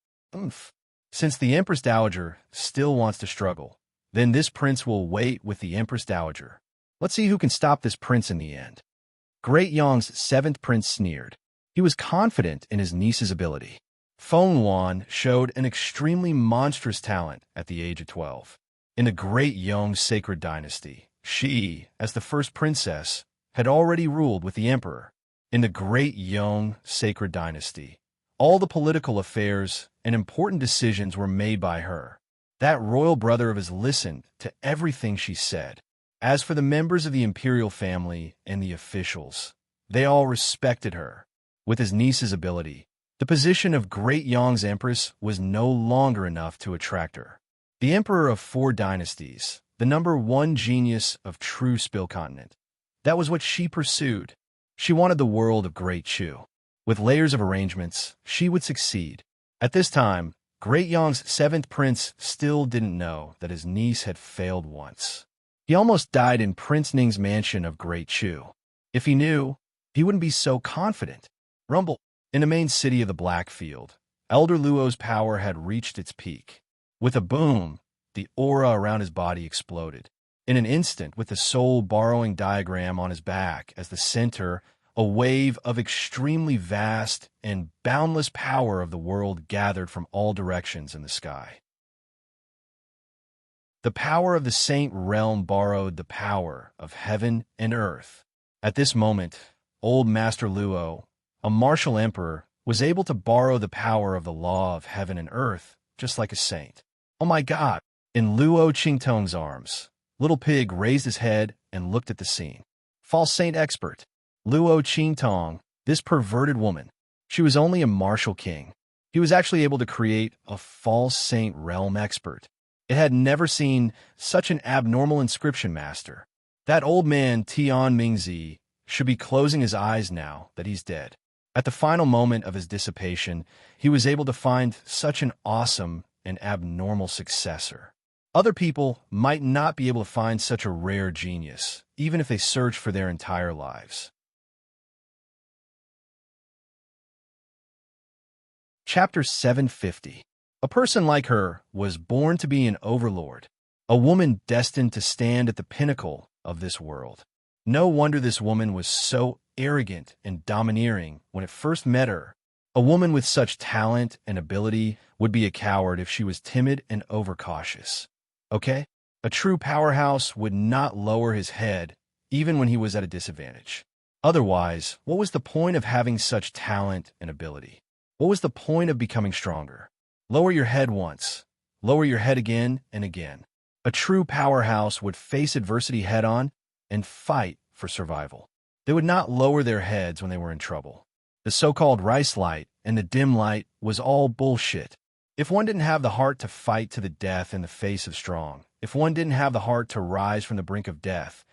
Since the Empress Dowager still wants to struggle, then this prince will wait with the Empress Dowager. Let's see who can stop this prince in the end. Great Yong's seventh prince sneered. He was confident in his niece's ability. Feng Wan showed an extremely monstrous talent at the age of 12. In the Great Yong Sacred Dynasty, she, as the first princess, had already ruled with the emperor. In the Great Yong Sacred Dynasty, all the political affairs and important decisions were made by her. That royal brother of his listened to everything she said. As for the members of the imperial family and the officials, They all respected her. With his niece's ability, the position of Great Yong's empress was no longer enough to attract her. The emperor of 4 dynasties, the #1 genius of true Spill Continent. That was what she pursued. She wanted the world of Great Chu. With layers of arrangements, she would succeed. At this time, Great Yong's 7th prince still didn't know that his niece had failed once. He almost died in Prince Ning's mansion of Great Chu. If he knew, he wouldn't be so confident. Rumble. In the main city of the Blackfield, Elder Luo's power had reached its peak. With a boom, the aura around his body exploded. In an instant, with the soul-borrowing diagram on his back as the center, a wave of extremely vast and boundless power of the world gathered from all directions in the sky. The power of the Saint Realm borrowed the power of heaven and earth. At this moment, old Master Luo, a martial emperor, was able to borrow the power of the law of heaven and earth, just like a saint. Oh my God! In Luo Qingtong's arms, Little Pig raised his head and looked at the scene. False saint expert. Luo Qingtong, this perverted woman. She was only a martial king. He was actually able to create a false saint realm expert. It had never seen such an abnormal inscription master. That old man, Tian Mingzi, should be closing his eyes now that he's dead. At the final moment of his dissipation, he was able to find such an awesome and abnormal successor. Other people might not be able to find such a rare genius, even if they search for their entire lives. Chapter 750. A person like her was born to be an overlord, a woman destined to stand at the pinnacle of this world. No wonder this woman was so arrogant and domineering when it first met her. A woman with such talent and ability would be a coward if she was timid and overcautious. Okay? A true powerhouse would not lower his head even when he was at a disadvantage. Otherwise, what was the point of having such talent and ability? What was the point of becoming stronger? Lower your head once. Lower your head again and again. A true powerhouse would face adversity head-on and fight for survival. They would not lower their heads when they were in trouble. The so-called rice light and the dim light was all bullshit. If one didn't have the heart to fight to the death in the face of strong, if one didn't have the heart to rise from the brink of death,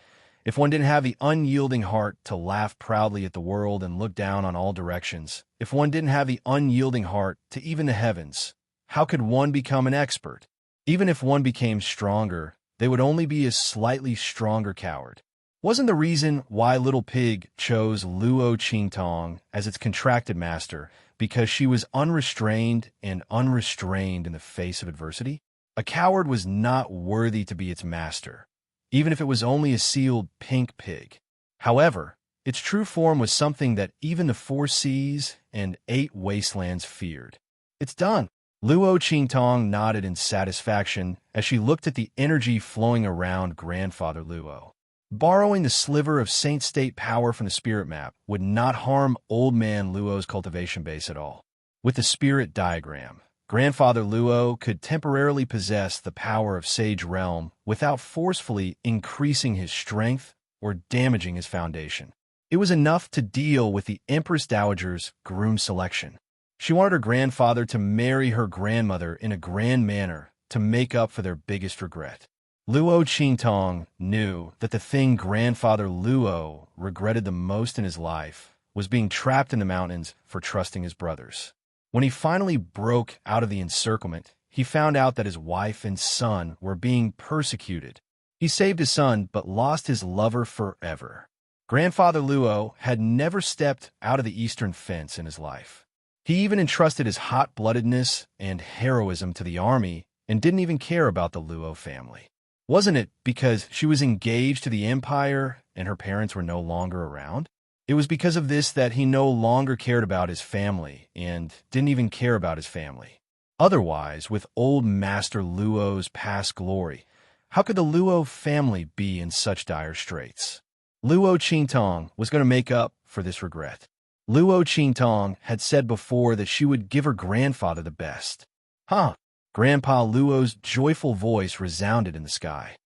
if one didn't have the unyielding heart to laugh proudly at the world and look down on all directions, if one didn't have the unyielding heart to even the heavens, how could one become an expert? Even if one became stronger, they would only be a slightly stronger coward. Wasn't the reason why Little Pig chose Luo Qingtong as its contracted master because she was unrestrained and unrestrained in the face of adversity? A coward was not worthy to be its master, even if it was only a sealed pink pig. However, its true form was something that even the 4 seas and 8 wastelands feared. It's done. Luo Qingtong nodded in satisfaction as she looked at the energy flowing around Grandfather Luo. Borrowing the sliver of Saint State power from the spirit map would not harm Old Man Luo's cultivation base at all. With the spirit diagram, Grandfather Luo could temporarily possess the power of Sage Realm without forcefully increasing his strength or damaging his foundation. It was enough to deal with the Empress Dowager's groom selection. She wanted her grandfather to marry her grandmother in a grand manner to make up for their biggest regret. Luo Qingtong knew that the thing Grandfather Luo regretted the most in his life was being trapped in the mountains for trusting his brothers. When he finally broke out of the encirclement, he found out that his wife and son were being persecuted. He saved his son but lost his lover forever. Grandfather Luo had never stepped out of the eastern fence in his life. He even entrusted his hot-bloodedness and heroism to the army and didn't even care about the Luo family. Wasn't it because she was engaged to the empire and her parents were no longer around? It was because of this that he no longer cared about his family and didn't even care about his family. Otherwise, with old Master Luo's past glory, how could the Luo family be in such dire straits? Luo Qingtong was going to make up for this regret. Luo Qingtong had said before that she would give her grandfather the best. Huh? Grandpa Luo's joyful voice resounded in the sky.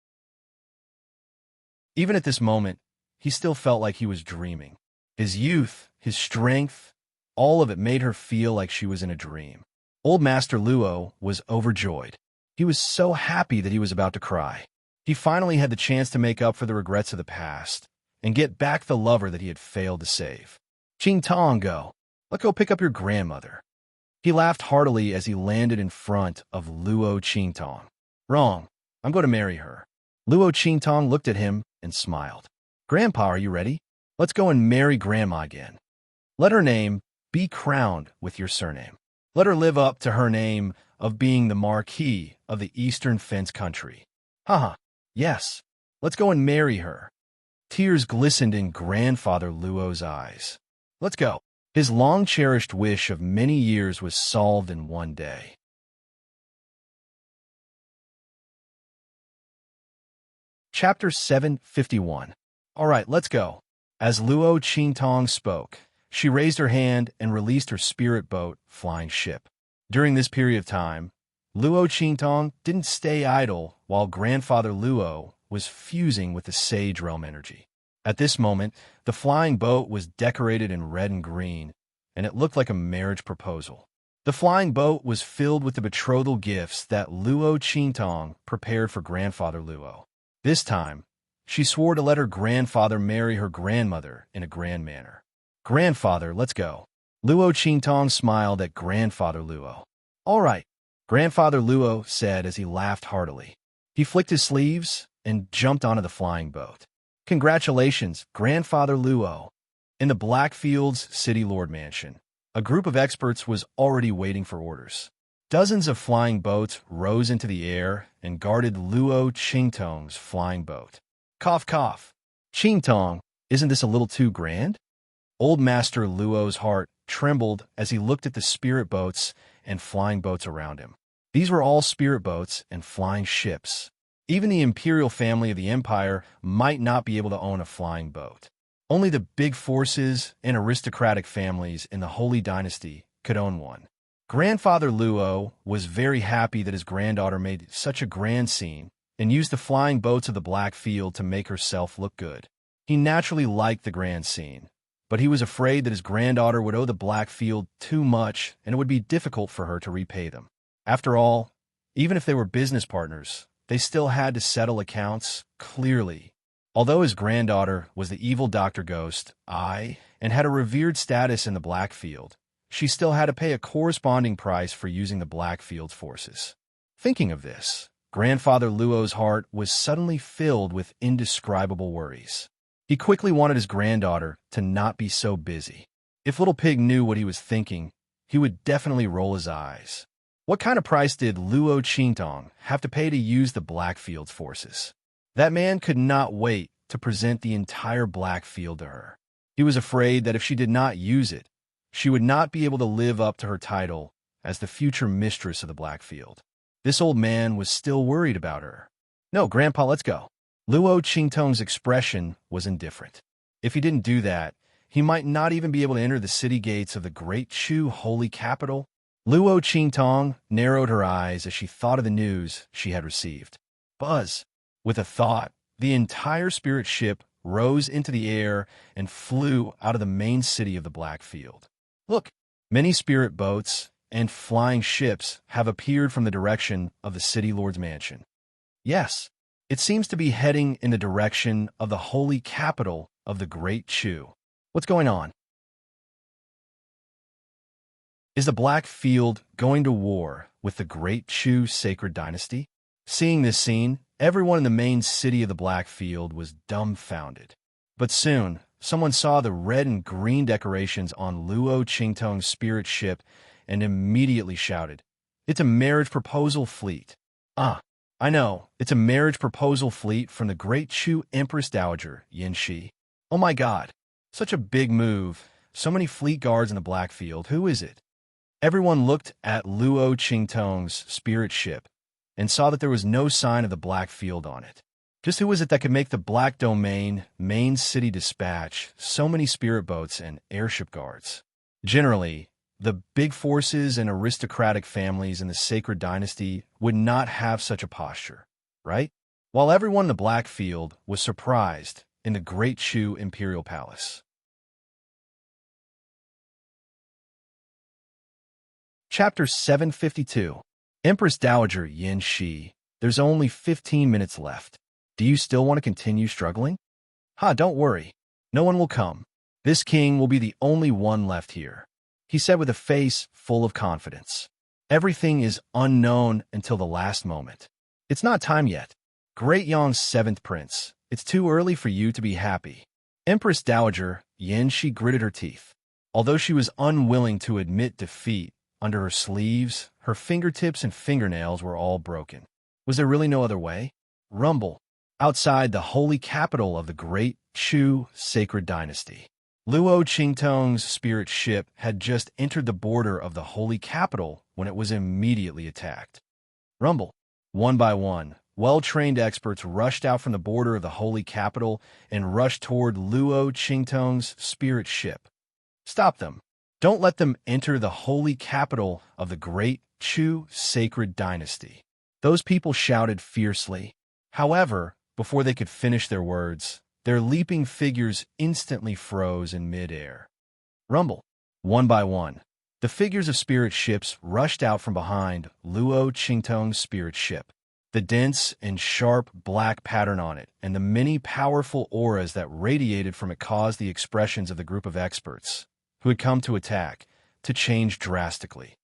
Even at this moment, he still felt like he was dreaming. His youth, his strength, all of it made her feel like she was in a dream. Old Master Luo was overjoyed. He was so happy that he was about to cry. He finally had the chance to make up for the regrets of the past and get back the lover that he had failed to save. Ching Tong, go. Let's go pick up your grandmother. He laughed heartily as he landed in front of Luo Qingtong. Wrong. I'm going to marry her. Luo Qingtong looked at him and smiled. Grandpa, are you ready? Let's go and marry Grandma again. Let her name be crowned with your surname. Let her live up to her name of being the Marquis of the Eastern Fence Country. Haha, yes. Let's go and marry her. Tears glistened in Grandfather Luo's eyes. Let's go. His long-cherished wish of many years was solved in one day. Chapter 751. All right, let's go. As Luo Qingtong spoke, she raised her hand and released her spirit boat, Flying Ship. During this period of time, Luo Qingtong didn't stay idle while Grandfather Luo was fusing with the Sage Realm energy. At this moment, the flying boat was decorated in red and green, and it looked like a marriage proposal. The flying boat was filled with the betrothal gifts that Luo Qingtong prepared for Grandfather Luo. This time, she swore to let her grandfather marry her grandmother in a grand manner. Grandfather, let's go. Luo Qingtong smiled at Grandfather Luo. All right, Grandfather Luo said as he laughed heartily. He flicked his sleeves and jumped onto the flying boat. Congratulations, Grandfather Luo. In the Blackfields City Lord Mansion, a group of experts was already waiting for orders. Dozens of flying boats rose into the air and guarded Luo Qingtong's flying boat. Cough, cough. Qingtong, isn't this a little too grand? Old Master Luo's heart trembled as he looked at the spirit boats and flying boats around him. These were all spirit boats and flying ships. Even the imperial family of the empire might not be able to own a flying boat. Only the big forces and aristocratic families in the Holy Dynasty could own one. Grandfather Luo was very happy that his granddaughter made such a grand scene and used the flying boats of the Blackfield to make herself look good. He naturally liked the grand scene, but he was afraid that his granddaughter would owe the Blackfield too much and it would be difficult for her to repay them. After all, even if they were business partners, they still had to settle accounts clearly. Although his granddaughter was the evil Dr. Ghost, and had a revered status in the Blackfield, she still had to pay a corresponding price for using the Blackfield's forces. Thinking of this, Grandfather Luo's heart was suddenly filled with indescribable worries. He quickly wanted his granddaughter to not be so busy. If Little Pig knew what he was thinking, he would definitely roll his eyes. What kind of price did Luo Qingtong have to pay to use the Blackfield's forces? That man could not wait to present the entire Blackfield to her. He was afraid that if she did not use it, she would not be able to live up to her title as the future mistress of the Blackfield. This old man was still worried about her. No, Grandpa, let's go. Luo Qingtong's expression was indifferent. If he didn't do that, he might not even be able to enter the city gates of the Great Chu holy capital. Luo Qingtong narrowed her eyes as she thought of the news she had received. Buzz! With a thought, the entire spirit ship rose into the air and flew out of the main city of the Blackfield. Look, many spirit boats and flying ships have appeared from the direction of the City Lord's mansion. Yes, it seems to be heading in the direction of the holy capital of the Great Chu. What's going on? Is the Blackfield going to war with the Great Chu sacred dynasty? Seeing this scene, everyone in the main city of the Blackfield was dumbfounded. But soon, someone saw the red and green decorations on Luo Qingtong's spirit ship and immediately shouted, "It's a marriage proposal fleet." Ah, I know, it's a marriage proposal fleet from the Great Chu Empress Dowager, Yin Shi. Oh my god, such a big move. So many fleet guards in the Blackfield. Who is it? Everyone looked at Luo Qingtong's spirit ship and saw that there was no sign of the Blackfield on it. Just who was it that could make the Black Domain main city dispatch so many spirit boats and airship guards? Generally, the big forces and aristocratic families in the sacred dynasty would not have such a posture, right? While everyone in the Blackfield was surprised in the Great Chu Imperial Palace. Chapter 752. Empress Dowager Yin Shi. There's only 15 minutes left. Do you still want to continue struggling? Don't worry. No one will come. This king will be the only one left here, he said with a face full of confidence. Everything is unknown until the last moment. It's not time yet. Great Yong's 7th prince. It's too early for you to be happy. Empress Dowager Yin Shi gritted her teeth. Although she was unwilling to admit defeat, under her sleeves, her fingertips and fingernails were all broken. Was there really no other way? Rumble. Outside the holy capital of the Great Chu sacred dynasty. Luo Qingtong's spirit ship had just entered the border of the holy capital when it was immediately attacked. Rumble. One by one, well-trained experts rushed out from the border of the holy capital and rushed toward Luo Qingtong's spirit ship. Stop them. Don't let them enter the holy capital of the Great Chu sacred dynasty. Those people shouted fiercely. However, before they could finish their words, their leaping figures instantly froze in mid-air. Rumble. One by one, the figures of spirit ships rushed out from behind Luo Qingtong's spirit ship. The dense and sharp black pattern on it and the many powerful auras that radiated from it caused the expressions of the group of experts who had come to attack to change drastically.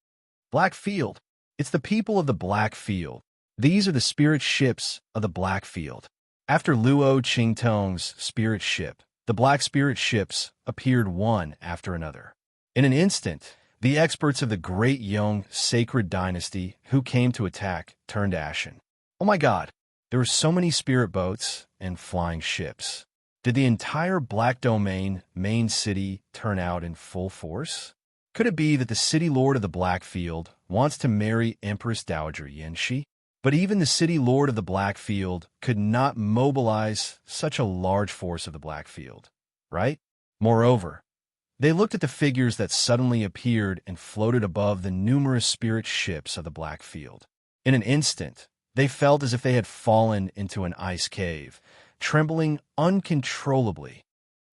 Black Field. It's the people of the Black Field. These are the spirit ships of the Black Field. After Luo Qingtong's spirit ship, the black spirit ships appeared one after another. In an instant, the experts of the Great Yong sacred dynasty who came to attack turned ashen. Oh my God, there were so many spirit boats and flying ships. Did the entire Black Domain main city turn out in full force? Could it be that the city lord of the Black Field wants to marry Empress Dowager Yin Shi? But even the city lord of the Black Field could not mobilize such a large force of the Black Field, right? Moreover, they looked at the figures that suddenly appeared and floated above the numerous spirit ships of the Black Field. In an instant, they felt as if they had fallen into an ice cave, trembling uncontrollably.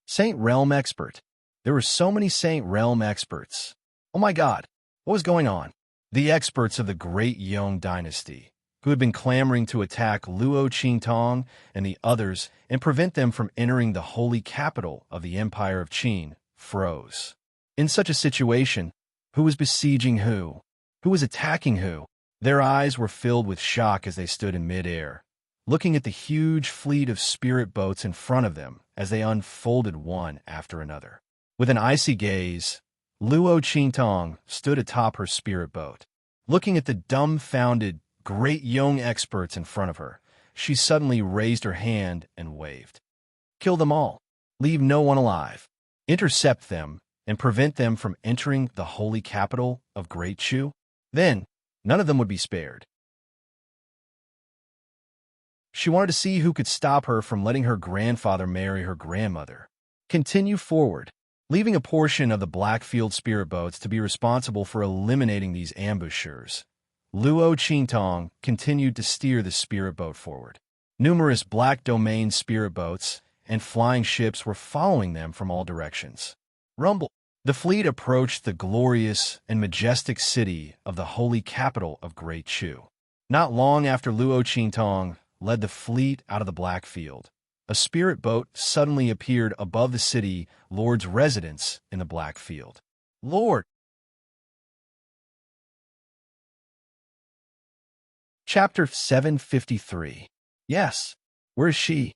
Saint Realm Expert. There were so many Saint Realm experts. Oh my God, what was going on? The experts of the Great Yong dynasty, who had been clamoring to attack Luo Qingtong and the others and prevent them from entering the holy capital of the Empire of Qin, froze. In such a situation, who was besieging who? Who was attacking who? Their eyes were filled with shock as they stood in mid-air, looking at the huge fleet of spirit boats in front of them as they unfolded one after another. With an icy gaze, Luo Qingtong stood atop her spirit boat. Looking at the dumbfounded Great Yong experts in front of her, she suddenly raised her hand and waved. Kill them all. Leave no one alive. Intercept them and prevent them from entering the holy capital of Great Chu. Then, none of them would be spared. She wanted to see who could stop her from letting her grandfather marry her grandmother. Continue forward, leaving a portion of the Blackfield spirit boats to be responsible for eliminating these ambushers. Luo Qingtong continued to steer the spirit boat forward. Numerous Black Domain spirit boats and flying ships were following them from all directions. Rumble. The fleet approached the glorious and majestic city of the holy capital of Great Chu. Not long after Luo Qingtong led the fleet out of the Blackfield, a spirit boat suddenly appeared above the city lord's residence in the Blackfield. Lord! Chapter 753. Yes, where is she?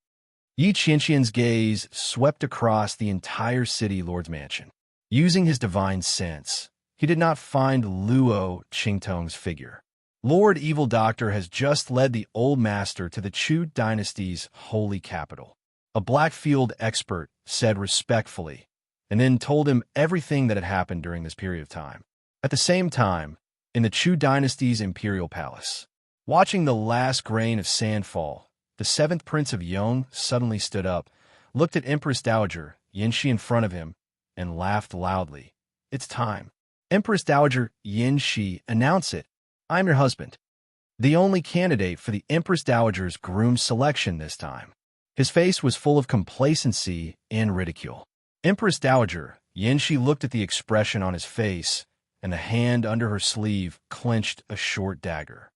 Yi Qianqian's gaze swept across the entire city lord's mansion. Using his divine sense, he did not find Luo Qingtong's figure. Lord Evil Doctor has just led the old master to the Chu dynasty's holy capital. A Blackfield expert said respectfully, and then told him everything that had happened during this period of time. At the same time, in the Chu dynasty's imperial palace, watching the last grain of sand fall, the 7th Prince of Yong suddenly stood up, looked at Empress Dowager Yin Shi in front of him, and laughed loudly. It's time. Empress Dowager Yin Shi, announce it. I'm your husband. The only candidate for the Empress Dowager's groom selection this time. His face was full of complacency and ridicule. Empress Dowager Yin Shi looked at the expression on his face and the hand under her sleeve clenched a short dagger.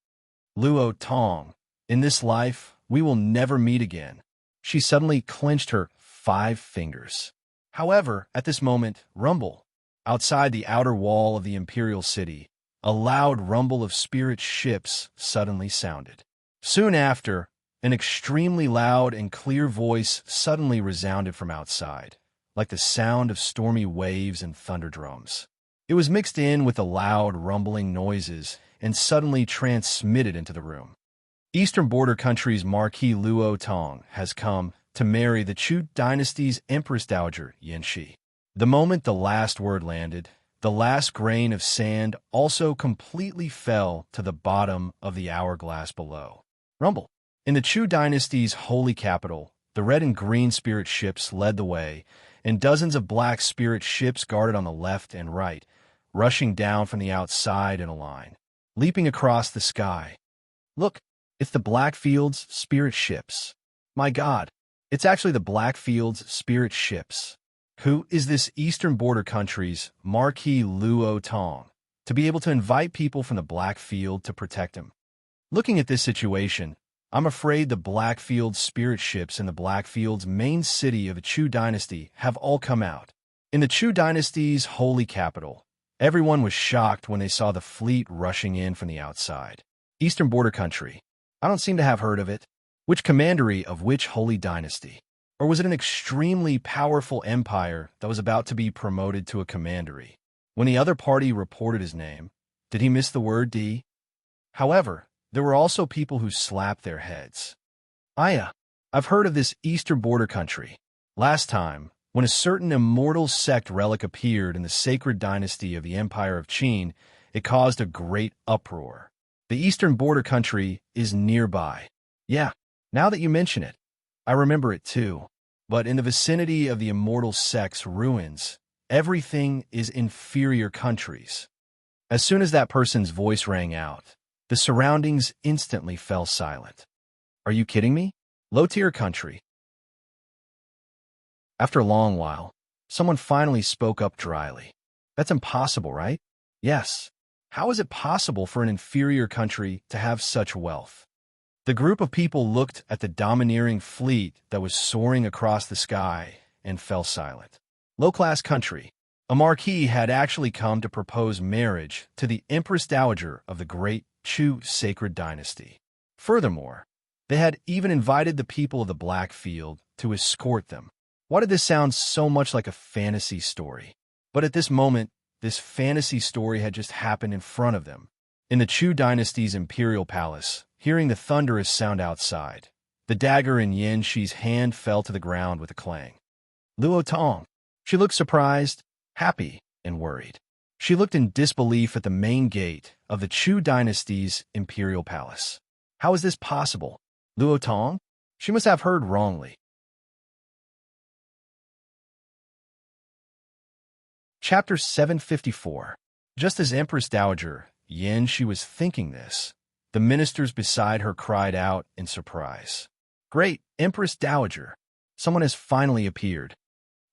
Luo Tong, in this life, we will never meet again. She suddenly clenched her 5 fingers. However, at this moment, rumble. Outside the outer wall of the imperial city, a loud rumble of spirit ships suddenly sounded. Soon after, an extremely loud and clear voice suddenly resounded from outside, like the sound of stormy waves and thunder drums. It was mixed in with the loud rumbling noises and suddenly transmitted into the room. Eastern border country's Marquis Luo Tong has come to marry the Chu dynasty's Empress Dowager Yanxi. The moment the last word landed, the last grain of sand also completely fell to the bottom of the hourglass below. Rumble. In the Chu dynasty's holy capital, the red and green spirit ships led the way, and dozens of black spirit ships guarded on the left and right, rushing down from the outside in a line, leaping across the sky. Look, it's the Blackfield's spirit ships. My God, it's actually the Blackfield's spirit ships. Who is this eastern border country's Marquis Luo Tong to be able to invite people from the Blackfield to protect him? Looking at this situation, I'm afraid the Blackfield spirit ships in the Blackfield's main city of the Chu dynasty have all come out. In the Chu dynasty's holy capital, everyone was shocked when they saw the fleet rushing in from the outside. Eastern border country. I don't seem to have heard of it. Which commandery of which holy dynasty? Or was it an extremely powerful empire that was about to be promoted to a commandery? When the other party reported his name, did he miss the word D? However, there were also people who slapped their heads. I've heard of this eastern border country. Last time, when a certain immortal sect relic appeared in the sacred dynasty of the Empire of Qin, it caused a great uproar. The eastern border country is nearby. Yeah, now that you mention it, I remember it too. But in the vicinity of the immortal sect's ruins, everything is inferior countries. As soon as that person's voice rang out, the surroundings instantly fell silent. Are you kidding me? Low-tier country. After a long while, someone finally spoke up dryly. That's impossible, right? Yes. How is it possible for an inferior country to have such wealth? The group of people looked at the domineering fleet that was soaring across the sky and fell silent. Low-class country. A marquis had actually come to propose marriage to the Empress Dowager of the great Chu sacred dynasty. Furthermore, they had even invited the people of the Blackfield to escort them. Why did this sound so much like a fantasy story? But at this moment, this fantasy story had just happened in front of them. In the Chu dynasty's imperial palace, hearing the thunderous sound outside, the dagger in Yanxi's hand fell to the ground with a clang. Luo Tong. She looked surprised, happy, and worried. She looked in disbelief at the main gate of the Chu dynasty's imperial palace. How is this possible? Luo Tong? She must have heard wrongly. Chapter 754. Just as Empress Dowager Yanxi was thinking this, the ministers beside her cried out in surprise. Great Empress Dowager! Someone has finally appeared.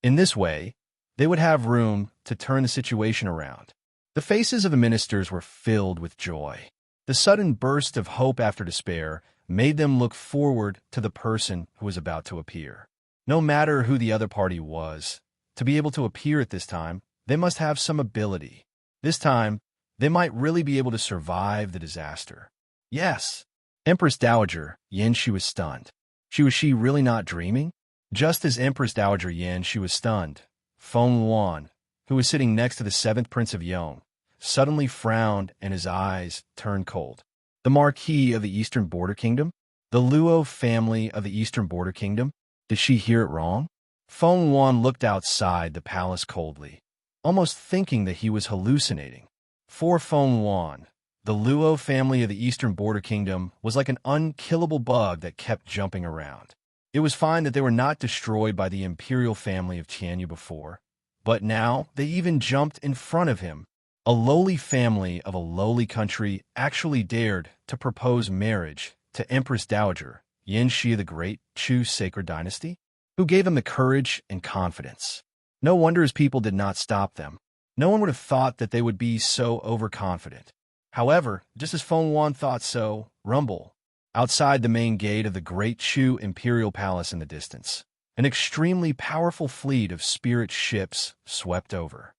In this way, they would have room to turn the situation around. The faces of the ministers were filled with joy. The sudden burst of hope after despair made them look forward to the person who was about to appear. No matter who the other party was, to be able to appear at this time, they must have some ability. This time, they might really be able to survive the disaster. Yes, Empress Dowager Yanxi was stunned. Was she really not dreaming? Just as Empress Dowager Yanxi was stunned, Feng Yuan, who was sitting next to the 7th Prince of Yong, suddenly frowned and his eyes turned cold. The Marquis of the Eastern Border Kingdom? The Luo family of the Eastern Border Kingdom? Did she hear it wrong? Feng Yuan looked outside the palace coldly, almost thinking that he was hallucinating. For Feng Yuan, the Luo family of the Eastern Border Kingdom was like an unkillable bug that kept jumping around. It was fine that they were not destroyed by the imperial family of Tianyu before, but now they even jumped in front of him. A lowly family of a lowly country actually dared to propose marriage to Empress Dowager Yanxi of the Great Chu sacred dynasty? Who gave them the courage and confidence? No wonder his people did not stop them. No one would have thought that they would be so overconfident. However, just as Feng Yuan thought so, rumble. Outside the main gate of the Great Chu Imperial Palace in the distance, an extremely powerful fleet of spirit ships swept over.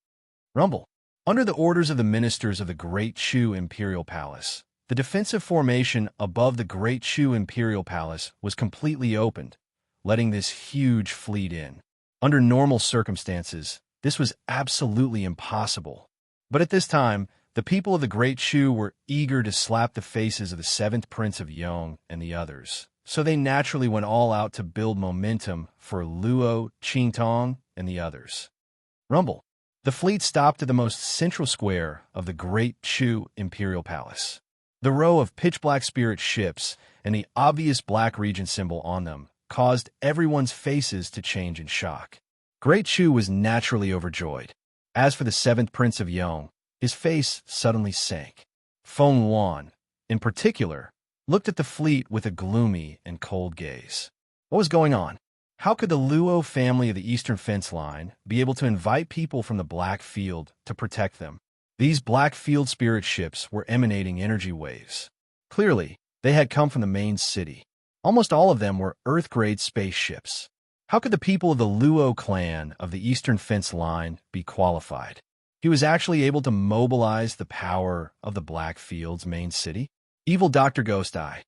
Rumble. Under the orders of the ministers of the Great Chu Imperial Palace, the defensive formation above the Great Chu Imperial Palace was completely opened, letting this huge fleet in. Under normal circumstances, this was absolutely impossible. But at this time, the people of the Great Chu were eager to slap the faces of the 7th Prince of Yong and the others, so they naturally went all out to build momentum for Luo, Qingtong, and the others. Rumble. The fleet stopped at the most central square of the Great Chu Imperial Palace. The row of pitch-black spirit ships and the obvious black region symbol on them caused everyone's faces to change in shock. Great Chu was naturally overjoyed. As for the 7th Prince of Yong, his face suddenly sank. Feng Yuan, in particular, looked at the fleet with a gloomy and cold gaze. What was going on? How could the Luo family of the Eastern Fence Line be able to invite people from the Black Field to protect them? These Black Field spirit ships were emanating energy waves. Clearly, they had come from the main city. Almost all of them were Earth-grade spaceships. How could the people of the Luo clan of the Eastern Fence Line be qualified? He was actually able to mobilize the power of the Black Field's main city? Evil Dr. Ghost Eye.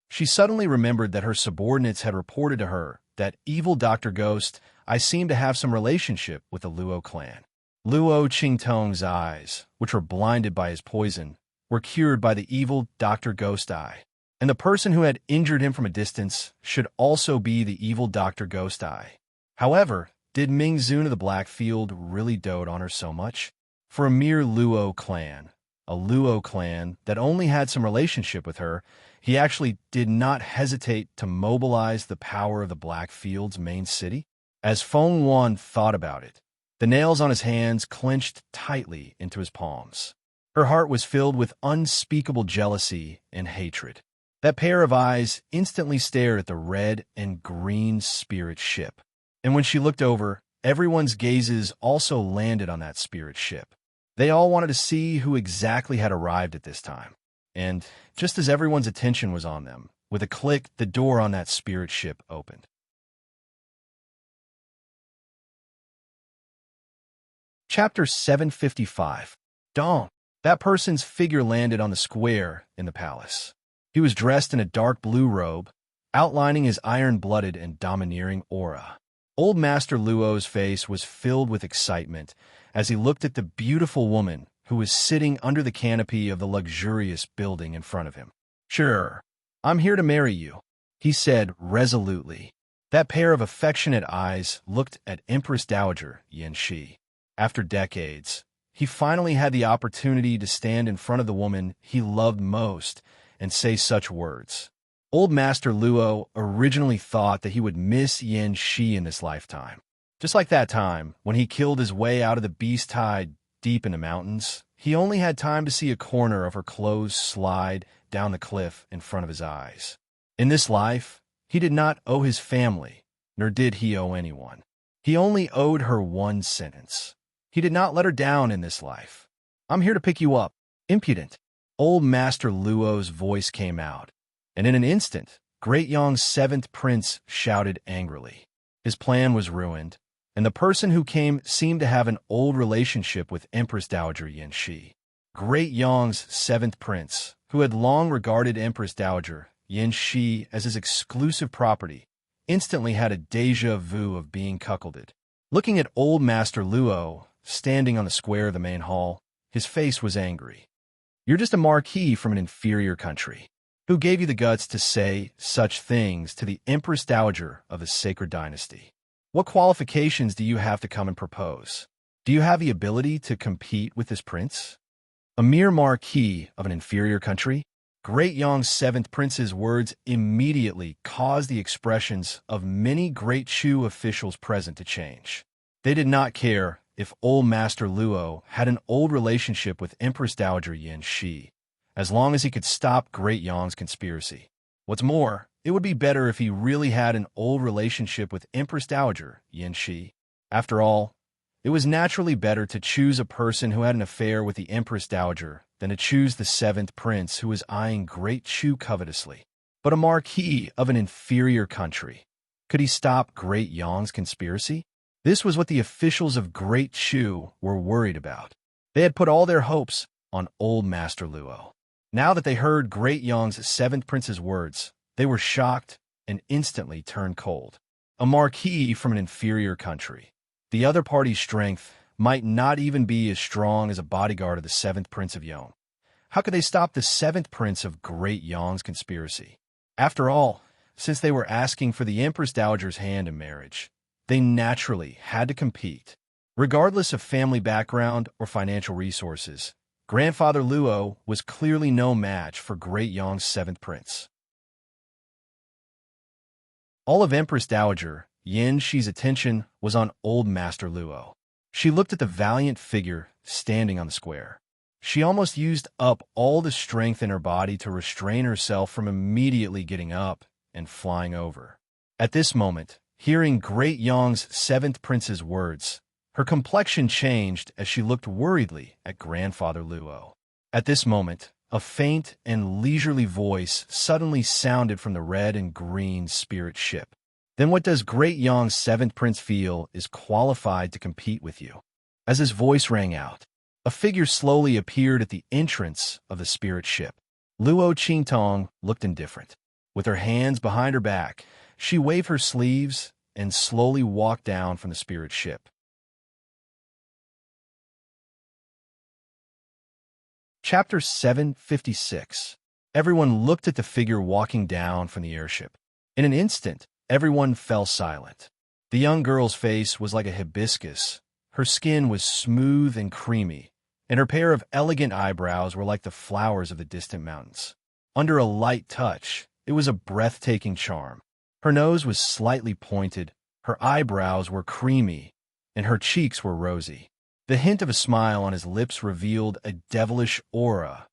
She suddenly remembered that her subordinates had reported to her that evil Dr. Ghost Eye seemed to have some relationship with the Luo clan. Luo Qingtong's eyes, which were blinded by his poison, were cured by the evil Dr. Ghost Eye. And the person who had injured him from a distance should also be the evil Dr. Ghost Eye. However, did Ming Zun of the Black Field really dote on her so much? For a mere Luo clan, a Luo clan that only had some relationship with her, he actually did not hesitate to mobilize the power of the Black Field's main city? As Feng Yuan thought about it, the nails on his hands clenched tightly into his palms. Her heart was filled with unspeakable jealousy and hatred. That pair of eyes instantly stared at the red and green spirit ship. And when she looked over, everyone's gazes also landed on that spirit ship. They all wanted to see who exactly had arrived at this time. And just as everyone's attention was on them, with a click, the door on that spirit ship opened. Chapter 755. Dong. That person's figure landed on the square in the palace. He was dressed in a dark blue robe, outlining his iron-blooded and domineering aura. Old Master Luo's face was filled with excitement as he looked at the beautiful woman who was sitting under the canopy of the luxurious building in front of him. "Sure, I'm here to marry you," he said resolutely. That pair of affectionate eyes looked at Empress Dowager Yan Shi. After decades, he finally had the opportunity to stand in front of the woman he loved most and say such words. Old Master Luo originally thought that he would miss Yan Shi in this lifetime. Just like that time, when he killed his way out of the beast tide deep in the mountains, he only had time to see a corner of her clothes slide down the cliff in front of his eyes. In this life, he did not owe his family, nor did he owe anyone. He only owed her one sentence. He did not let her down in this life. "I'm here to pick you up, impudent." Old Master Luo's voice came out, and in an instant, Great Yong's 7th Prince shouted angrily. His plan was ruined, and the person who came seemed to have an old relationship with Empress Dowager Yan Shi. Great Yong's 7th Prince, who had long regarded Empress Dowager Yan Shi as his exclusive property, instantly had a déjà vu of being cuckolded. Looking at Old Master Luo, standing on the square of the main hall, his face was angry. "You're just a marquis from an inferior country. Who gave you the guts to say such things to the Empress Dowager of the Sacred Dynasty? What qualifications do you have to come and propose? Do you have the ability to compete with this prince? A mere marquis of an inferior country?" Great Yong's 7th Prince's words immediately caused the expressions of many Great Chu officials present to change. They did not care if Old Master Luo had an old relationship with Empress Dowager Yan Shi, as long as he could stop Great Yong's conspiracy. What's more, it would be better if he really had an old relationship with Empress Dowager Yin Shi. After all, it was naturally better to choose a person who had an affair with the Empress Dowager than to choose the seventh prince who was eyeing Great Chu covetously. But a marquis of an inferior country. Could he stop Great Yang's conspiracy? This was what the officials of Great Chu were worried about. They had put all their hopes on old Master Luo. Now that they heard Great Yang's seventh prince's words, they were shocked and instantly turned cold. A marquis from an inferior country. The other party's strength might not even be as strong as a bodyguard of the seventh prince of Yong. How could they stop the seventh prince of Great Yang's conspiracy? After all, since they were asking for the Empress Dowager's hand in marriage, they naturally had to compete. Regardless of family background or financial resources, Grandfather Luo was clearly no match for Great Yang's seventh prince. All of Empress Dowager Yin Shi's attention was on old Master Luo. She looked at the valiant figure standing on the square. She almost used up all the strength in her body to restrain herself from immediately getting up and flying over. At this moment, hearing Great Yang's seventh prince's words, her complexion changed as she looked worriedly at Grandfather Luo. At this moment, a faint and leisurely voice suddenly sounded from the red and green spirit ship. Then what does Great Yang's seventh prince feel is qualified to compete with you? As his voice rang out, a figure slowly appeared at the entrance of the spirit ship. Luo Qingtong looked indifferent. With her hands behind her back, she waved her sleeves and slowly walked down from the spirit ship. Chapter 756. Everyone looked at the figure walking down from the airship. In an instant, everyone fell silent. The young girl's face was like a hibiscus. Her skin was smooth and creamy, and her pair of elegant eyebrows were like the flowers of the distant mountains. Under a light touch, it was a breathtaking charm. Her nose was slightly pointed, her eyebrows were creamy, and her cheeks were rosy. The hint of a smile on his lips revealed a devilish aura,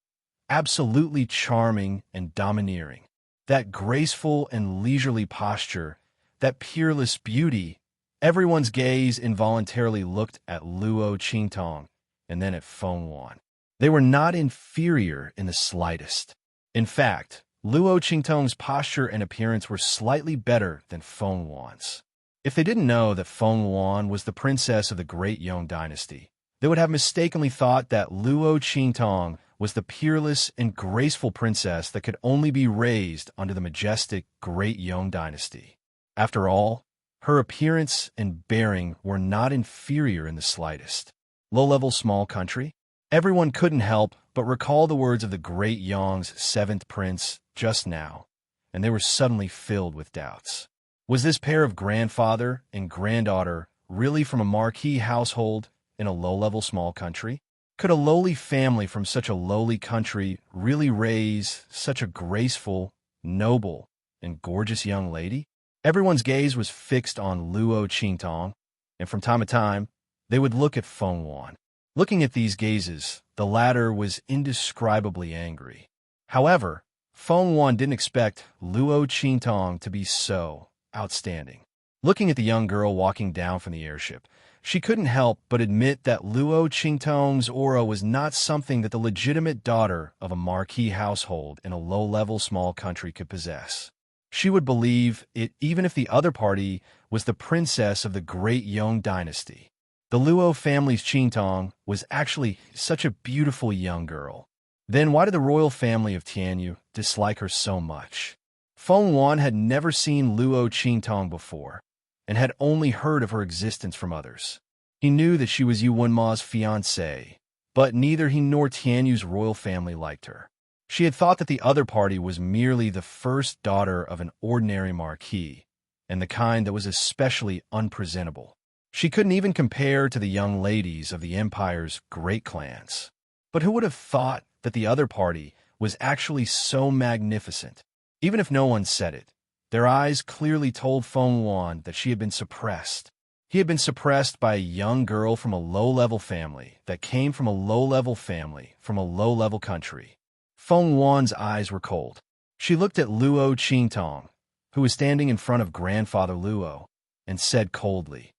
absolutely charming and domineering. That graceful and leisurely posture, that peerless beauty, everyone's gaze involuntarily looked at Luo Qingtong and then at Feng Wan. They were not inferior in the slightest. In fact, Luo Qingtong's posture and appearance were slightly better than Feng Wan's. If they didn't know that Feng Wan was the princess of the Great Yong dynasty, they would have mistakenly thought that Luo Qingtong was the peerless and graceful princess that could only be raised under the majestic Great Yong dynasty. After all, her appearance and bearing were not inferior in the slightest. Low-level small country? Everyone couldn't help but recall the words of the Great Yong's seventh prince just now, and they were suddenly filled with doubts. Was this pair of grandfather and granddaughter really from a marquis household in a low-level small country? Could a lowly family from such a lowly country really raise such a graceful, noble, and gorgeous young lady? Everyone's gaze was fixed on Luo Qingtong, and from time to time, they would look at Feng Wan. Looking at these gazes, the latter was indescribably angry. However, Feng Wan didn't expect Luo Qingtong to be so outstanding. Looking at the young girl walking down from the airship, she couldn't help but admit that Luo Qingtong's aura was not something that the legitimate daughter of a marquis household in a low-level small country could possess. She would believe it even if the other party was the princess of the Great Yong dynasty. The Luo family's Qingtong was actually such a beautiful young girl. Then why did the royal family of Tianyu dislike her so much? Feng Wan had never seen Luo Qingtong before, and had only heard of her existence from others. He knew that she was Yu Wenma's fiancée, but neither he nor Tianyu's royal family liked her. She had thought that the other party was merely the first daughter of an ordinary marquis, and the kind that was especially unpresentable. She couldn't even compare to the young ladies of the empire's great clans. But who would have thought that the other party was actually so magnificent? Even if no one said it, their eyes clearly told Feng Wan that she had been suppressed. He had been suppressed by a young girl from a low-level family that came from a low-level family from a low-level country. Feng Wan's eyes were cold. She looked at Luo Qingtong, who was standing in front of Grandfather Luo, and said coldly,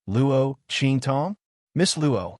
"Luo Qingtong? Miss Luo,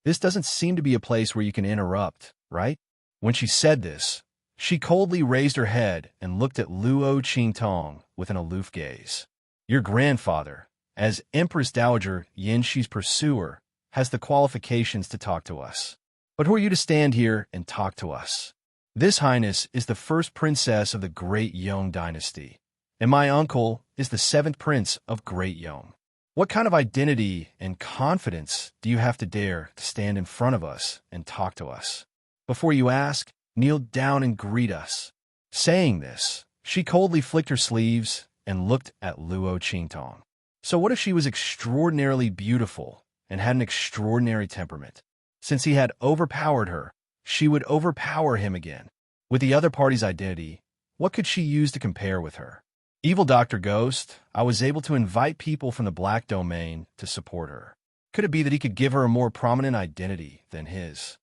this doesn't seem to be a place where you can interrupt, right?" When she said this, she coldly raised her head and looked at Luo Qingtong with an aloof gaze. "Your grandfather, as Empress Dowager Yin Shi's pursuer, has the qualifications to talk to us. But who are you to stand here and talk to us? This Highness is the first princess of the Great Yong dynasty, and my uncle is the seventh prince of Great Yong. What kind of identity and confidence do you have to dare to stand in front of us and talk to us? Before you ask, kneel down and greet us." Saying this, she coldly flicked her sleeves and looked at Luo Qingtong. So what if she was extraordinarily beautiful and had an extraordinary temperament? Since he had overpowered her, she would overpower him again. With the other party's identity, what could she use to compare with her? Evil Dr. Ghost, I was able to invite people from the Black Domain to support her. Could it be that he could give her a more prominent identity than his?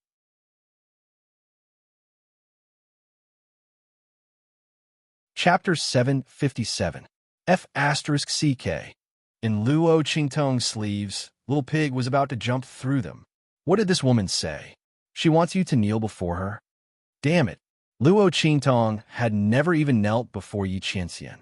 Chapter 757 F***CK. In Luo Qingtong's sleeves, Little Pig was about to jump through them. What did this woman say? She wants you to kneel before her? Damn it. Luo Qingtong had never even knelt before Yi Qianxian.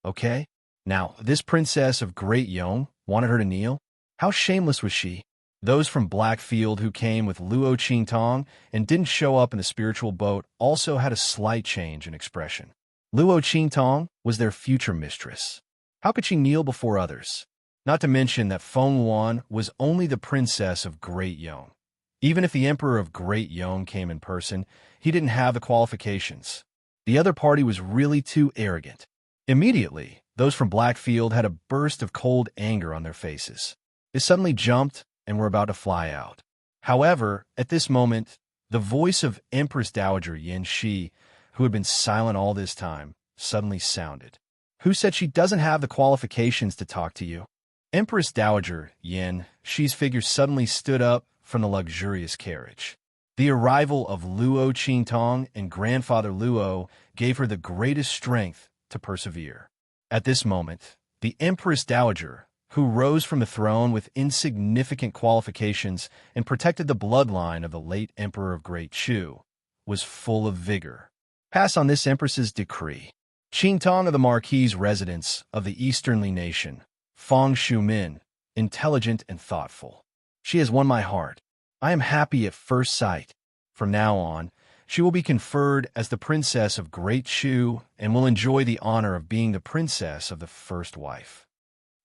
Okay? Now, this princess of Great Yong wanted her to kneel? How shameless was she? Those from Blackfield who came with Luo Qingtong and didn't show up in the spiritual boat also had a slight change in expression. Luo Qingtong was their future mistress. How could she kneel before others? Not to mention that Feng Yuan was only the princess of Great Yong. Even if the emperor of Great Yong came in person, he didn't have the qualifications. The other party was really too arrogant. Immediately, those from Blackfield had a burst of cold anger on their faces. They suddenly jumped and were about to fly out. However, at this moment, the voice of Empress Dowager Yin Shi, who had been silent all this time, suddenly sounded. "Who said she doesn't have the qualifications to talk to you?" Empress Dowager Yin Shi's figure suddenly stood up from the luxurious carriage. The arrival of Luo Qingtong and Grandfather Luo gave her the greatest strength to persevere. At this moment, the Empress Dowager, who rose from the throne with insignificant qualifications and protected the bloodline of the late Emperor of Great Chu, was full of vigor. Pass on this Empress's decree. Qingtong of the Marquis's residence of the Easternly Nation, Fang Shumin, intelligent and thoughtful. She has won my heart. I am happy at first sight. From now on, she will be conferred as the Princess of Great Chu and will enjoy the honor of being the princess of the first wife.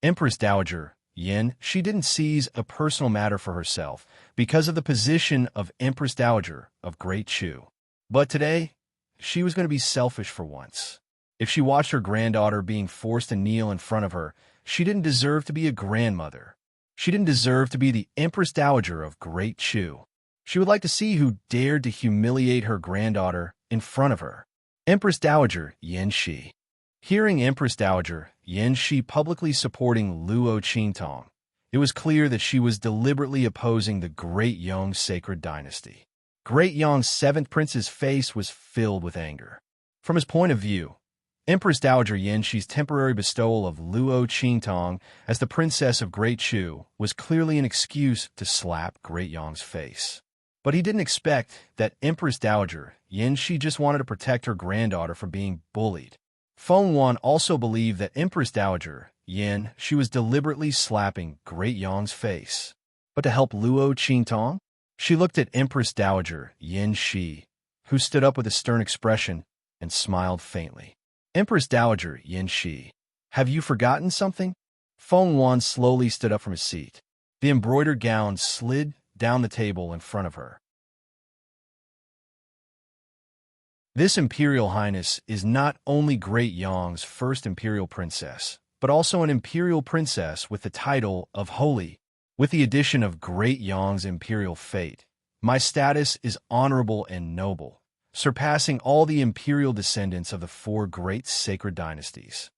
Empress Dowager Yin, she didn't seize a personal matter for herself because of the position of Empress Dowager of Great Chu. But today, she was going to be selfish for once. If she watched her granddaughter being forced to kneel in front of her, she didn't deserve to be a grandmother. She didn't deserve to be the Empress Dowager of Great Chu. She would like to see who dared to humiliate her granddaughter in front of her. Empress Dowager Yin Shi. Hearing Empress Dowager Yin Shi publicly supporting Luo Qingtong, it was clear that she was deliberately opposing the Great Yong sacred dynasty. Great Yong's seventh prince's face was filled with anger. From his point of view, Empress Dowager Yin Shi's temporary bestowal of Luo Qingtong as the princess of Great Chu was clearly an excuse to slap Great Yong's face. But he didn't expect that Empress Dowager Yin Shi just wanted to protect her granddaughter from being bullied. Feng Yuan also believed that Empress Dowager Yin Shi was deliberately slapping Great Yong's face. But to help Luo Qingtong, she looked at Empress Dowager Yin Shi, who stood up with a stern expression and smiled faintly. Empress Dowager Yin Shi, have you forgotten something? Feng Yuan slowly stood up from his seat. The embroidered gown slid down the table in front of her. This Imperial Highness is not only Great Yong's first Imperial Princess, but also an Imperial Princess with the title of Holy. With the addition of Great Yong's Imperial fate, my status is honorable and noble, surpassing all the imperial descendants of the four great sacred dynasties.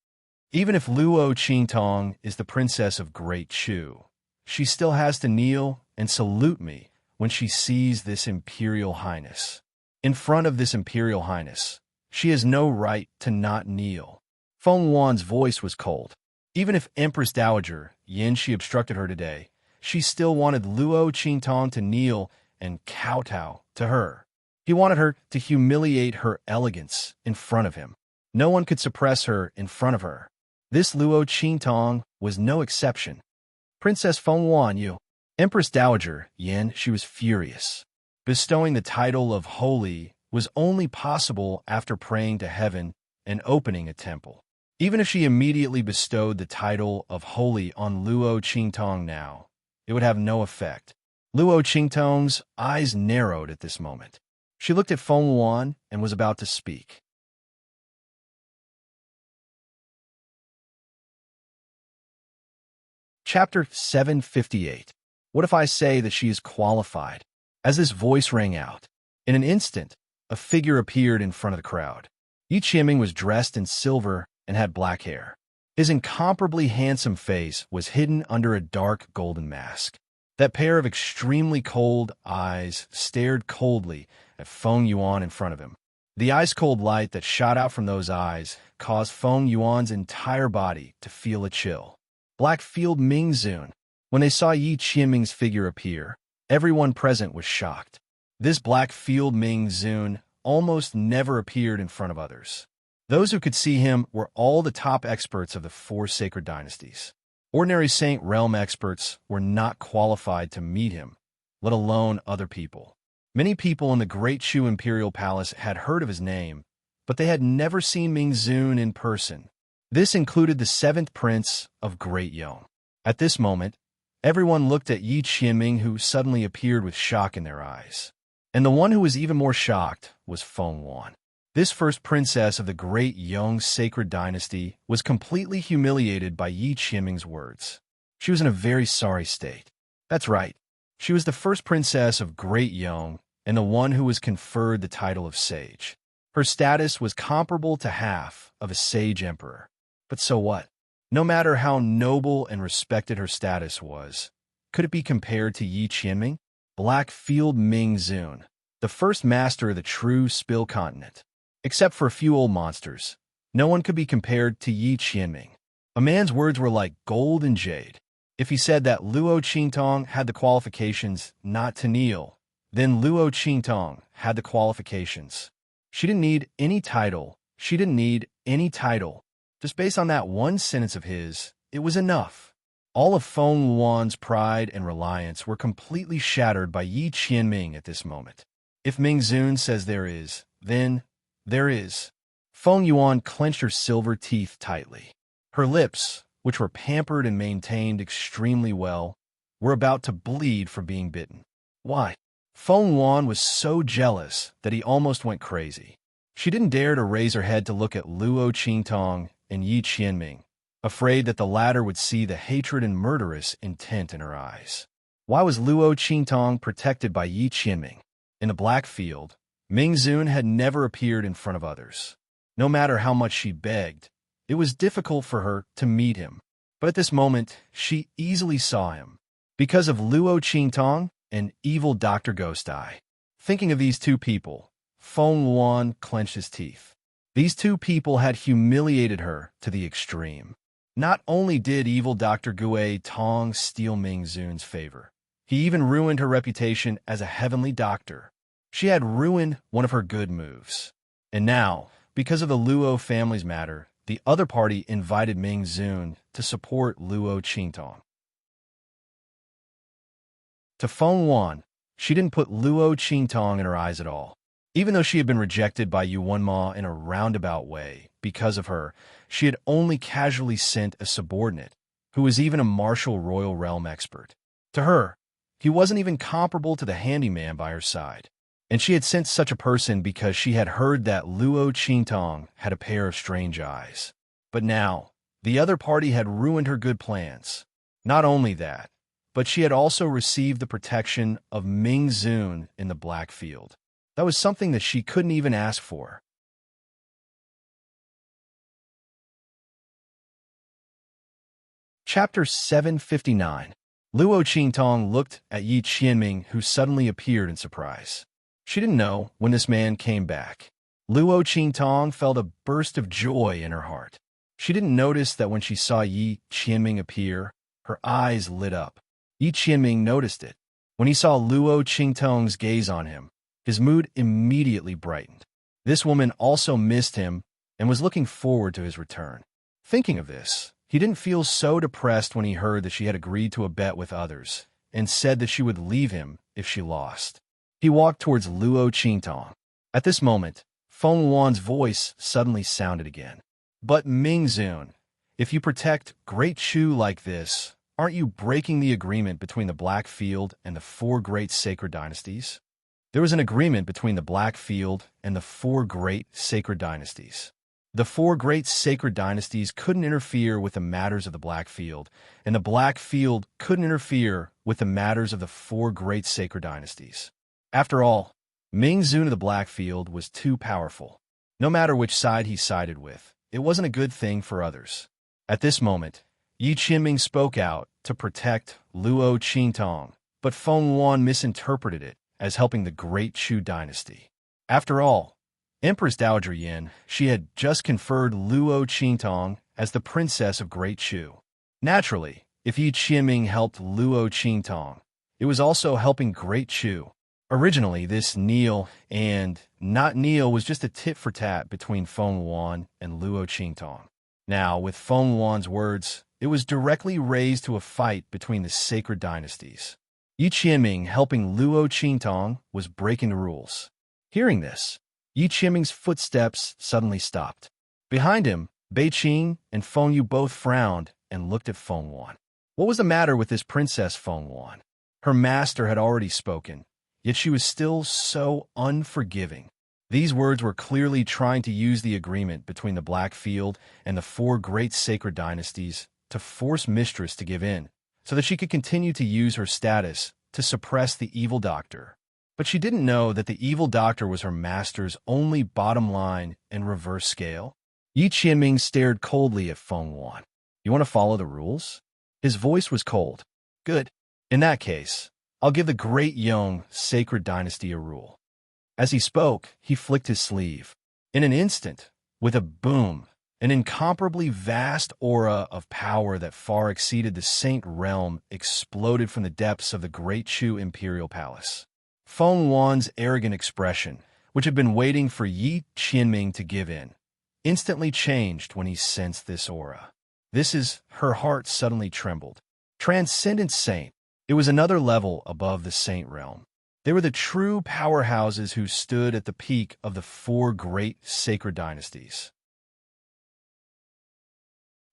Even if Luo Qingtong is the princess of Great Chu, she still has to kneel and salute me when she sees this Imperial Highness. In front of this Imperial Highness, She has no right to not kneel. Feng Wan's voice was cold. Even if Empress Dowager Yin she obstructed her today, she still wanted Luo Qingtong to kneel and kowtow to her. He wanted her to humiliate her elegance in front of him. No one could suppress her in front of her. This Luo Qingtong was no exception. Princess Feng Wan Yu, Empress Dowager Yin, she was furious. Bestowing the title of holy was only possible after praying to heaven and opening a temple. Even if she immediately bestowed the title of holy on Luo Qingtong now, it would have no effect. Luo Qingtong's eyes narrowed at this moment. She looked at Feng Wan and was about to speak. Chapter 758. What if I say that she is qualified? As this voice rang out, in an instant, a figure appeared in front of the crowd. Yi Qianming was dressed in silver and had black hair. His incomparably handsome face was hidden under a dark golden mask. That pair of extremely cold eyes stared coldly at Feng Yuan in front of him. The ice-cold light that shot out from those eyes caused Feng Yuan's entire body to feel a chill. Blackfield Mingzun. When they saw Yi Qianming's figure appear, everyone present was shocked. This Blackfield Mingzun almost never appeared in front of others. Those who could see him were all the top experts of the four sacred dynasties. Ordinary Saint Realm experts were not qualified to meet him, let alone other people. Many people in the Great Shu Imperial Palace had heard of his name, but they had never seen Mingzun in person. This included the seventh prince of Great Yong. At this moment, everyone looked at Yi Qianming, who suddenly appeared with shock in their eyes. And the one who was even more shocked was Feng Wan. This first princess of the Great Yong sacred dynasty was completely humiliated by Yi Qianming's words. She was in a very sorry state. That's right. She was the first princess of Great Yong and the one who was conferred the title of sage. Her status was comparable to half of a sage emperor. But so what? No matter how noble and respected her status was, could it be compared to Yi Qianming? Blackfield Mingzun, the first master of the true Spill Continent. Except for a few old monsters, no one could be compared to Yi Qianming. A man's words were like gold and jade. If he said that Luo Qingtong had the qualifications not to kneel, then Luo Qingtong had the qualifications. She didn't need any title. She didn't need any title. Just based on that one sentence of his, it was enough. All of Feng Wan's pride and reliance were completely shattered by Yi Qianming at this moment. If Mingzun says there is, then there is. Feng Yuan clenched her silver teeth tightly. Her lips, which were pampered and maintained extremely well, were about to bleed for being bitten. Why? Feng Wan was so jealous that he almost went crazy. She didn't dare to raise her head to look at Luo Qingtong and Yi Qianming, afraid that the latter would see the hatred and murderous intent in her eyes. Why was Luo Qingtong protected by Yi Qianming? In the Blackfield, Mingzun had never appeared in front of others. No matter how much she begged, it was difficult for her to meet him. But at this moment, she easily saw him. Because of Luo Qingtong and evil Dr. Ghost Eye. Thinking of these two people, Feng Wan clenched his teeth. These two people had humiliated her to the extreme. Not only did evil Dr. Gui Tong steal Mingzun's favor, he even ruined her reputation as a heavenly doctor. She had ruined one of her good moves. And now, because of the Luo family's matter, the other party invited Mingzun to support Luo Qingtong. To Feng Wan, she didn't put Luo Qingtong in her eyes at all. Even though she had been rejected by Yuan Ma in a roundabout way, because of her, she had only casually sent a subordinate, who was even a martial royal realm expert. To her, he wasn't even comparable to the handyman by her side. And she had sent such a person because she had heard that Luo Qingtong had a pair of strange eyes. But now, the other party had ruined her good plans. Not only that, but she had also received the protection of Mingzun in the Blackfield. That was something that she couldn't even ask for. Chapter 759. Luo Qingtong looked at Yi Qianming, who suddenly appeared in surprise. She didn't know when this man came back. Luo Qingtong felt a burst of joy in her heart. She didn't notice that when she saw Yi Qianming appear, her eyes lit up. Yi Qianming noticed it. When he saw Luo Qingtong's gaze on him, his mood immediately brightened. This woman also missed him and was looking forward to his return. Thinking of this, he didn't feel so depressed when he heard that she had agreed to a bet with others and said that she would leave him if she lost. He walked towards Luo Qingtong. At this moment, Feng Wan's voice suddenly sounded again. But Mingzun, if you protect Great Chu like this, aren't you breaking the agreement between the Black Field and the 4 great sacred dynasties? There was an agreement between the Black Field and the 4 great sacred dynasties. The 4 great sacred dynasties couldn't interfere with the matters of the Black Field, and the Black Field couldn't interfere with the matters of the 4 great sacred dynasties. After all, Mingzun of the Black Field was too powerful. No matter which side he sided with, it wasn't a good thing for others. At this moment, Yi Qianming spoke out to protect Luo Qingtong, but Feng Wan misinterpreted it as helping the Great Chu dynasty. After all, Empress Dowager Yin, she had just conferred Luo Qingtong as the princess of Great Chu. Naturally, if Yi Qianming helped Luo Qingtong, it was also helping Great Chu. Originally, this kneel and not kneel was just a tit-for-tat between Feng Wan and Luo Qingtong. Now, with Feng Wan's words, it was directly raised to a fight between the sacred dynasties. Yi Qianming helping Luo Qingtong was breaking the rules. Hearing this, Yi Qianming's footsteps suddenly stopped. Behind him, Bei Qing and Feng Yu both frowned and looked at Feng Wan. What was the matter with this Princess Feng Wan? Her master had already spoken, yet she was still so unforgiving. These words were clearly trying to use the agreement between the Black Field and the 4 great sacred dynasties to force Mistress to give in, so that she could continue to use her status to suppress the evil doctor. But she didn't know that the evil doctor was her master's only bottom line and reverse scale. Yi Qianming stared coldly at Feng Wan. You want to follow the rules? His voice was cold. Good. In that case, I'll give the Great Yong sacred dynasty a rule. As he spoke, he flicked his sleeve. In an instant, with a boom, an incomparably vast aura of power that far exceeded the Saint Realm exploded from the depths of the Great Chu Imperial Palace. Feng Wan's arrogant expression, which had been waiting for Yi Qianming to give in, instantly changed when he sensed this aura. Her heart suddenly trembled. Transcendent Saint. It was another level above the Saint Realm. They were the true powerhouses who stood at the peak of the 4 great sacred dynasties.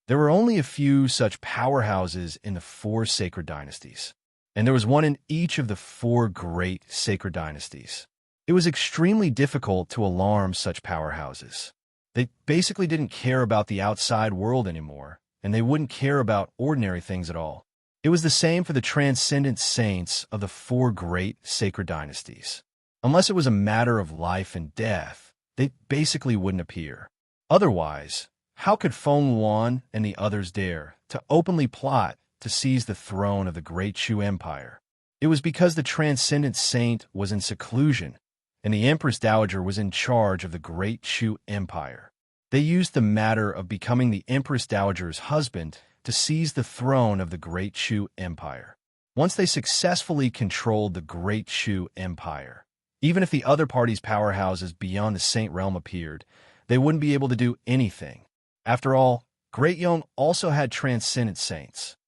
There were only a few such powerhouses in the 4 sacred dynasties, and there was one in each of the 4 great sacred dynasties. It was extremely difficult to alarm such powerhouses. They basically didn't care about the outside world anymore, and they wouldn't care about ordinary things at all. It was the same for the transcendent saints of the 4 great sacred dynasties. Unless it was a matter of life and death, they basically wouldn't appear. Otherwise, how could Feng Wan and the others dare to openly plot to seize the throne of the Great Chu Empire? It was because the transcendent saint was in seclusion, and the Empress Dowager was in charge of the Great Chu Empire. They used the matter of becoming the Empress Dowager's husband to seize the throne of the Great Chu Empire. Once they successfully controlled the Great Chu Empire, even if the other party's powerhouses beyond the Saint Realm appeared, they wouldn't be able to do anything. After all, Great Yong also had transcendent saints.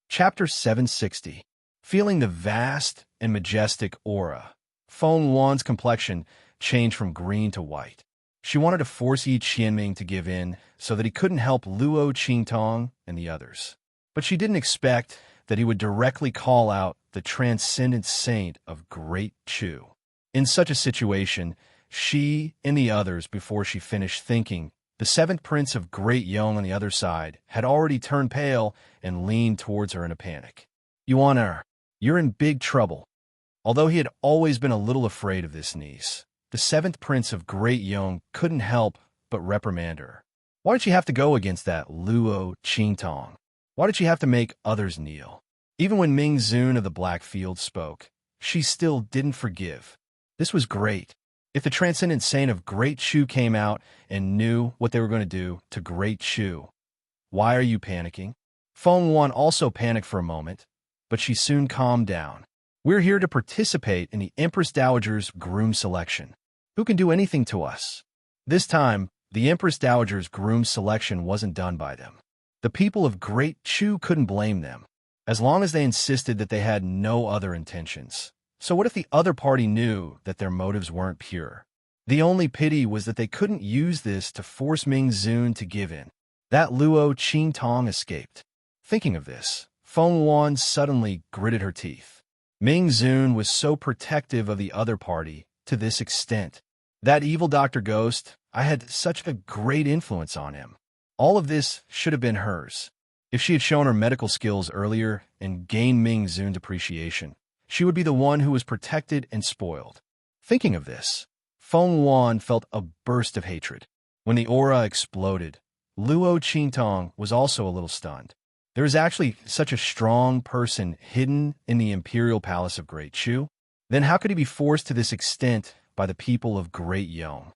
Chapter 760. Feeling the vast and majestic aura, Feng Wan's complexion changed from green to white. She wanted to force Yi Qianming to give in so that he couldn't help Luo Qingtong and the others. But she didn't expect that he would directly call out the transcendent saint of Great Chu. In such a situation, she and the others, before she finished thinking, the 7th Prince of Great Yong on the other side, had already turned pale and leaned towards her in a panic. Yuan, you're in big trouble. Although he had always been a little afraid of this niece, the 7th Prince of Great Yong couldn't help but reprimand her. Why did she have to go against that Luo Qingtong? Why did she have to make others kneel? Even when Mingzun of the Black Field spoke, she still didn't forgive. This was great. If the transcendent saint of Great Chu came out and knew what they were going to do to Great Chu, why are you panicking? Feng Wan also panicked for a moment, but she soon calmed down. We're here to participate in the Empress Dowager's groom selection. Who can do anything to us? This time, the Empress Dowager's groom selection wasn't done by them. The people of Great Chu couldn't blame them, as long as they insisted that they had no other intentions. So what if the other party knew that their motives weren't pure? The only pity was that they couldn't use this to force Ming Zun to give in. That Luo Qingtong escaped. Thinking of this, Feng Wan suddenly gritted her teeth. Ming Zun was so protective of the other party to this extent. That evil Dr. Ghost, I had such a great influence on him. All of this should have been hers. If she had shown her medical skills earlier and gained Ming Zun's appreciation, she would be the one who was protected and spoiled. Thinking of this, Feng Wan felt a burst of hatred. When the aura exploded, Luo Qingtong was also a little stunned. There is actually such a strong person hidden in the imperial palace of Great Chu? Then how could he be forced to this extent by the people of Great Yong?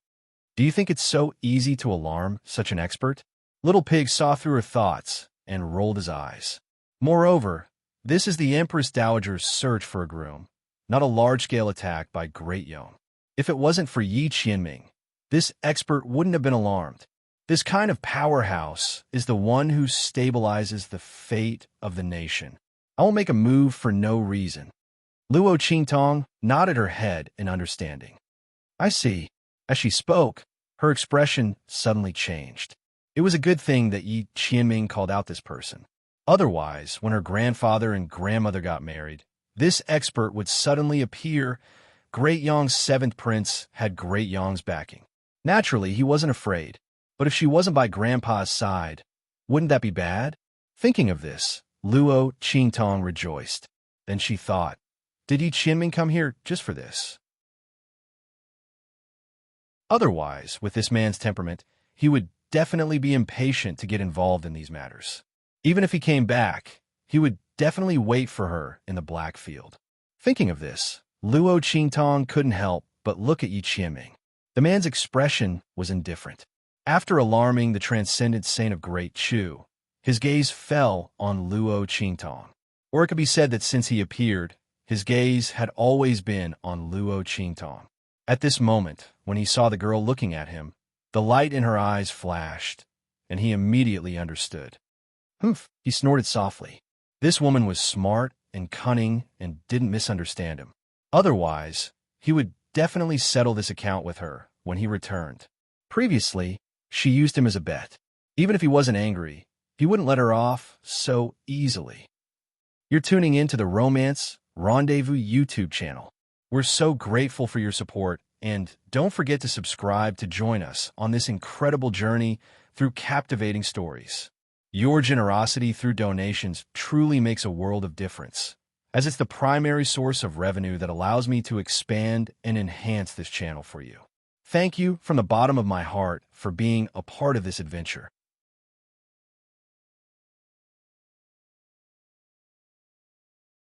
Do you think it's so easy to alarm such an expert? Little Pig saw through her thoughts and rolled his eyes. Moreover, this is the Empress Dowager's search for a groom, not a large-scale attack by Great Yong. If it wasn't for Yi Qianming, this expert wouldn't have been alarmed. This kind of powerhouse is the one who stabilizes the fate of the nation. I won't make a move for no reason. Luo Qingtong nodded her head in understanding. I see. As she spoke, her expression suddenly changed. It was a good thing that Yi Qianming called out this person. Otherwise, when her grandfather and grandmother got married, this expert would suddenly appear. Great Yong's seventh prince had Great Yong's backing. Naturally, he wasn't afraid. But if she wasn't by Grandpa's side, wouldn't that be bad? Thinking of this, Luo Qingtong rejoiced. Then she thought, did Yi Qianming come here just for this? Otherwise, with this man's temperament, he would definitely be impatient to get involved in these matters. Even if he came back, he would definitely wait for her in the black field. Thinking of this, Luo Qingtong couldn't help but look at Yi Qianming. The man's expression was indifferent. After alarming the transcendent saint of Great Chu, his gaze fell on Luo Qingtong. Or it could be said that since he appeared, his gaze had always been on Luo Qingtong. At this moment, when he saw the girl looking at him, the light in her eyes flashed, and he immediately understood. Humph, he snorted softly. This woman was smart and cunning and didn't misunderstand him. Otherwise, he would definitely settle this account with her when he returned. Previously, she used him as a bet. Even if he wasn't angry, he wouldn't let her off so easily. You're tuning in to the Romance Rendezvous YouTube channel. We're so grateful for your support, and don't forget to subscribe to join us on this incredible journey through captivating stories. Your generosity through donations truly makes a world of difference, as it's the primary source of revenue that allows me to expand and enhance this channel for you. Thank you from the bottom of my heart for being a part of this adventure.